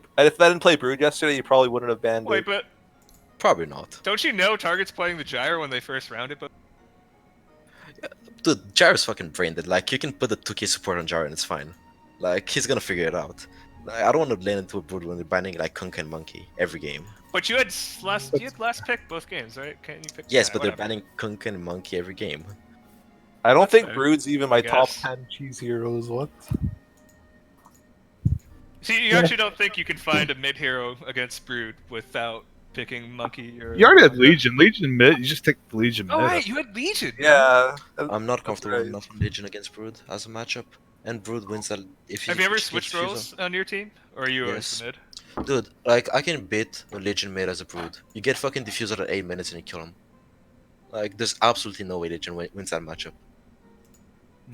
Brood yesterday, you probably wouldn't have banned Wait, it. but probably not. don't you know Target's playing the Gyre when they first rounded? But Dude, Jar's fucking brain dead. Like, you can put a 2k support on Jar and it's fine. Like, he's gonna figure it out. Like, I don't want to land into a Brood when they're banning like Kunkka and Monkey every game. But you had last pick both games, right? Can't you pick? Yes, Yeah, but whatever. they're banning Kunkka and Monkey every game. I don't think fair, Brood's even my I top guess. 10 cheese heroes. What? See, you actually don't think you can find a mid hero against Brood without picking Monkey or? You already had Legion. Legion mid. You just take the Legion Oh mid. right, you had Legion. Yeah. I'm not comfortable right. enough on Legion against Brood as a matchup. And Brood wins that if you Have you ever get switched diffuser. roles on your team, or are you Yes. always mid? Dude, like, I can beat a Legion mid as a Brood. You get fucking diffuser at 8 minutes and you kill him. Like, there's absolutely no way Legion wins that matchup.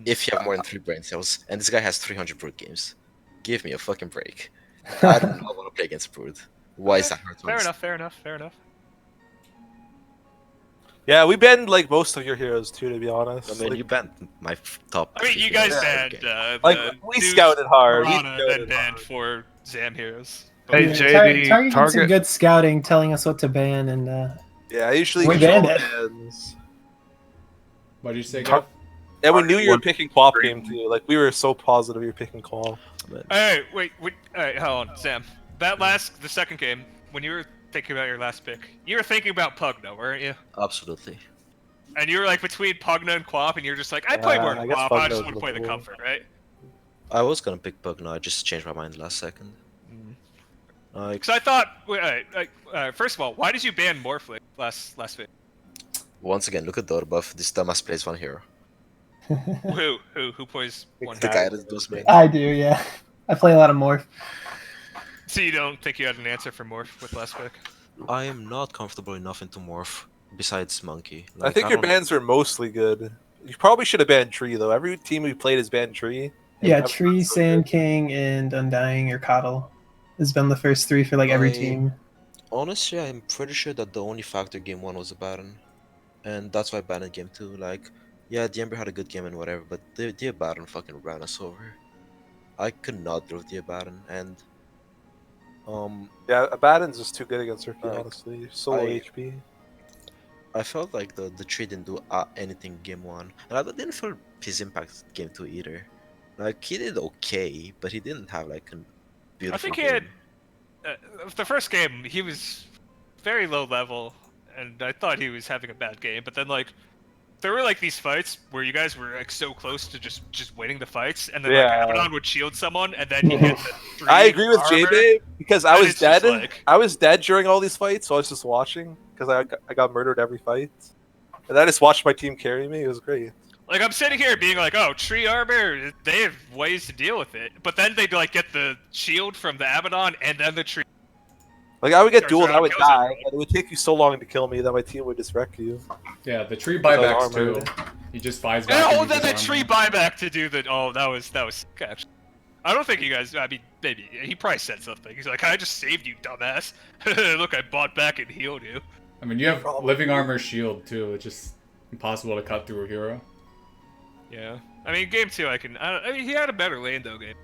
If you have more than 3 brain cells, and this guy has 300 Brood games. Give me a fucking break. I do not want to play against Brood. Why is that hard to Fair understand? enough. Fair enough. Fair enough. Yeah, we banned like most of your heroes too, to be honest. I mean, Like- you banned my top. I mean, 3 you guys heroes banned every game. Like the we Zeus, scouted hard. We Piranha, then scouted banned hard. for Zam heroes. Hey, Yeah, JD, Target did some Target. good scouting, telling us what to ban, and Yeah, I usually We control banned it. bans. What did you say, Tar- Gav? And we knew you were One- picking Quap game too. Like we were so positive you were picking Quap. Hey, wait. Alright, hold on, Sam. The second game, when you were thinking about your last pick, you were thinking about Pugna, weren't you? Absolutely. And you were like between Pugna and Quap, and you're just like, I play more I than guess Quap, I Pugna just was want to play the looking comfort, right? I was gonna pick Bug now, I just changed my mind last second. Like, Because I thought, first of all, why did you ban Morphling last fit? once again, look at the buff. This dumbass plays one hero. Who plays one The hero? guy that does main. I do, yeah. I play a lot of Morph. So you don't think you had an answer for Morph with last pick? I am not comfortable enough into Morph, besides Monkey. I Like, think your don't- bans were mostly good. You probably should have banned Tree though. Every team we played has banned Tree. and Yeah, everyone's Tree, so Sand good. King, and Undying or Coddle has been the first 3 for like every I- team. Honestly, I'm pretty sure that the only factor game 1 was a Baron. And that's why I banned game 2. Like, yeah, the Ember had a good game and whatever, but the Baron fucking ran us over. I could not deal with the Baron, and Yeah, Abaddon's just too good against Rookie, Like, honestly. So low I- HP. I felt like the tree didn't do anything game 1, and I didn't feel his impact game 2 either. Like, he did okay, but he didn't have like a beautiful. I think he game. had the first game. He was very low level, and I thought he was having a bad game. But then like there were like these fights where you guys were like so close to just winning the fights, and then Yeah. like Abaddon would shield someone, and then he hit the three I agree with armor. JB because I and was it's just dead. like- I was dead during all these fights, so I was just watching because I got murdered every fight. And I just watched my team carry me. It was great. Like I'm sitting here being like, oh, tree armor, they have ways to deal with it. But then they'd like get the shield from the Abaddon, and then the tree. Like I would get Turns dueled, around I would kills die, everyone. and it would take you so long to kill me that my team would just wreck you. Yeah, the tree Without buybacks armor. too. He just buys back. And and oh, then the uses tree armor. buyback to do the. Oh, that was sick, actually. I don't think you guys. I mean, maybe he probably said something. He's like, "I just saved you, dumbass. Look, I bought back and healed you." I mean, you have living armor shield too. It's just impossible to cut through a hero. Yeah. I mean, game 2, I mean, he had a better lane though. Game.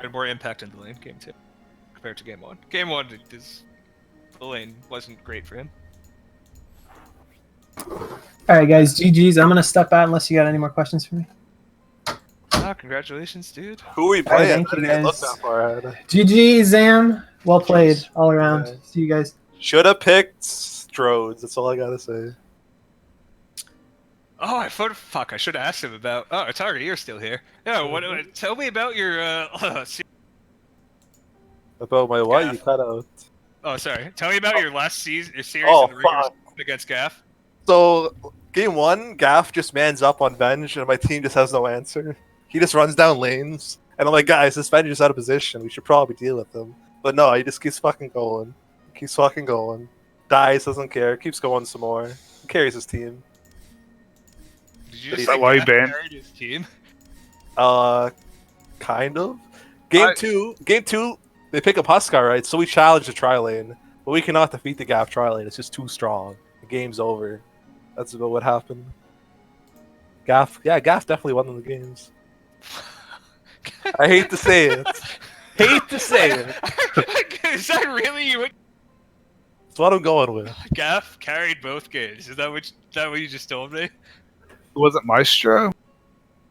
Had more impact in the lane. Game 2, compared to game 1. Game 1, the lane wasn't great for him. All right, guys, GG's. I'm gonna step out unless you got any more questions for me. Ah, congratulations, dude. Who are we All right, playing? thank I you, didn't even look guys. that far ahead. GG, Zam. Well played all around. Yeah. See you guys. Should have picked Strodes. That's all I gotta say. Oh, fuck! I should have asked him about. Oh, Target, you're still here. Yeah. Tell me about your. About my what? Yeah. You cut out. Oh, sorry. Tell me about your last series Oh, in the regular fuck. season against Gaff. So, game 1, Gaff just mans up on Venge, and my team just has no answer. He just runs down lanes, and I'm like, guys, this Venge is out of position. We should probably deal with him. But no, he just keeps fucking going. Keeps fucking going. Dies, doesn't care, keeps going some more. He carries his team. Did you Is just that say why you Gaff banned? carried his team? Kind of. Game 2, they pick up Huskar, right? So we challenge the tri lane, but we cannot defeat the Gaff tri lane. It's just too strong. the game's over. That's about what happened. Gaff definitely won the games. I hate to say it. Hate to say it. Is that really you? That's what I'm going with. Gaff carried both games. Is that what you just told me? Was it Maestro?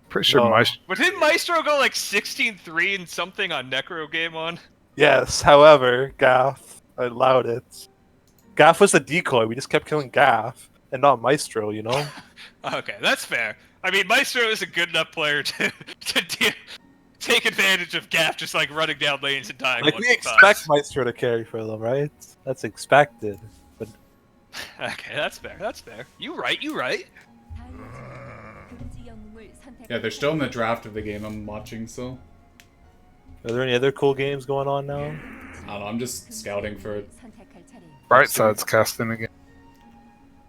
Pretty sure No. Maestro. But didn't Maestro go like 16-3 and something on Necro Game 1? Yes, however, Gaff allowed it. Gaff was the decoy. We just kept killing Gaff and not Maestro, you know? Okay, that's fair. I mean, Maestro is a good enough player to take advantage of Gaff just like running down lanes and dying. Like, we expect Maestro to carry for them, right? That's expected. But Okay, that's fair. That's fair. You right. Yeah, they're still in the draft of the game I'm watching, so are there any other cool games going on now? I don't know. I'm just scouting for it. Brightside's casting again.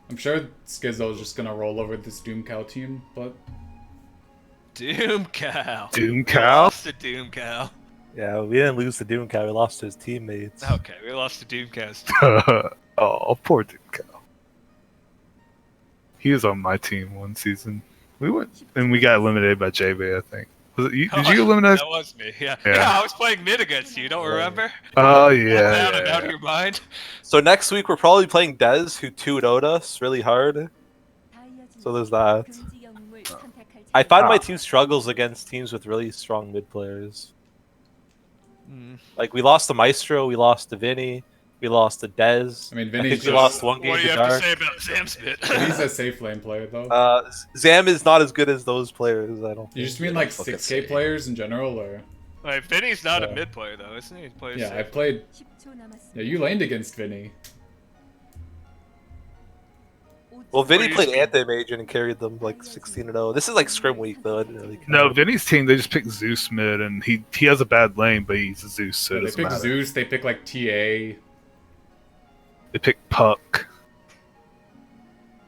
I'm sure Skizzo is just gonna roll over this Doom Cow team, but Doom Cow. Doom We Cow? lost to Doom Cow. Yeah, we didn't lose to Doom Cow. We lost to his teammates. Okay, we lost to Doom Cow. Oh, poor Doom Cow. He was on my team one season. We went and we got eliminated by JB, I think. Was it you? Did you eliminate? That was me. Yeah. Yeah. Yeah, I was playing mid against you. Don't remember? Oh Out yeah. and out of your mind. So next week we're probably playing Dez, who 2'd us really hard. So there's that. I find my team struggles against teams with really strong mid players. Like, we lost to Maestro, we lost to Vinny, we lost to Dez. I mean, I Vinny's think we just, lost one game What do you to have to Dark. say about Zamspit? Vinny's a safe lane player though. Zam is not as good as those players, I don't think. You just mean like fucking 6K say. players in general, or? Like, Vinny's not a Yeah. mid player though, isn't he? He plays Yeah, I safe. played. Yeah, you laned against Vinny. Well, Vinny What do played you- anti-mage and carried them like 16-0. This is like Scrim Week though, I didn't really care. No, Vinny's team, they just picked Zeus mid, and he has a bad lane, but he's a Zeus, so Yeah, it they doesn't pick matter. Zeus. They pick like TA. They picked Puck.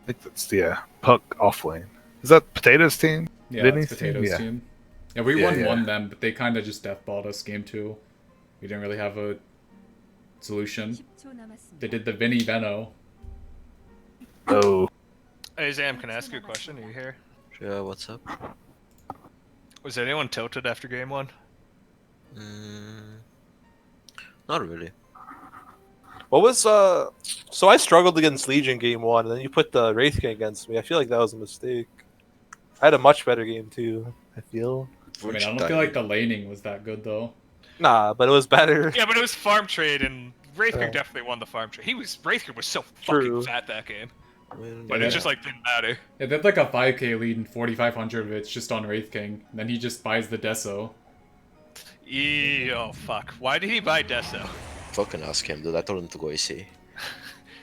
I think that's, yeah, Puck off lane. Is that Potato's team? Yeah, Vinny's it's team? Potatoes Yeah. team. Yeah, we Yeah, won yeah. them, but they kind of just deathballed us game 2. We didn't really have a solution. They did the Vinny Veno. Oh. Hey Zam, can I ask you a question? Are you here? Yeah, what's up? Was anyone tilted after game 1? Not really. What was so I struggled against Legion game 1, and then you put the Wraith King against me. I feel like that was a mistake. I had a much better game 2, I feel. I mean, I don't feel like the laning was that good though. Nah, but it was better. Yeah, but it was farm trade, and Wraithker Yeah. definitely won the farm trade. Wraithker was so True. fucking fat that game, I mean, but Yeah. it just like didn't matter. Yeah, they had like a 5K lead and 4,500 of it's just on Wraith King. And then he just buys the Deso. Oh fuck! Why did he buy Deso? fucking ask him, dude. I told him to go AC.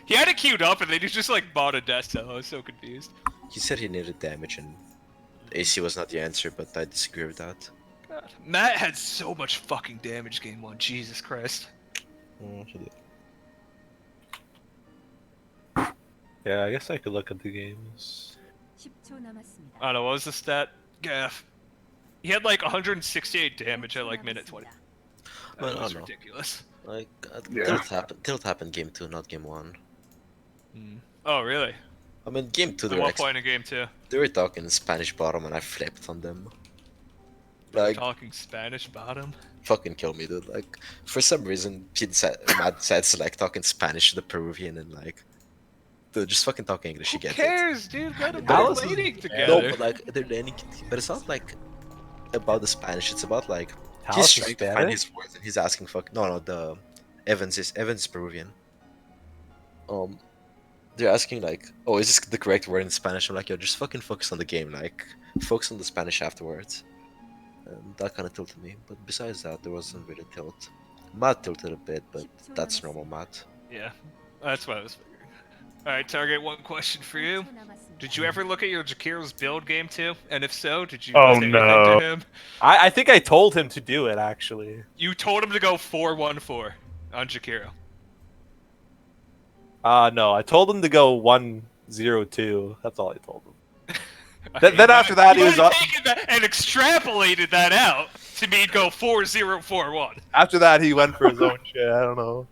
He had it queued up, and then he just like bought a Deso. I was so confused. He said he needed damage, and AC was not the answer, but I disagree with that. God. Matt had so much fucking damage game 1. Jesus Christ. He did. Yeah, I guess I could look at the games. I don't know, what was the stat? Gaff. He had like 168 damage at like minute 20. That Well, I was don't know. ridiculous. Like, Yeah. tilt happened game 2, not game 1. Oh really? I mean, game 2, At they were, what point in game 2? they were talking Spanish bottom, and I flipped on them. We're Like, talking Spanish bottom. fucking kill me, dude. Like, for some reason, Matt said like talking Spanish to the Peruvian, and like, dude, just fucking talk English. Who You get cares, dude? Got Alice a is- laning it. together. No, but like, they're learning. But it's not like about the Spanish. It's about like he's Alice is trying to find Spanish? his words, and he's asking no, the Evans is Peruvian. They're asking like, oh, is this the correct word in Spanish? I'm like, yo, just fucking focus on the game. Like, focus on the Spanish afterwards. And that kind of tilted me. But besides that, there wasn't really tilt. Matt tilted a bit, but that's normal, Matt. Yeah, that's what I was figuring. Alright, Target, one question for you. Did you ever look at your Jakiro's build game 2? And if so, did you Oh, say anything no. to him? I think I told him to do it, actually. You told him to go 4-1-4 on Jakiro. No, I told him to go 1-0-2. That's all I told him. Okay, Then after that, he was might have up. taken that and extrapolated that out to mean go 4-0-4-1. After that, he went for his own shit. I don't know.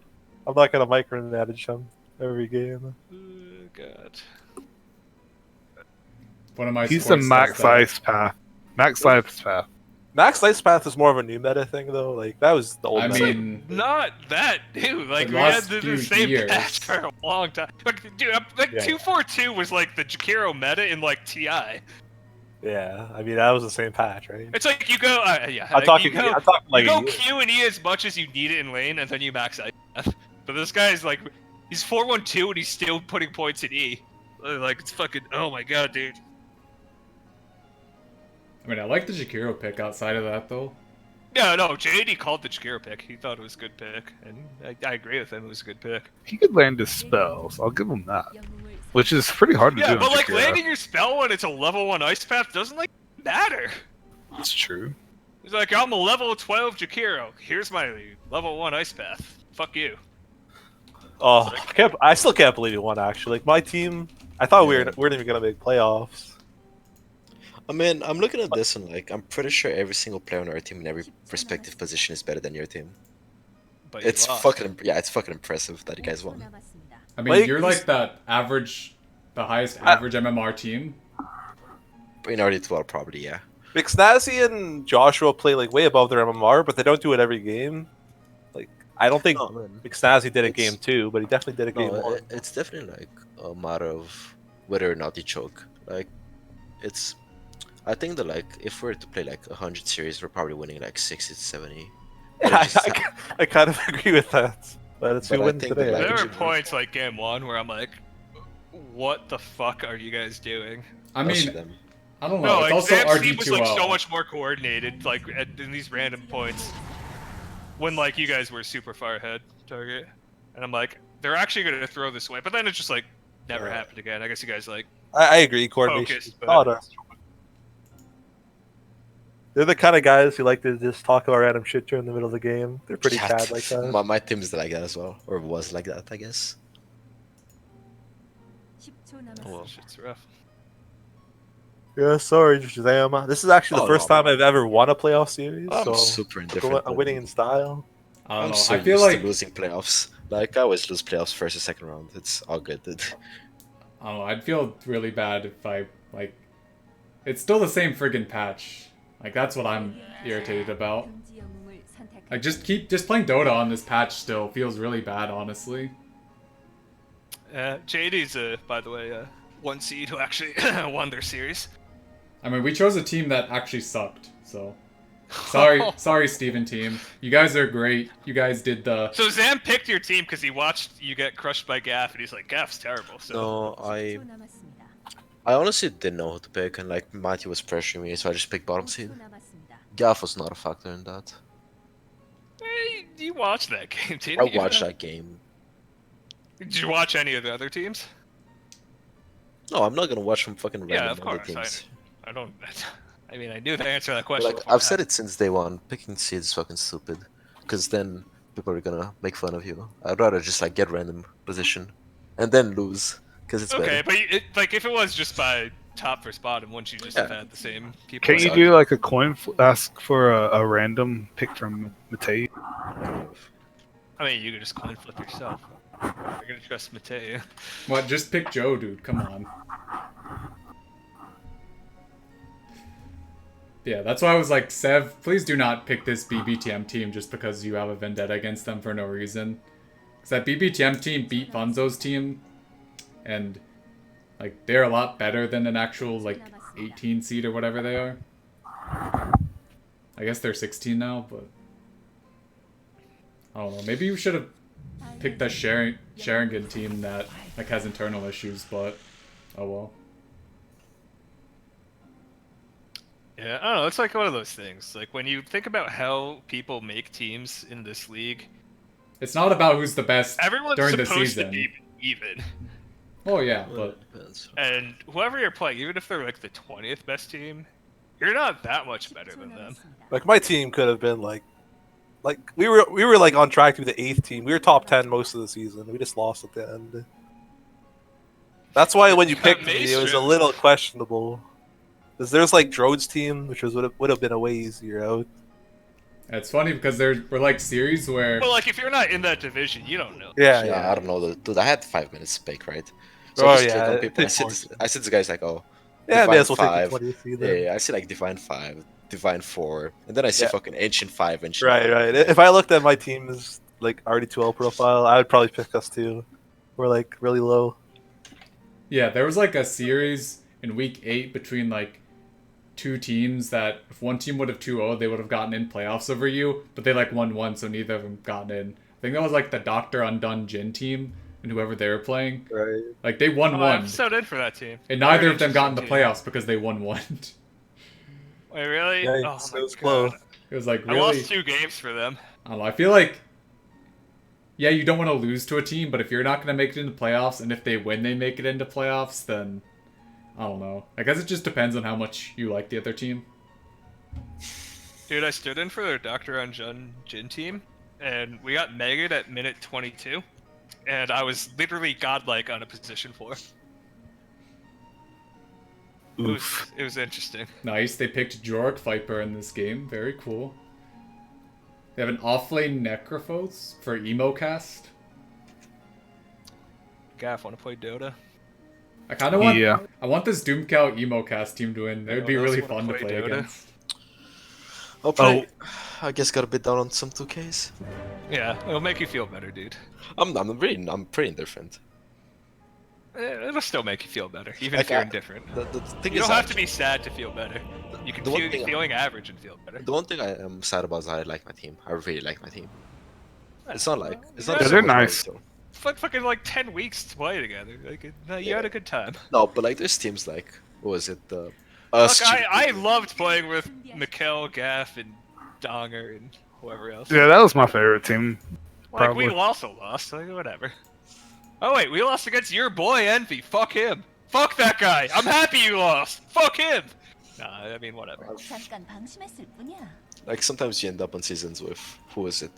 I'm not gonna micromanage him every game. god. One of my He's the sports max does that. ice path. Max ice path. Max Ice Path is more of a new meta thing, though. Like, that was the old I meta. mean, Not that new. Like The we had last the few same years. patch for a long time. Like, dude, like Yeah. 242 was like the Jakiro meta in like TI. Yeah, I mean, that was the same patch, right? It's like you go, yeah. I'm talking, you go, I'm talking like you a go year. Q and E as much as you need it in lane, and then you max ice. But this guy's like, he's 412 and he's still putting points in E. Like it's fucking, oh my god, dude. I mean, I like the Jakiro pick outside of that, though. No, JD called the Jakiro pick. He thought it was a good pick, and I agree with him. It was a good pick. He could land his spells. I'll give him that. Which is pretty hard to Yeah, do. but on like Jakiro. landing your spell when it's a level 1 ice path doesn't like matter. That's true. He's like, I'm a level 12 Jakiro. Here's my level 1 ice path. Fuck you. Oh, I still can't believe you won, actually. Like, my team, I thought we weren't even going to make playoffs. I mean, I'm looking at this and like, I'm pretty sure every single player on our team in every respective position is better than your team. But you It's lost. it's fucking impressive that you guys won. I mean, Like, you're like that average, the highest average MMR team. In RD2L, probably, yeah. McSnazzi and Joshua play, like, way above their MMR, but they don't do it every game. Like, I don't think No, man. McSnazzi did it It's- game 2, but he definitely did it game No, 1. it's definitely like a matter of whether or not you choke. Like, it's. I think that like if we were to play like 100 series, we're probably winning like 60 to 70. But Yeah, it's just I kind of agree with that. But it's But who I wins think today. that, like, There were Like- points like game 1 where I'm like, what the fuck are you guys doing? I most mean, of them. I don't know. No, it's like also Sam's team was like RD2L. so much more coordinated, like in these random points. When like you guys were super far ahead target, and I'm like, they're actually gonna throw this way, but then it just like never Yeah. happened again. I guess you guys like I agree, coordination. Focus, is but- not us. They're the kind of guys who like to just talk about random shit during the middle of the game. They're pretty Yeah, bad like that. My team is like that as well, or was like that, I guess. well, shit's rough. Yeah, sorry, Zamo. This is actually the Oh, first no, time man. I've ever won a playoff series. I'm so super indifferent. I'm winning in style. I don't I'm know. so I feel used like to losing playoffs. Like I always lose playoffs first or second round. It's all good, dude. I don't know. I'd feel really bad if I like. It's still the same friggin' patch. Like that's what I'm irritated about. Like just playing Dota on this patch still feels really bad, honestly. JD's by the way, 1 seed who actually won their series. I mean, we chose a team that actually sucked. So sorry, Steven team. You guys are great. You guys did the. So Zam picked your team because he watched you get crushed by Gaff, and he's like, Gaff's terrible. So No, I honestly didn't know who to pick, and like Matthew was pressuring me, so I just picked bottom seed. Gaff was not a factor in that. Hey, you watched that game, didn't I you? watched that game. Did you watch any of the other teams? No, I'm not gonna watch some fucking Yeah, random of other course. teams. I don't. I mean, I knew the answer to that But, question. like I've said it since day one, picking seed is fucking stupid, because then people are gonna make fun of you. I'd rather just like get random position, and then lose, because it's Okay, better. but like if it was just by top versus bottom, wouldn't you just have Yeah. had the same people? Can't you Suck. do like a ask for a random pick from Matei? I mean, you could just coin flip yourself. You're gonna trust Mateo. What? Just pick Joe, dude. Come on. Yeah, that's why I was like, Sev, please do not pick this BBTM team just because you have a vendetta against them for no reason. Because that BBTM team beat Funzo's team, and like they're a lot better than an actual like 18 seed or whatever they are. I guess they're 16 now, but I don't know. Maybe you should have picked that Sharingan team that like has internal issues, but oh well. Yeah, I don't know. It's like one of those things. Like when you think about how people make teams in this league, It's not about who's the best everyone's during the supposed season. to be even. Oh yeah, Well, but it depends. And whoever you're playing, even if they're like the 20th best team, you're not that much better than them. Like, my team could have been like we were like on track to be the 8th team. We were top 10 most of the season. We just lost at the end. That's why when you picked me, it was a little questionable. Because there's like Drode's team, which would have been a way easier out. it's funny because we're like series where Well, like if you're not in that division, you don't know. Yeah, Yeah, I don't know, dude. I had 5 minutes to pick, right? So I Oh, just click yeah, on it people. takes more. I see this guy's like, oh, Yeah, may Divine as well take 5. the 20th Yeah, either. yeah, I see like Divine 5, Divine 4, and then I see Yeah. fucking Ancient 5, Ancient Right, 5. right. If I looked at my team's like RD2L profile, I would probably pick us too. We're like really low. Yeah, there was like a series in week 8 between like two teams that if one team would have 2-0, they would have gotten in playoffs over you, but they like won one, so neither of them got in. I think that was like the Dr. Undone Jin team and whoever they were playing. Right. Like they won Oh, one, I'm so in for that team. and neither Very of them got in the interesting team. playoffs because they won one. Wait, really? Yikes, Oh it my was god. close. It was like I really. lost 2 games for them. I don't know. I feel like, yeah, you don't want to lose to a team, but if you're not going to make it into playoffs, and if they win, they make it into playoffs, then I don't know. I guess it just depends on how much you like the other team. Dude, I stood in for their Dr. Unjun Jin team, and we got megged at minute 22, and I was literally godlike on a position 4. Oof. It was interesting. Nice. They picked Jorg Viper in this game. Very cool. They have an offlane Necrophos for emo cast. Gaff, wanna play Dota? I kind of want. Yeah. I want this Doomcow emo cast team to win. It would be Anyone else really wanna fun to play play Dota? against. I'll play. I guess got a bit down on some 2Ks. Yeah, it'll make you feel better, dude. I'm pretty indifferent. It'll still make you feel better, even Like, if you're I- indifferent. The thing You is, don't have to be sad to feel better. You can the one feel thing- feeling average and feel better. The one thing I am sad about is I like my team. I really like my team. It's not like it's not. Yeah, so they're much nice. about it, Fucking like 10 weeks to play together. Like, you had a good time. No, but like there's teams like what was it? Look, Us. I loved playing with Mikkel, Gaff, and Donger, and whoever else. Yeah, that was my favorite team. Like, probably. we also lost, like, whatever. Oh, wait, we lost against your boy, Envy. Fuck him. Fuck that guy. I'm happy you lost. Fuck him. Nah, I mean, whatever. 잠깐 방심했을 뿐이야. Like sometimes you end up on seasons with who was it?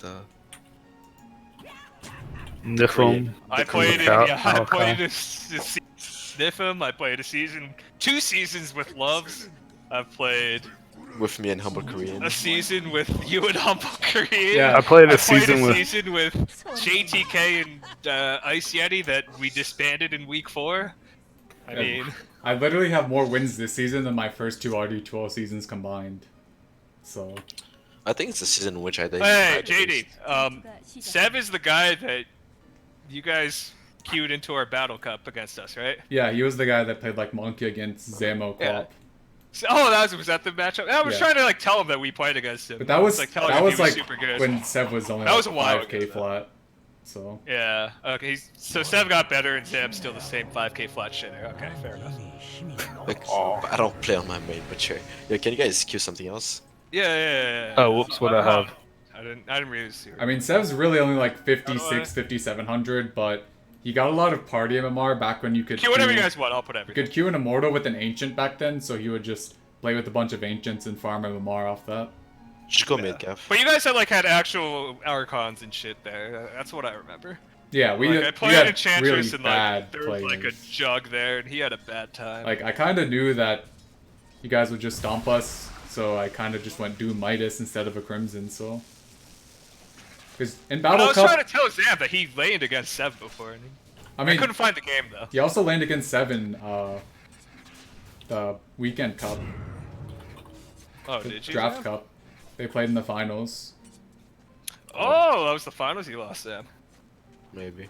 Niflheim. I played it, Macaw- yeah, I Macaw. played a sniff him. I played a season, 2 seasons with Loves. I've played With me and Humble Korean. a season with you and Humble Korean. Yeah. I played I a season with. season with JTK and Ice Yeti that we disbanded in week 4. I Yeah. mean, I literally have more wins this season than my first 2 RD2L seasons combined. So I think it's the season in which I did. hey, JD, Sev is the guy that you guys queued into our battle cup against us, right? yeah, he was the guy that played like Monkey against Zamo Yeah. co-op. Oh, was that the matchup? I was Yeah. trying to like tell him that we played against him. But that was like telling that him was he like super good. when Sev was only That like was a while 5k ago, though. flat. So Yeah. Okay. So Sev got better, and Sam's still the same 5K flat shitter. Okay, fair enough. Like, I don't play on my main, but sure. Yeah, can you guys queue something else? Yeah. Oh, whoops, what I have. I didn't really see. I mean, Sev's really only like How 56, 5700, but he got a lot of party MMR back when you could Queue whatever you guys want. I'll put You everything. could queue an Immortal with an Ancient back then, so he would just play with a bunch of Ancients and farm MMR off that. Just go mid, Gav. But you guys had actual Archons and shit there. That's what I remember. Yeah, we Like, I had, played we had Enchantress really and bad like there was like a players. jug there, and he had a bad time. Like, I kind of knew that you guys would just stomp us, so I kind of just went Doom Midas instead of a Crimson, so... Because in But I Battle was Cup, trying to tell Zam that he laned against Sev before, and I I mean, couldn't find the game though. he also landed against 7, the Weekend Cup, Oh, the did you? Draft Zam? Cup. They played in the finals. Oh, that was the finals. You lost, Zam. Maybe.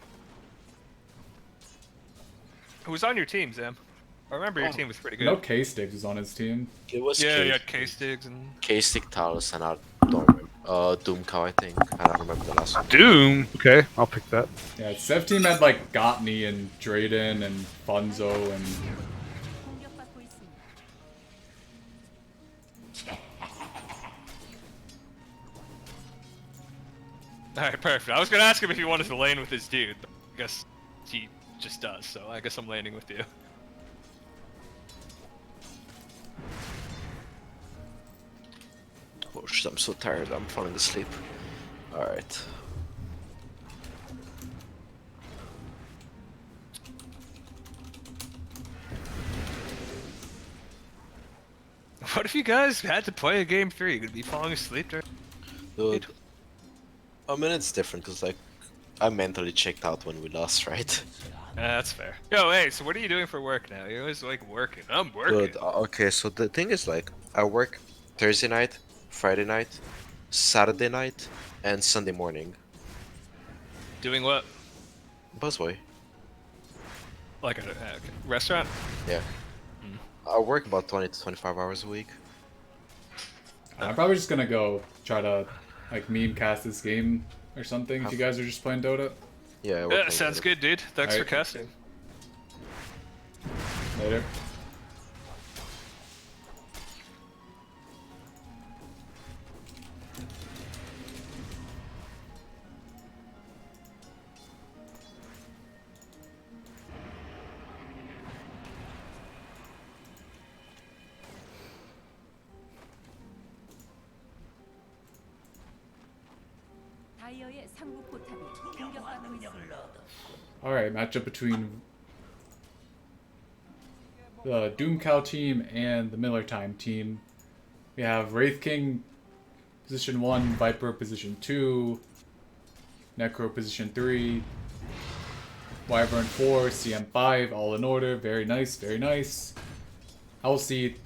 Who was on your team, Zam? I remember your team was pretty good. No K-Sticks was on his team. It was Yeah, K- you had K-Stigs and... K-Stick Talos and I don't remember. Doomcow, I think. I don't remember the last one. Doom. Okay, I'll pick that. Yeah, Sev team had like Gottney and Drayden and Funzo and 공격받고 있습니다. Alright, perfect. I was gonna ask him if he wanted to lane with his dude, but I guess he just does, so I guess I'm laning with you. Oh shit, I'm so tired. I'm falling asleep. Alright. What if you guys had to play a game 3? You're gonna be falling asleep during... Dude. I mean, it's different because, like, I mentally checked out when we lost, right? That's fair. Yo, hey, so what are you doing for work now? You're always like working. I'm working. Good. Okay, so the thing is like I work Thursday night, Friday night, Saturday night, and Sunday morning. Doing what? Busboy. Like a restaurant? Yeah. I work about 20 to 25 hours a week. I'm probably just gonna go try to like meme cast this game or something. If you guys are just playing Dota. Yeah, I work Yeah, like sounds that. good, dude. Thanks for Alright. casting. Later. 다이어의 상부 포탑이 공격받고 있습니다. Alright, matchup between the Doom Cow team and the Miller Time team. We have Wraith King position 1, Viper position 2, Necro position 3, Wyvern 4, CM 5, all in order. Very nice, very nice. LC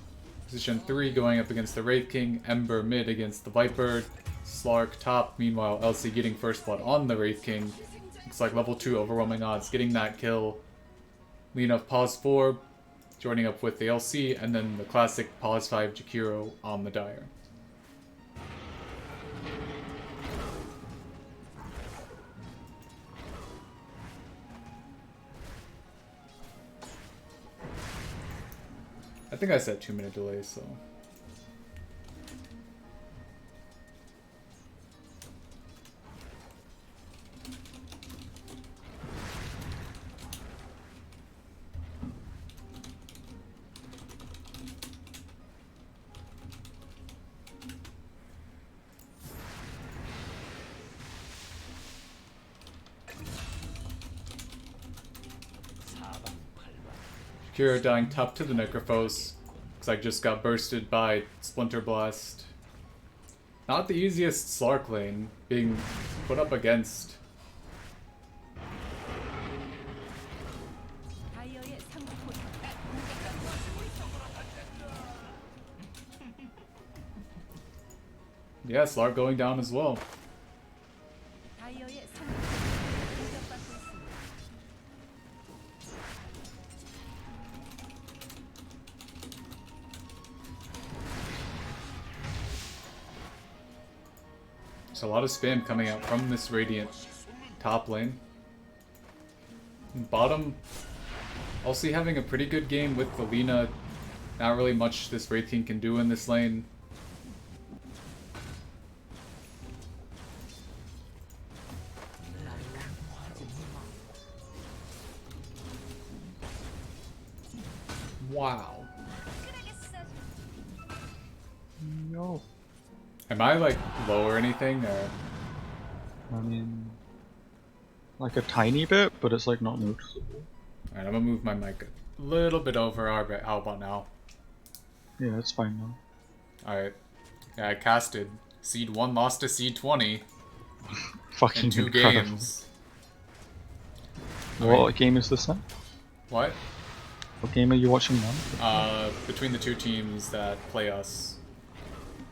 position 3 going up against the Wraith King, Ember mid against the Viper, Slark top. Meanwhile, LC getting first blood on the Wraith King. Looks like level 2 overwhelming odds, getting that kill. Lean of Pause 4, joining up with the LC, and then the classic Pause 5 Jakiro on the Dire. I think I said 2-minute delay, so... Kira dying top to the Necrophos. Looks like just got bursted by Splinter Blast. Not the easiest Slark lane being put up against. 다이어의 상부 포탑 Yeah, Slark going down as well. 다이어의 상부 포탑이 공격받고 있습니다. There's a lot of spam coming out from this Radiant top lane. And bottom, also having a pretty good game with the Lina. Not really much this Wraith King can do in this lane. Wow. No. Am I like low or anything, or I mean, like a tiny bit, but it's like not noticeable. alright? I'm gonna move my mic a little bit over. Alright, how about now? Yeah, it's fine now. Alright. Yeah, I casted. Seed 1 lost to Seed 20 Fucking in 2 incredible. games. What game is this then? What? What game are you watching now? Between the 2 teams that play us.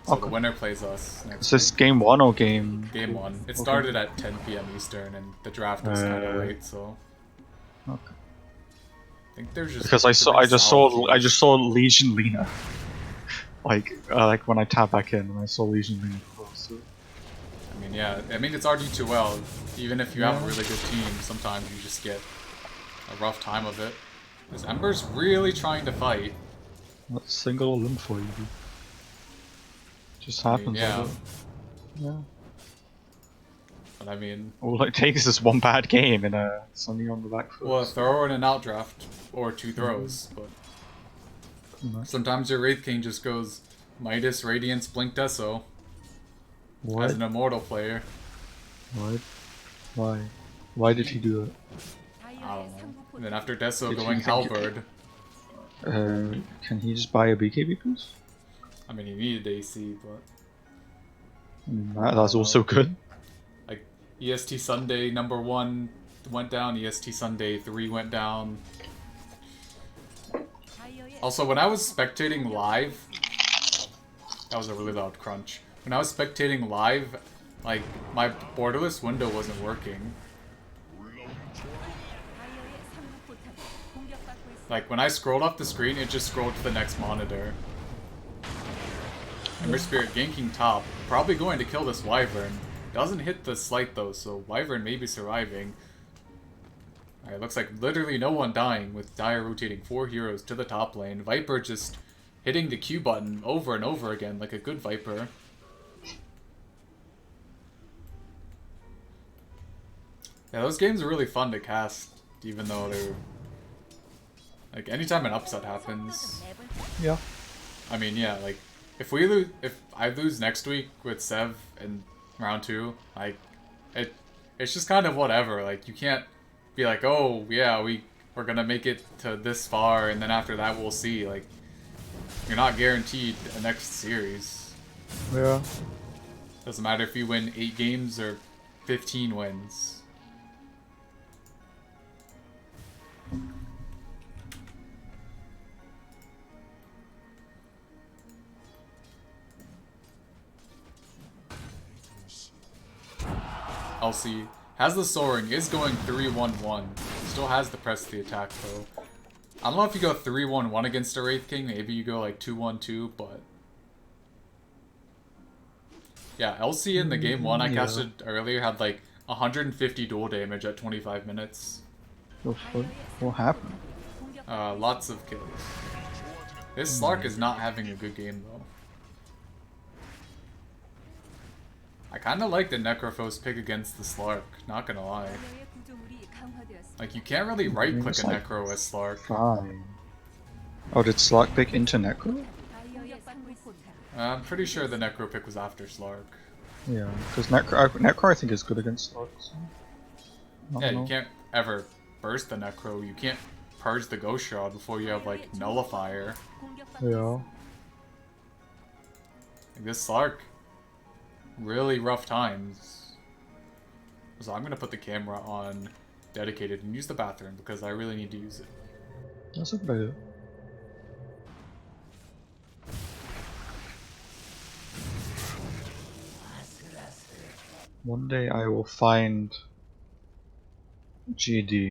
So the Okay. winner plays us next Is this game 1 or game? week. Game 1. It Okay. started at 10 p.m. Eastern, and the draft was kind of late, so Okay. I think there's just Because I just saw Legion Lena. like when I tap back in and I saw Legion Lena. So. I mean, yeah. I mean, it's RD2L. Even if you have a really good team, sometimes you just get a rough time of it. This Ember's really trying to fight. That's single limb for you, dude. Just I mean, happens. yeah. does it? Yeah. But I mean, All it takes is one bad game and something on the back foot. well, a throw and an outdraft, or 2 throws, but Nice. sometimes your Wraith King just goes Midas, Radiance, Blink Deso What? as an immortal player. What? Why? Why did he do that? I 다이어의 don't know. 상부 And then 포탑 after Deso Did you going think- Halberd, Can he just buy a BKB boost? I mean, he needed AC, but I mean, that's also good. like EST Sunday #1 went down, EST Sunday 3 went down. 다이어의 Also, when I was spectating live, that was a really loud crunch. When I was spectating live, like, my borderless window wasn't working. 다이어의 3부 포탑이 공격받고 있습니다. Like, when I scrolled up the screen, it just scrolled to the next monitor. Ember Spirit ganking top, probably going to kill this Wyvern. Doesn't hit the slight though, so Wyvern may be surviving. Alright, looks like literally no one dying with Dire rotating 4 heroes to the top lane. Viper just hitting the Q button over and over again like a good Viper. Yeah, those games are really fun to cast, even though they're... Like, anytime an upset happens... Yeah. I mean, yeah, like, if I lose next week with Sev in round 2, like, it's just kind of whatever. Like, you can't be like, oh, yeah, we're gonna make it to this far, and then after that we'll see. Like, you're not guaranteed a next series. Yeah. Doesn't matter if you win 8 games or 15 wins. LC has the soaring, is going 3-1-1. Still has the press the attack though. I don't know if you go 3-1-1 against a Wraith King, maybe you go like 2-1-2, but... Yeah, LC in the game 1 I casted earlier had like 150 dual damage at 25 minutes. What happened? Lots of kills. This Slark is not having a good game though. I kinda like the Necrophos pick against the Slark, not gonna lie. 다이어의 구조물이 강화되었습니다. Like, you can't really right-click It's a like- Necro as Slark. Fine. Oh, did Slark pick into Necro? 다이어의 3부 포탑. I'm pretty sure the Necro pick was after Slark. Yeah, because Necro I think is good against Slark. So. I Yeah, don't you know. can't ever burst the Necro. You can't purge the Ghost Shroud before you have, like, Nullifier. 공격받고 Yeah. Like, this Slark, really rough times. So I'm gonna put the camera on dedicated and use the bathroom because I really need to use it. That's a good idea. One day I will find GD